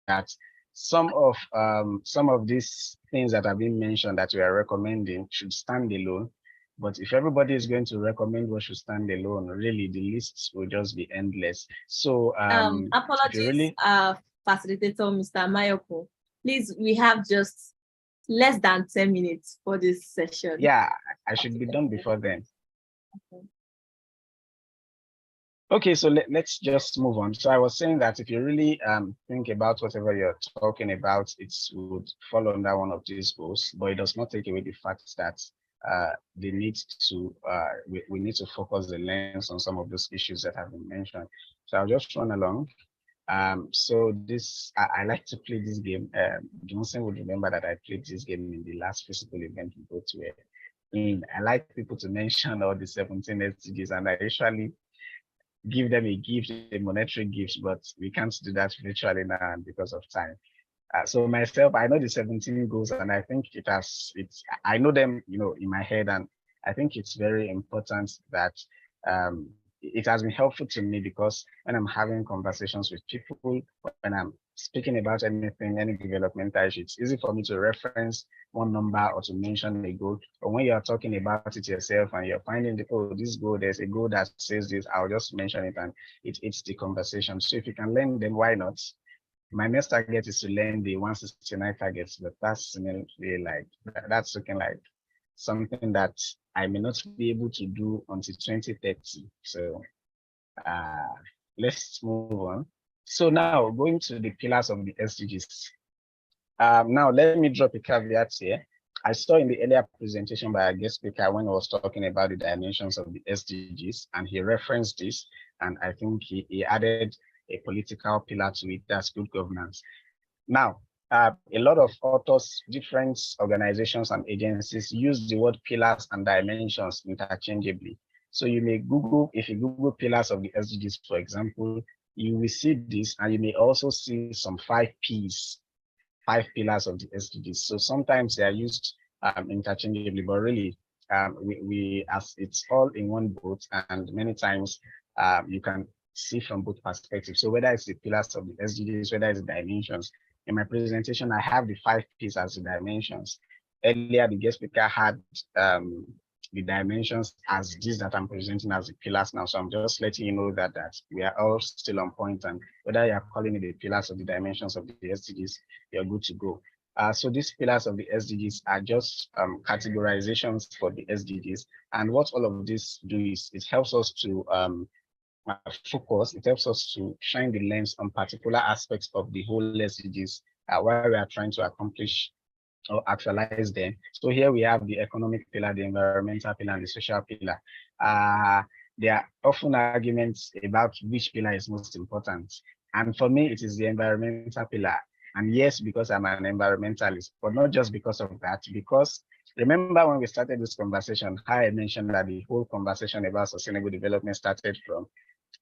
that some of these things that have been mentioned that we are recommending should stand alone. But if everybody is going to recommend what should stand alone, really the lists will just be endless. So apologies, facilitator Mr. Mayoko. Please, we have just less than 10 minutes for this session. Yeah, I should be done before then. Okay, so let's just move on. So I was saying that if you really think about whatever you're talking about, it would fall under one of these goals, but it does not take away the fact that they need to we need to focus the lens on some of those issues that have been mentioned. So I'll just run along. So this I like to play this game. Johnson would remember that I played this game in the last physical event we go to. I like people to mention all the 17 SDGs, and I usually give them a gift, a monetary gift, but we can't do that virtually now because of time. So myself, I know the 17 goals, and I think I know them, you know, in my head, and I think it's very important that it has been helpful to me because when I'm having conversations with people, when I'm speaking about anything, any developmental issue, it's easy for me to reference one number or to mention a goal. But when you're talking about it yourself and you're finding this goal, there's a goal that says this, I'll just mention it and it's the conversation. So if you can learn them, why not? My next target is to learn the 169 targets, but that's really like, that's looking like something that I may not be able to do until 2030. So let's move on. So now going to the pillars of the SDGs. Now let me drop a caveat here. I saw in the earlier presentation by our guest speaker when he was talking about the dimensions of the SDGs, and he referenced this, and I think he added a political pillar to it, that's good governance. Now, a lot of authors, different organizations and agencies use the word pillars and dimensions interchangeably. So you may Google, if you Google pillars of the SDGs, for example, you will see this, and you may also see some 5 pillars of the SDGs. So sometimes they are used interchangeably, but really, we as it's all in one boat, and many times you can see from both perspectives. So whether it's the pillars of the SDGs, whether it's the dimensions. In my presentation, I have the 5 P's as the dimensions. Earlier, the guest speaker had the dimensions as these that I'm presenting as the pillars now. So I'm just letting you know that we are all still on point, and whether you are calling it the pillars of the dimensions of the SDGs, you're good to go. So these pillars of the SDGs are just categorizations for the SDGs. And what all of this do is it helps us to focus, it helps us to shine the lens on particular aspects of the whole SDGs where we are trying to accomplish or actualize them. So here we have the economic pillar, the environmental pillar, and the social pillar. There are often arguments about which pillar is most important. And for me, it is the environmental pillar. And yes, because I'm an environmentalist, but not just because of that, because remember when we started this conversation, I mentioned that the whole conversation about sustainable development started from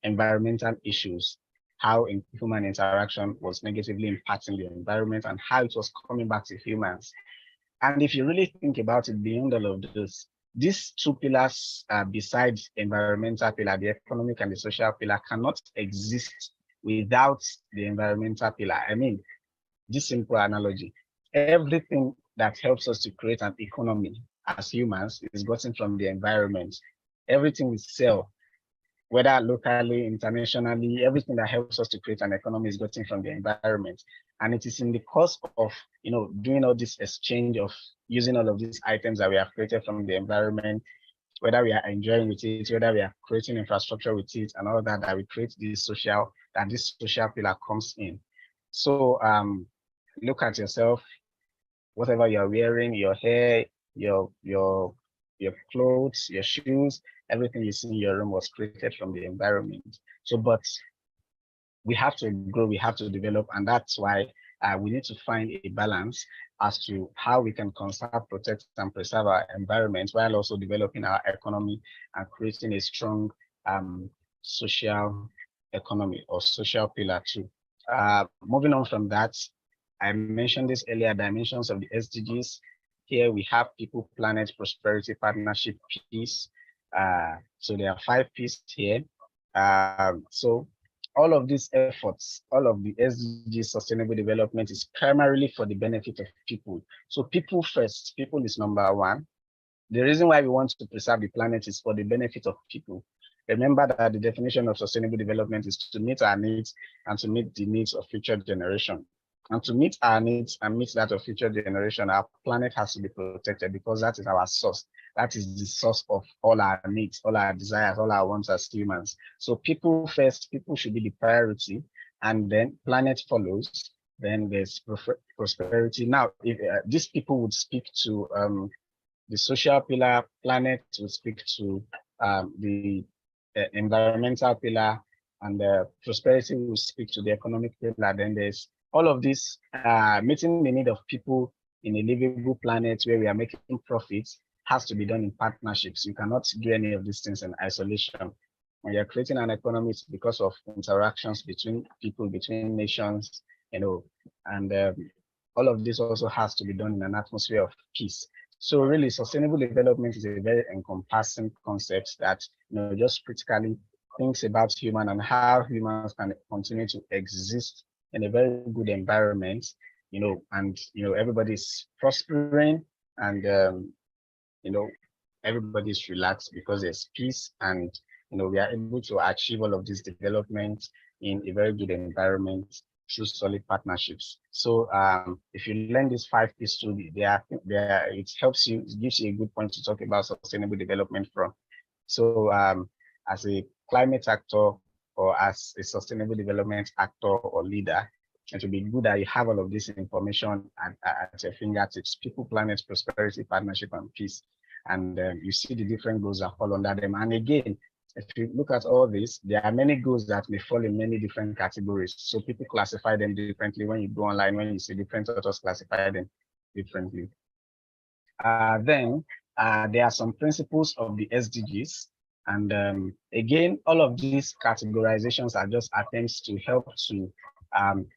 environmental issues, how human interaction was negatively impacting the environment and how it was coming back to humans. And if you really think about it, beyond all of this, these 2 pillars, besides environmental pillar, the economic and the social pillar, cannot exist without the environmental pillar. I mean, this simple analogy, everything that helps us to create an economy as humans is gotten from the environment. Everything we sell, whether locally, internationally, everything that helps us to create an economy is gotten from the environment. And it is in the course of, doing all this exchange of using all of these items that we have created from the environment, whether we are enjoying with it, whether we are creating infrastructure with it and all that, that we create this social pillar comes in. So look at yourself, whatever you're wearing, your hair, your clothes, your shoes, everything you see in your room was created from the environment. So, but we have to grow, we have to develop, and that's why we need to find a balance as to how we can conserve, protect, and preserve our environment while also developing our economy and creating a strong social economy or social pillar too. Moving on from that, I mentioned this earlier, dimensions of the SDGs. Here we have people, planet, prosperity, partnership, peace. So there are 5 P's here. So all of these efforts, all of the SDG sustainable development is primarily for the benefit of people. So people first, people is number 1. The reason why we want to preserve the planet is for the benefit of people. Remember that the definition of sustainable development is to meet our needs and to meet the needs of future generation. And to meet our needs and meet that of future generation, our planet has to be protected because that is our source. That is the source of all our needs, all our desires, all our wants as humans. So people first, people should be the priority, and then planet follows. Then there's prosperity. Now, if these people would speak to the social pillar, planet would speak to the environmental pillar, and the prosperity will speak to the economic pillar. Then there's all of this meeting the need of people in a livable planet where we are making profits has to be done in partnerships. You cannot do any of these things in isolation. When you're creating an economy, it's because of interactions between people, between nations, and all of this also has to be done in an atmosphere of peace. So really, sustainable development is a very encompassing concept that just critically thinks about human and how humans can continue to exist in a very good environment, and everybody's prospering, and everybody's relaxed because there's peace, and we are able to achieve all of this development in a very good environment through solid partnerships. So if you learn these 5 P's too, it helps you, it gives you a good point to talk about sustainable development from. So as a climate actor or as a sustainable development actor or leader, it will be good that you have all of this information at your fingertips: people, planet, prosperity, partnership, and peace. And you see the different goals that fall under them. And again, if you look at all this, there are many goals that may fall in many different categories. So people classify them differently. When you go online, when you see different authors classify them differently. Then there are some principles of the SDGs. And again, all of these categorizations are just attempts to help to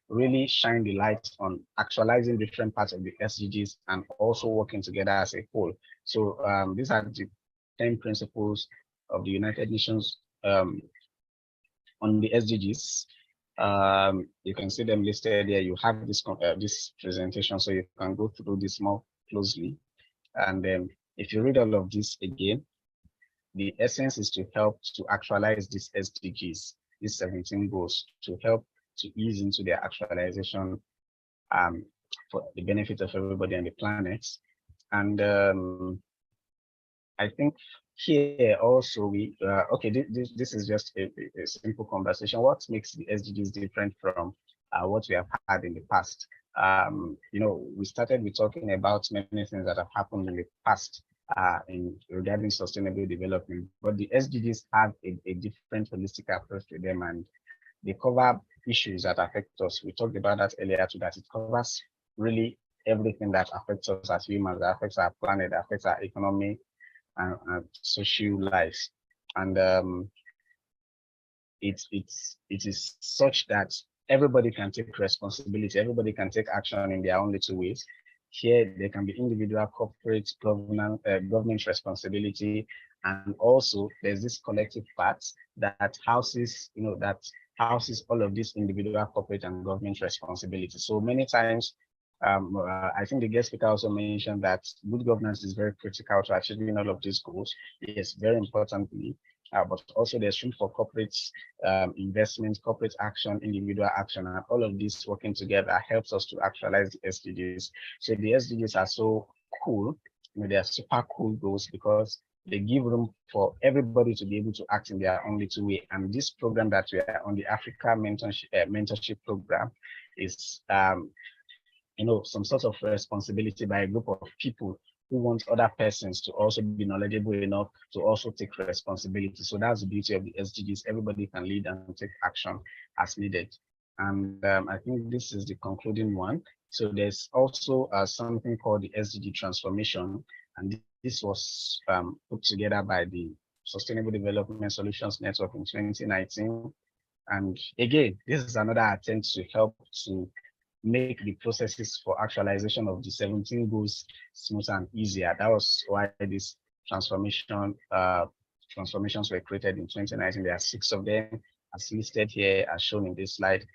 really shine the light on actualizing different parts of the SDGs and also working together as a whole. So these are the 10 principles of the United Nations on the SDGs. You can see them listed here. You have this presentation, so you can go through this more closely. And if you read all of this again, the essence is to help to actualize these SDGs, these 17 goals, to help to ease into their actualization for the benefit of everybody on the planet. And I think here also we, this is just a simple conversation. What makes the SDGs different from what we have had in the past? We started with talking about many things that have happened in the past regarding sustainable development, but the SDGs have a different holistic approach to them, and they cover issues that affect us. We talked about that earlier too, that it covers really everything that affects us as humans, that affects our planet, that affects our economy and social lives. And it is such that everybody can take responsibility, everybody can take action in their own little ways. Here, there can be individual, corporate, government responsibility, and also there's this collective part that houses, houses all of these individual, corporate, and government responsibility. So many times, I think the guest speaker also mentioned that good governance is very critical to achieving all of these goals. Yes, very importantly, but also there's room for corporate investment, corporate action, individual action, and all of this working together helps us to actualize the SDGs. So the SDGs are so cool, they are super cool goals because they give room for everybody to be able to act in their own little way. And this program that we are on, the Africa Mentorship Program, is some sort of responsibility by a group of people who want other persons to also be knowledgeable enough to also take responsibility. So that's the beauty of the SDGs. Everybody can lead and take action as needed. And I think this is the concluding one. So there's also something called the SDG transformation. And this was put together by the Sustainable Development Solutions Network in 2019. And again, this is another attempt to help to make the processes for actualization of the 17 goals smoother and easier. That was why these transformations were created in 2019. There are 6 of them, as listed here, as shown in this slide.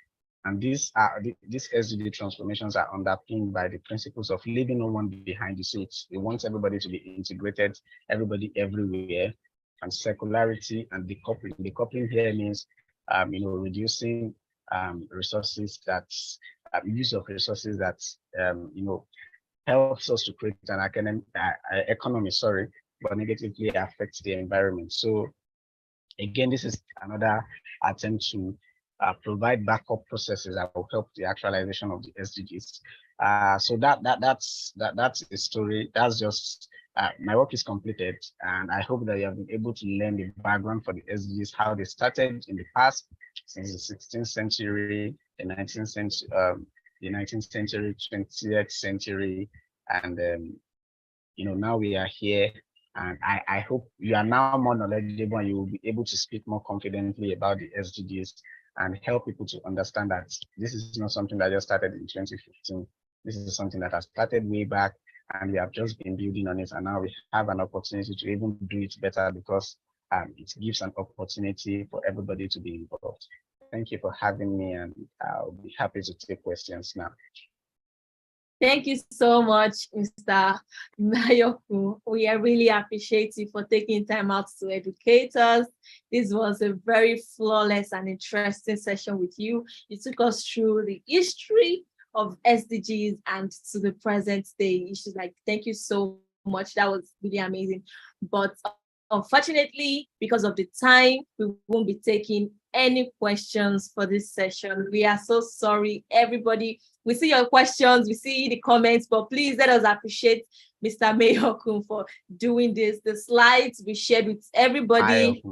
And these SDG transformations are underpinned by the principles of leaving no one behind the seats. We want everybody to be integrated, everybody everywhere, and circularity and decoupling. Decoupling here means, reducing resources that's use of resources that helps us to create an economy, but negatively affects the environment. So again, this is another attempt to provide backup processes that will help the actualization of the SDGs. So that's a story. That's just my work is completed, and I hope that you have been able to learn the background for the SDGs, how they started in the past, since the 16th century, the 19th century, 20th century, and now we are here. And I hope you are now more knowledgeable and you will be able to speak more confidently about the SDGs and help people to understand that this is not something that just started in 2015. This is something that has started way back, and we have just been building on it. And now we have an opportunity to even do it better because it gives an opportunity for everybody to be involved. Thank you for having me, and I'll be happy to take questions now. Thank you so much, Mr. Mayoku. We really appreciate you for taking time out to educate us. This was a very flawless and interesting session with you. You took us through the history of SDGs and to the present day issues. Thank you so much. That was really amazing. But unfortunately, because of the time, we won't be taking any questions for this session. We are so sorry, everybody. We see your questions, we see the comments, but please let us appreciate Mr. Mayokun for doing this. The slides we shared with everybody.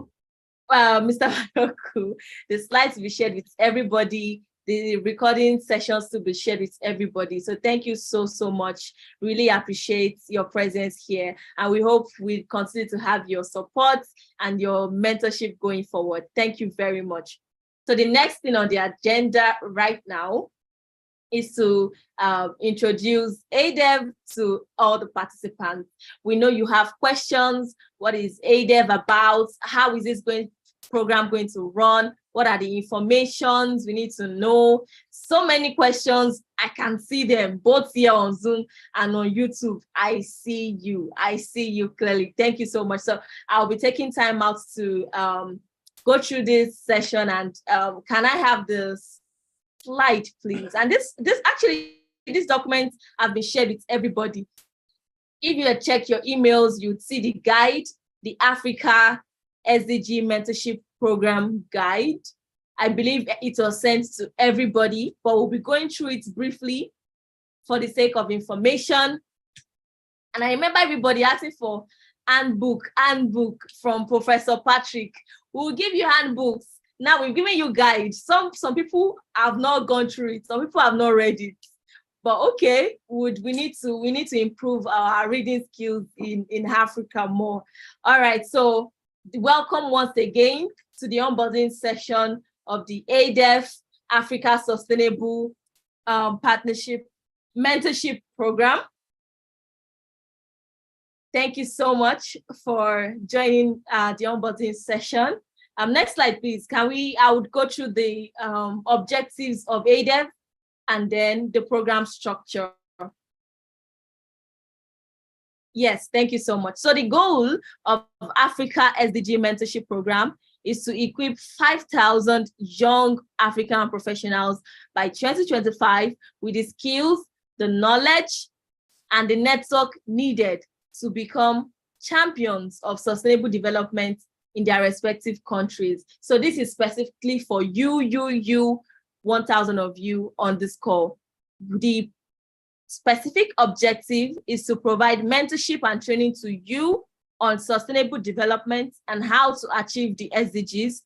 Mr. Mayokun, the slides we shared with everybody. The recording sessions to be shared with everybody. So thank you so much. Really appreciate your presence here. And we hope we continue to have your support and your mentorship going forward. Thank you very much. So the next thing on the agenda right now is to introduce ADEV to all the participants. We know you have questions. What is ADEV about? How is this program going to run? What are the informations we need to know? So many questions. I can see them both here on Zoom and on YouTube. I see you clearly. Thank you so much. So I'll be taking time out to go through this session. And can I have the slide, please? And this document have been shared with everybody. If you check your emails, you'd see the guide, the Africa SDG Mentorship Program Guide. I believe it was sent to everybody, but we'll be going through it briefly for the sake of information. And I remember everybody asking for handbook from Professor Patrick. We'll give you handbooks. Now we've given you guides. Some people have not gone through it. Some people have not read it. But okay, we need to improve our reading skills in Africa more. All right, so welcome once again to the onboarding session of the ADEF Africa Sustainable Partnership Mentorship Program. Thank you so much for joining the onboarding session. Next slide, please. I would go through the objectives of ADEF and then the program structure. Yes, thank you so much. So the goal of Africa SDG Mentorship Program is to equip 5,000 young African professionals by 2025 with the skills, the knowledge, and the network needed to become champions of sustainable development in their respective countries. So this is specifically for you, 1,000 of you on this call. The specific objective is to provide mentorship and training to you on sustainable development and how to achieve the SDGs.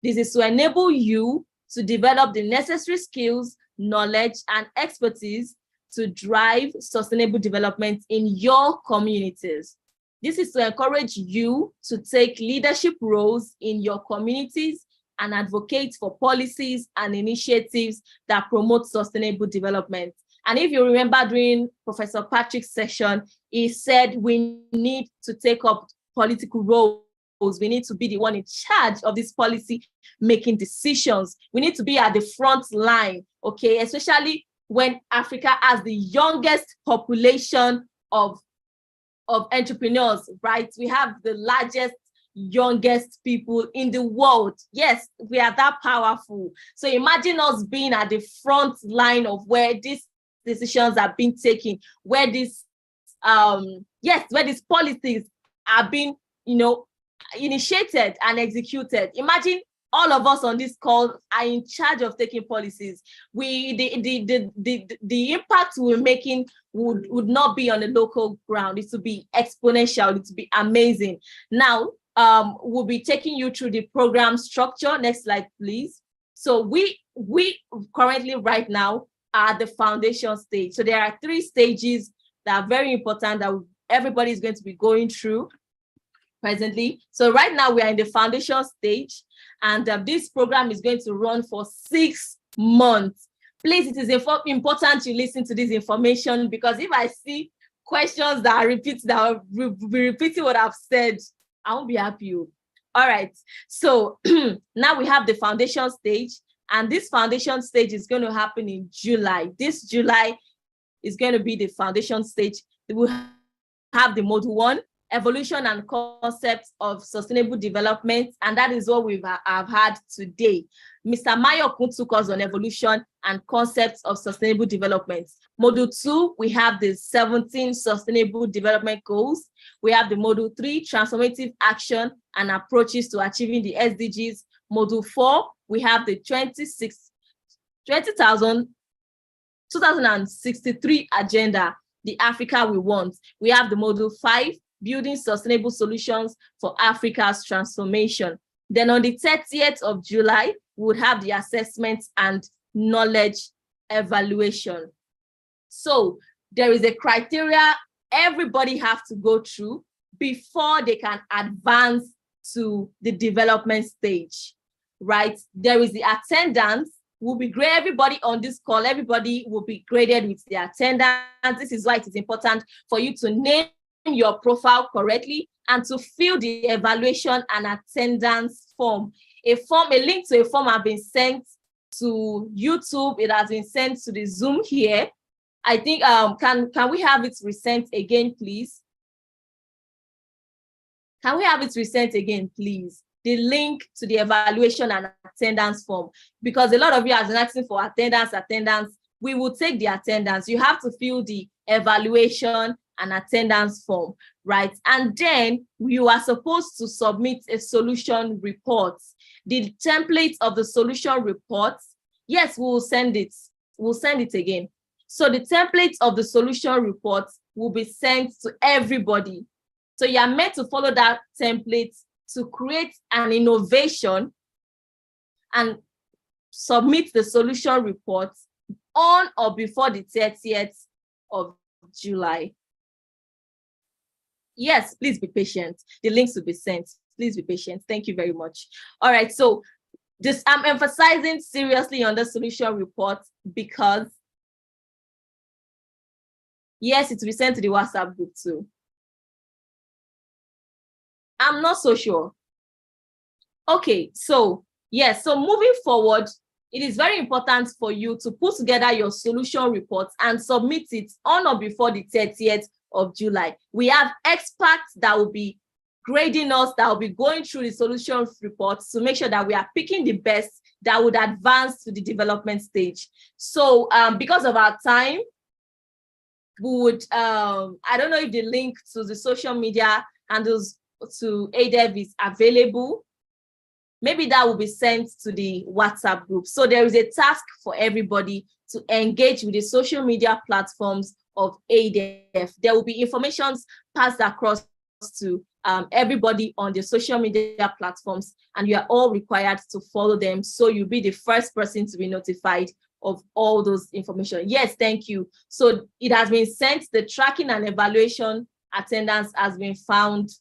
This is to enable you to develop the necessary skills, knowledge, and expertise to drive sustainable development in your communities. This is to encourage you to take leadership roles in your communities and advocate for policies and initiatives that promote sustainable development. And if you remember during Professor Patrick's session, he said we need to take up political roles. We need to be the one in charge of this policy making decisions. We need to be at the front line, okay? Especially when Africa has the youngest population of entrepreneurs, right? We have the largest, youngest people in the world. Yes, we are that powerful. So imagine us being at the front line of where these decisions are being taken, where these policies are being, initiated and executed. Imagine all of us on this call are in charge of taking policies. The impact we're making would not be on the local ground. It would be exponential. It would be amazing. Now, we'll be taking you through the program structure. Next slide, please. So we currently right now are at the foundation stage. So there are 3 stages that are very important that everybody is going to be going through presently. So right now we are in the foundation stage, and this program is going to run for 6 months. Please, it is important you listen to this information, because if I see questions that are repeating what I've said, I won't be happy. All right, so now we have the foundation stage, and this foundation stage is going to happen in July. This July is going to be the foundation stage. We will have the module 1, evolution and concepts of sustainable development, and that is what I've had today. Mr. Mayokun took us on evolution and concepts of sustainable development. Module 2, we have the 17 sustainable development goals. We have the module 3, transformative action and approaches to achieving the SDGs. Module 4, we have the 2063 agenda, the Africa we want. We have the Module 5, building sustainable solutions for Africa's transformation. Then on the 30th of July, we would have the assessment and knowledge evaluation. So there is a criteria everybody have to go through before they can advance to the development stage, right? There is the attendance. Will be great. Everybody on this call, everybody will be graded with the attendance. This is why it is important for you to name your profile correctly and to fill the evaluation and attendance form. A link to a form has been sent to YouTube. It has been sent to the Zoom here. I think, can we have it resent again, please? Can we have it resent again, please? The link to the evaluation and attendance form, because a lot of you are asking for attendance. We will take the attendance. You have to fill the evaluation and attendance form, right? And then you are supposed to submit a solution report. The template of the solution report, yes, we will send it. We'll send it again. So the template of the solution report will be sent to everybody. So you are meant to follow that template to create an innovation and submit the solution report on or before the 30th of July. Yes, please be patient. The links will be sent. Please be patient. Thank you very much. All right, so I'm emphasizing seriously on the solution report because, yes, it will be sent to the WhatsApp group too. I'm not so sure. Okay, so yes, so moving forward, it is very important for you to put together your solution report and submit it on or before the 30th of July. We have experts that will be grading us, that will be going through the solution reports to make sure that we are picking the best that would advance to the development stage. So because of our time, we would, I don't know if the link to the social media handles to ADEV is available. Maybe that will be sent to the WhatsApp group. So there is a task for everybody to engage with the social media platforms of ADEF. There will be information passed across to everybody on the social media platforms, and you are all required to follow them. So you'll be the first person to be notified of all those information. Yes, thank you. So it has been sent. The tracking and evaluation attendance has been sent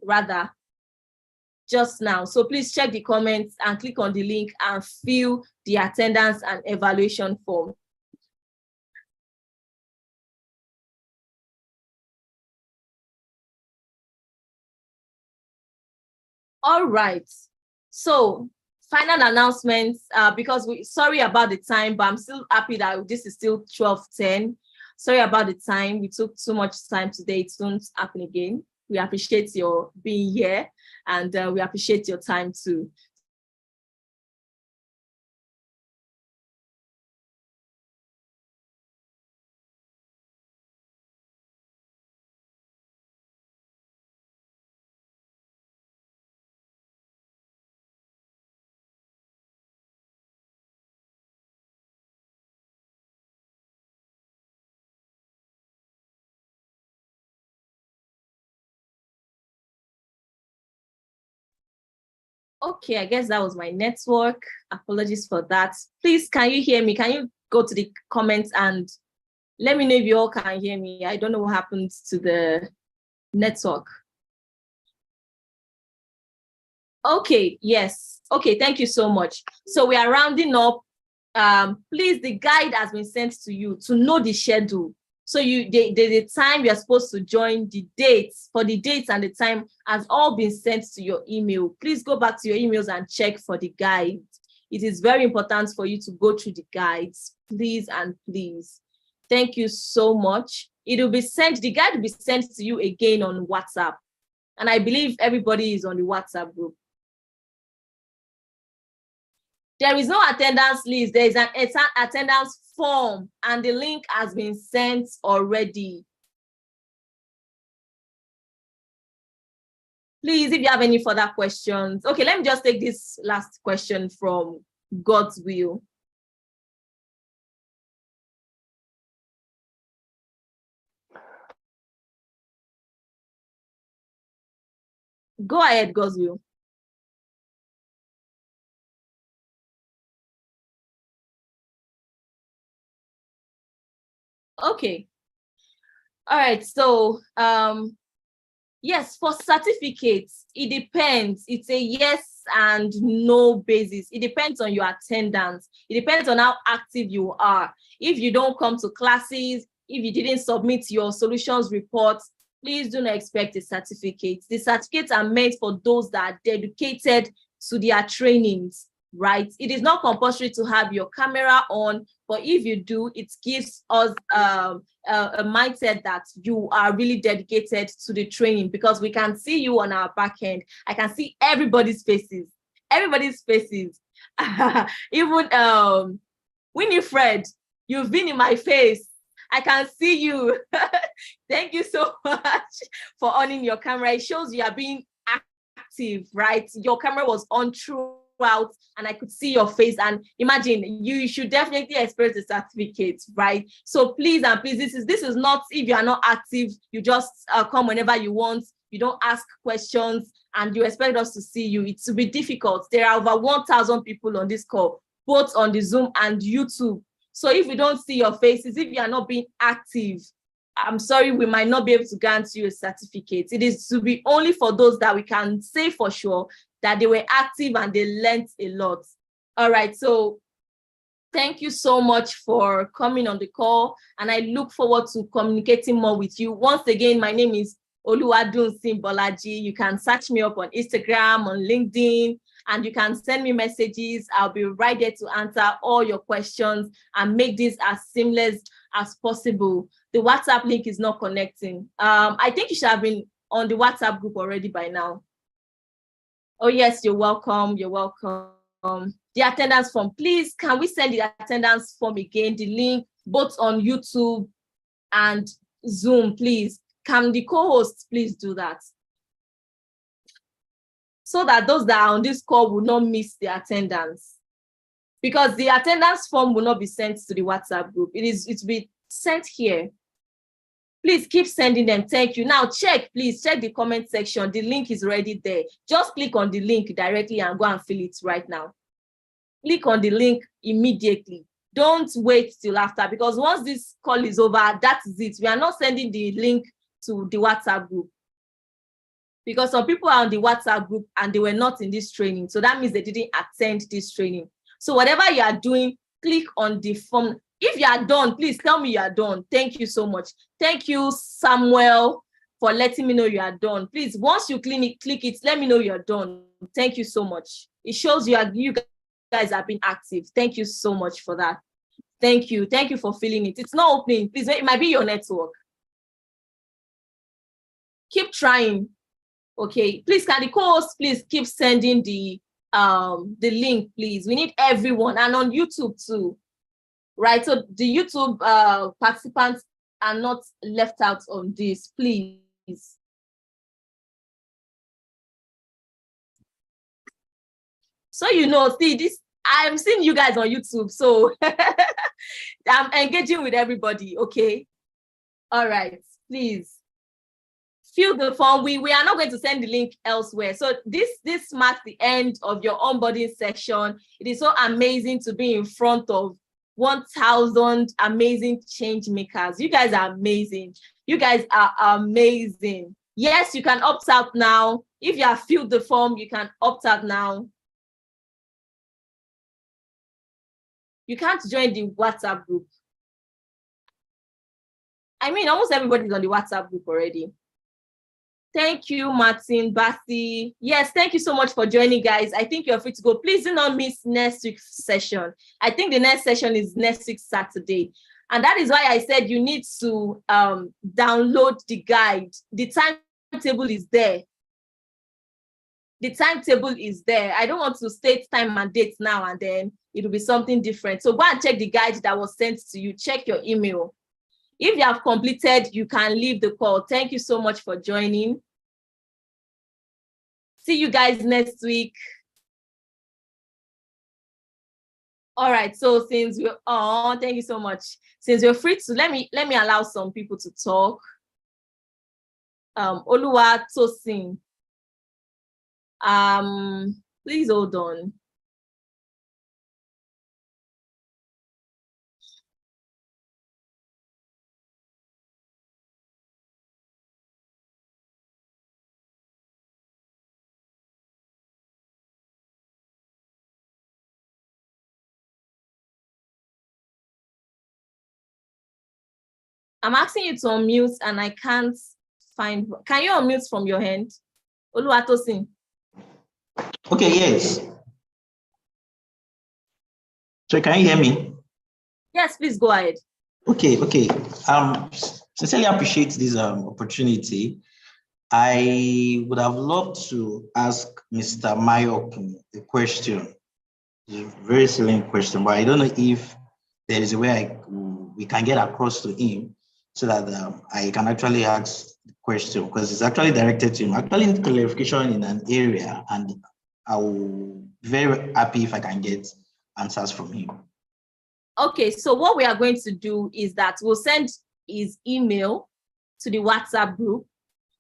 rather just now. So please check the comments and click on the link and fill the attendance and evaluation form. All right. So final announcements, because sorry about the time, but I'm still happy that this is still 12:10. Sorry about the time. We took too much time today. It won't happen again. We appreciate your being here, and we appreciate your time too. Okay, I guess that was my network. Apologies for that. Please, can you hear me? Can you go to the comments and let me know if you all can hear me? I don't know what happened to the network. Okay, yes. Okay, thank you so much. So we are rounding up. Please, the guide has been sent to you to know the schedule. So the time you're supposed to join, the dates, for the dates and the time has all been sent to your email. Please go back to your emails and check for the guide. It is very important for you to go through the guides, please and please. Thank you so much. It will be sent, the guide will be sent to you again on WhatsApp. And I believe everybody is on the WhatsApp group. There is no attendance list. There is an attendance form, and the link has been sent already. Please, if you have any further questions. Okay, let me just take this last question from God's Will. Go ahead, God's Will. Okay. All right. So, yes, for certificates, it depends. It's a yes and no basis. It depends on your attendance. It depends on how active you are. If you don't come to classes, if you didn't submit your solutions reports, please do not expect a certificate. The certificates are meant for those that are dedicated to their trainings, right? It is not compulsory to have your camera on, but if you do, it gives us a mindset that you are really dedicated to the training, because we can see you on our back end. I can see everybody's faces, even Winifred, you've been in my face. I can see you. Thank you so much for on your camera. It shows you are being active, right? Your camera was on throughout and I could see your face. And imagine, you should definitely experience the certificate, right? So please and please, this is not, if you are not active, you just come whenever you want. You don't ask questions and you expect us to see you. It will be difficult. There are over 1,000 people on this call, both on the Zoom and YouTube. So if we don't see your faces, if you are not being active, I'm sorry, we might not be able to grant you a certificate. It is to be only for those that we can say for sure that they were active and they learned a lot. All right, so thank you so much for coming on the call, and I look forward to communicating more with you. Once again, my name is Oluwadunsin Bolaji. You can search me up on Instagram, on LinkedIn, and you can send me messages. I'll be right there to answer all your questions and make this as seamless as possible. The WhatsApp link is not connecting. I think you should have been on the WhatsApp group already by now. Oh yes, you're welcome. You're welcome. The attendance form, please, can we send the attendance form again? The link both on YouTube and Zoom, please. Can the co-hosts please do that? So that those that are on this call will not miss the attendance. Because the attendance form will not be sent to the WhatsApp group. It will be sent here. Please keep sending them. Thank you. Now please check the comment section. The link is already there. Just click on the link directly and go and fill it right now. Click on the link immediately. Don't wait till after, because once this call is over, that is it. We are not sending the link to the WhatsApp group, because some people are on the WhatsApp group and they were not in this training. So that means they didn't attend this training. So whatever you are doing, click on the form. If you are done, please tell me you are done. Thank you so much. Thank you, Samuel, for letting me know you are done. Please, once you click it, let me know you're done. Thank you so much. It shows you guys have been active. Thank you so much for that. Thank you. Thank you for filling it. It's not opening. Please, it might be your network. Keep trying. Okay, please, can the co-host please keep sending the link, please? We need everyone, and on YouTube too, right? So the YouTube participants are not left out on this, please. So see this, I'm seeing you guys on YouTube, so I'm engaging with everybody. Okay, all right, please fill the form. We are not going to send the link elsewhere. So this marks the end of your onboarding section. It is so amazing to be in front of 1,000 amazing change makers. You guys are amazing. You guys are amazing. Yes, you can opt out now. If you have filled the form, you can opt out now. You can't join the WhatsApp group. I mean, almost everybody's on the WhatsApp group already. Thank you, Martin, Basi. Yes, thank you so much for joining, guys. I think you're free to go. Please do not miss next week's session. I think the next session is next week, Saturday. And that is why I said you need to download the guide. The timetable is there. The timetable is there. I don't want to state time and date now and then it will be something different. So go and check the guide that was sent to you. Check your email. If you have completed, you can leave the call. Thank you so much for joining. See you guys next week. All right, so since we're thank you so much. Since we're free to let me allow some people to talk. Oluwa Tosin. Please hold on. I'm asking you to unmute and I can't find. Can you unmute from your hand? Oluwa Tosin. Okay, yes. So can you hear me? Yes, please go ahead. Okay. Sincerely appreciate this opportunity. I would have loved to ask Mr. Mayok a question. It's a very silly question, but I don't know if there is a way we can get across to him so that I can actually ask the question, because it's actually directed to him. I actually need clarification in an area, and I will be very happy if I can get answers from him. Okay, so what we are going to do is that we'll send his email to the WhatsApp group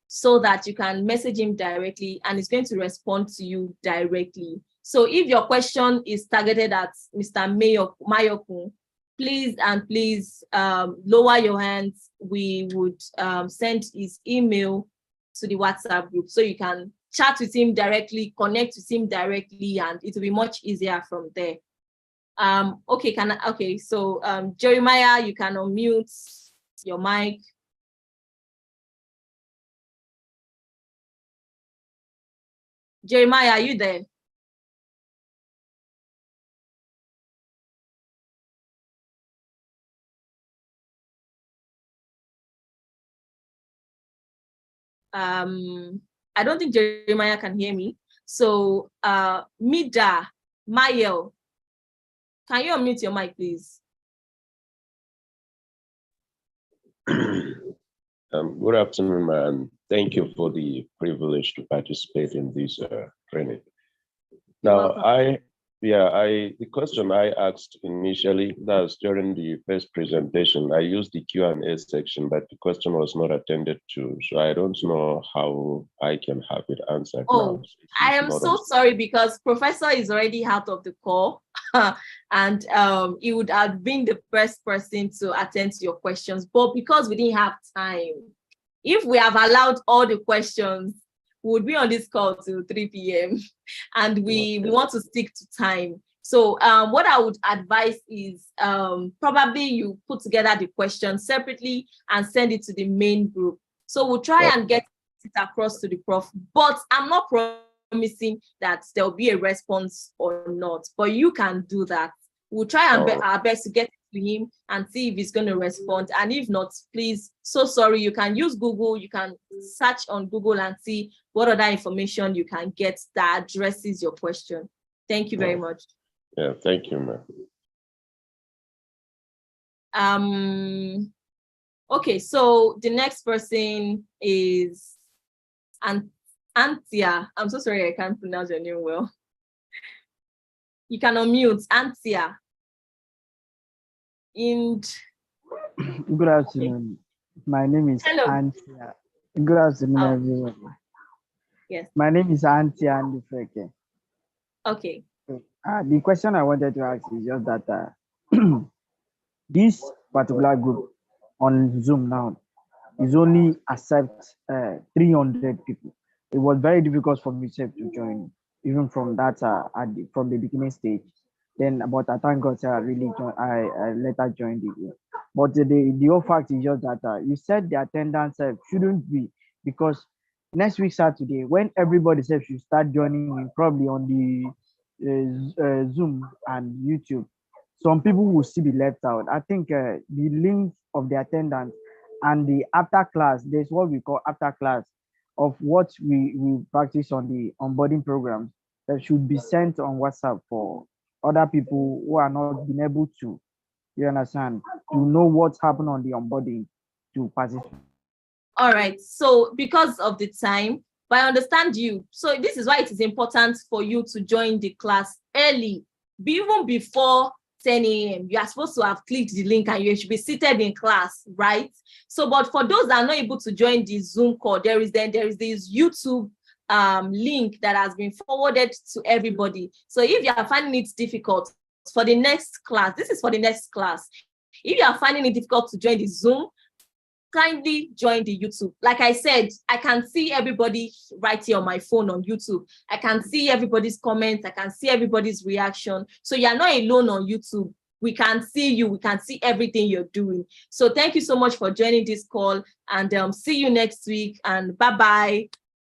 so that you can message him directly and he's going to respond to you directly. So if your question is targeted at Mr. Mayokun, please lower your hands. We would send his email to the WhatsApp group so you can chat with him directly, connect with him directly, and it will be much easier from there. Okay, so Jeremiah, you can unmute your mic. Jeremiah, are you there? I don't think Jeremiah can hear me. So Mida, Mayel, can you unmute your mic, please? Good afternoon, and thank you for the privilege to participate in this training. Now, the question I asked initially, that's during the first presentation, I used the Q&A section, but the question was not attended to, so I don't know how I can have it answered now. I am so sorry because Professor is already out of the call and he would have been the first person to attend to your questions, but because we didn't have time, if we have allowed all the questions, we would be on this call till 3 p.m. and we want to stick to time. So what I would advise is probably you put together the questions separately and send it to the main group. So we'll try and get it across to the prof, but I'm not promising that there'll be a response or not, but you can do that. We'll try our best to get to him and see if he's going to respond. And if not, please, so sorry, you can use Google, you can search on Google and see what other information you can get that addresses your question. Thank you very much. Yeah, thank you, ma'am. Okay, so the next person is Antia. I'm so sorry, I can't pronounce your name well. You can unmute, Antia. Good afternoon. My name is Antia. Good afternoon, everyone. Yes. My name is Antia Andifeke. Okay. The question I wanted to ask is just that this particular group on Zoom now is only accept 300 people. It was very difficult for me to join, even from that from the beginning stage. Then, but I thank God I really joined. I later joined it. But the whole fact is just that you said the attendance shouldn't be, because next week Saturday, when everybody says should start joining in, probably on the Zoom and YouTube, some people will still be left out. I think the link of the attendance and the after class, there's what we call after class of what we practice on the onboarding program that should be sent on WhatsApp for other people who are not been able to, you understand, to know what's happened on the onboarding to participate. All right, so because of the time, but I understand you. So this is why it is important for you to join the class early, even before 10 a.m. You are supposed to have clicked the link and you should be seated in class, right? So, but for those that are not able to join the Zoom call, there is this YouTube link that has been forwarded to everybody. So if you are finding it difficult for the next class, this is for the next class. If you are finding it difficult to join the Zoom, kindly join the YouTube. Like I said, I can see everybody right here on my phone on YouTube. I can see everybody's comments. I can see everybody's reaction. So you're not alone on YouTube. We can see you. We can see everything you're doing. So thank you so much for joining this call, and see you next week, and bye-bye.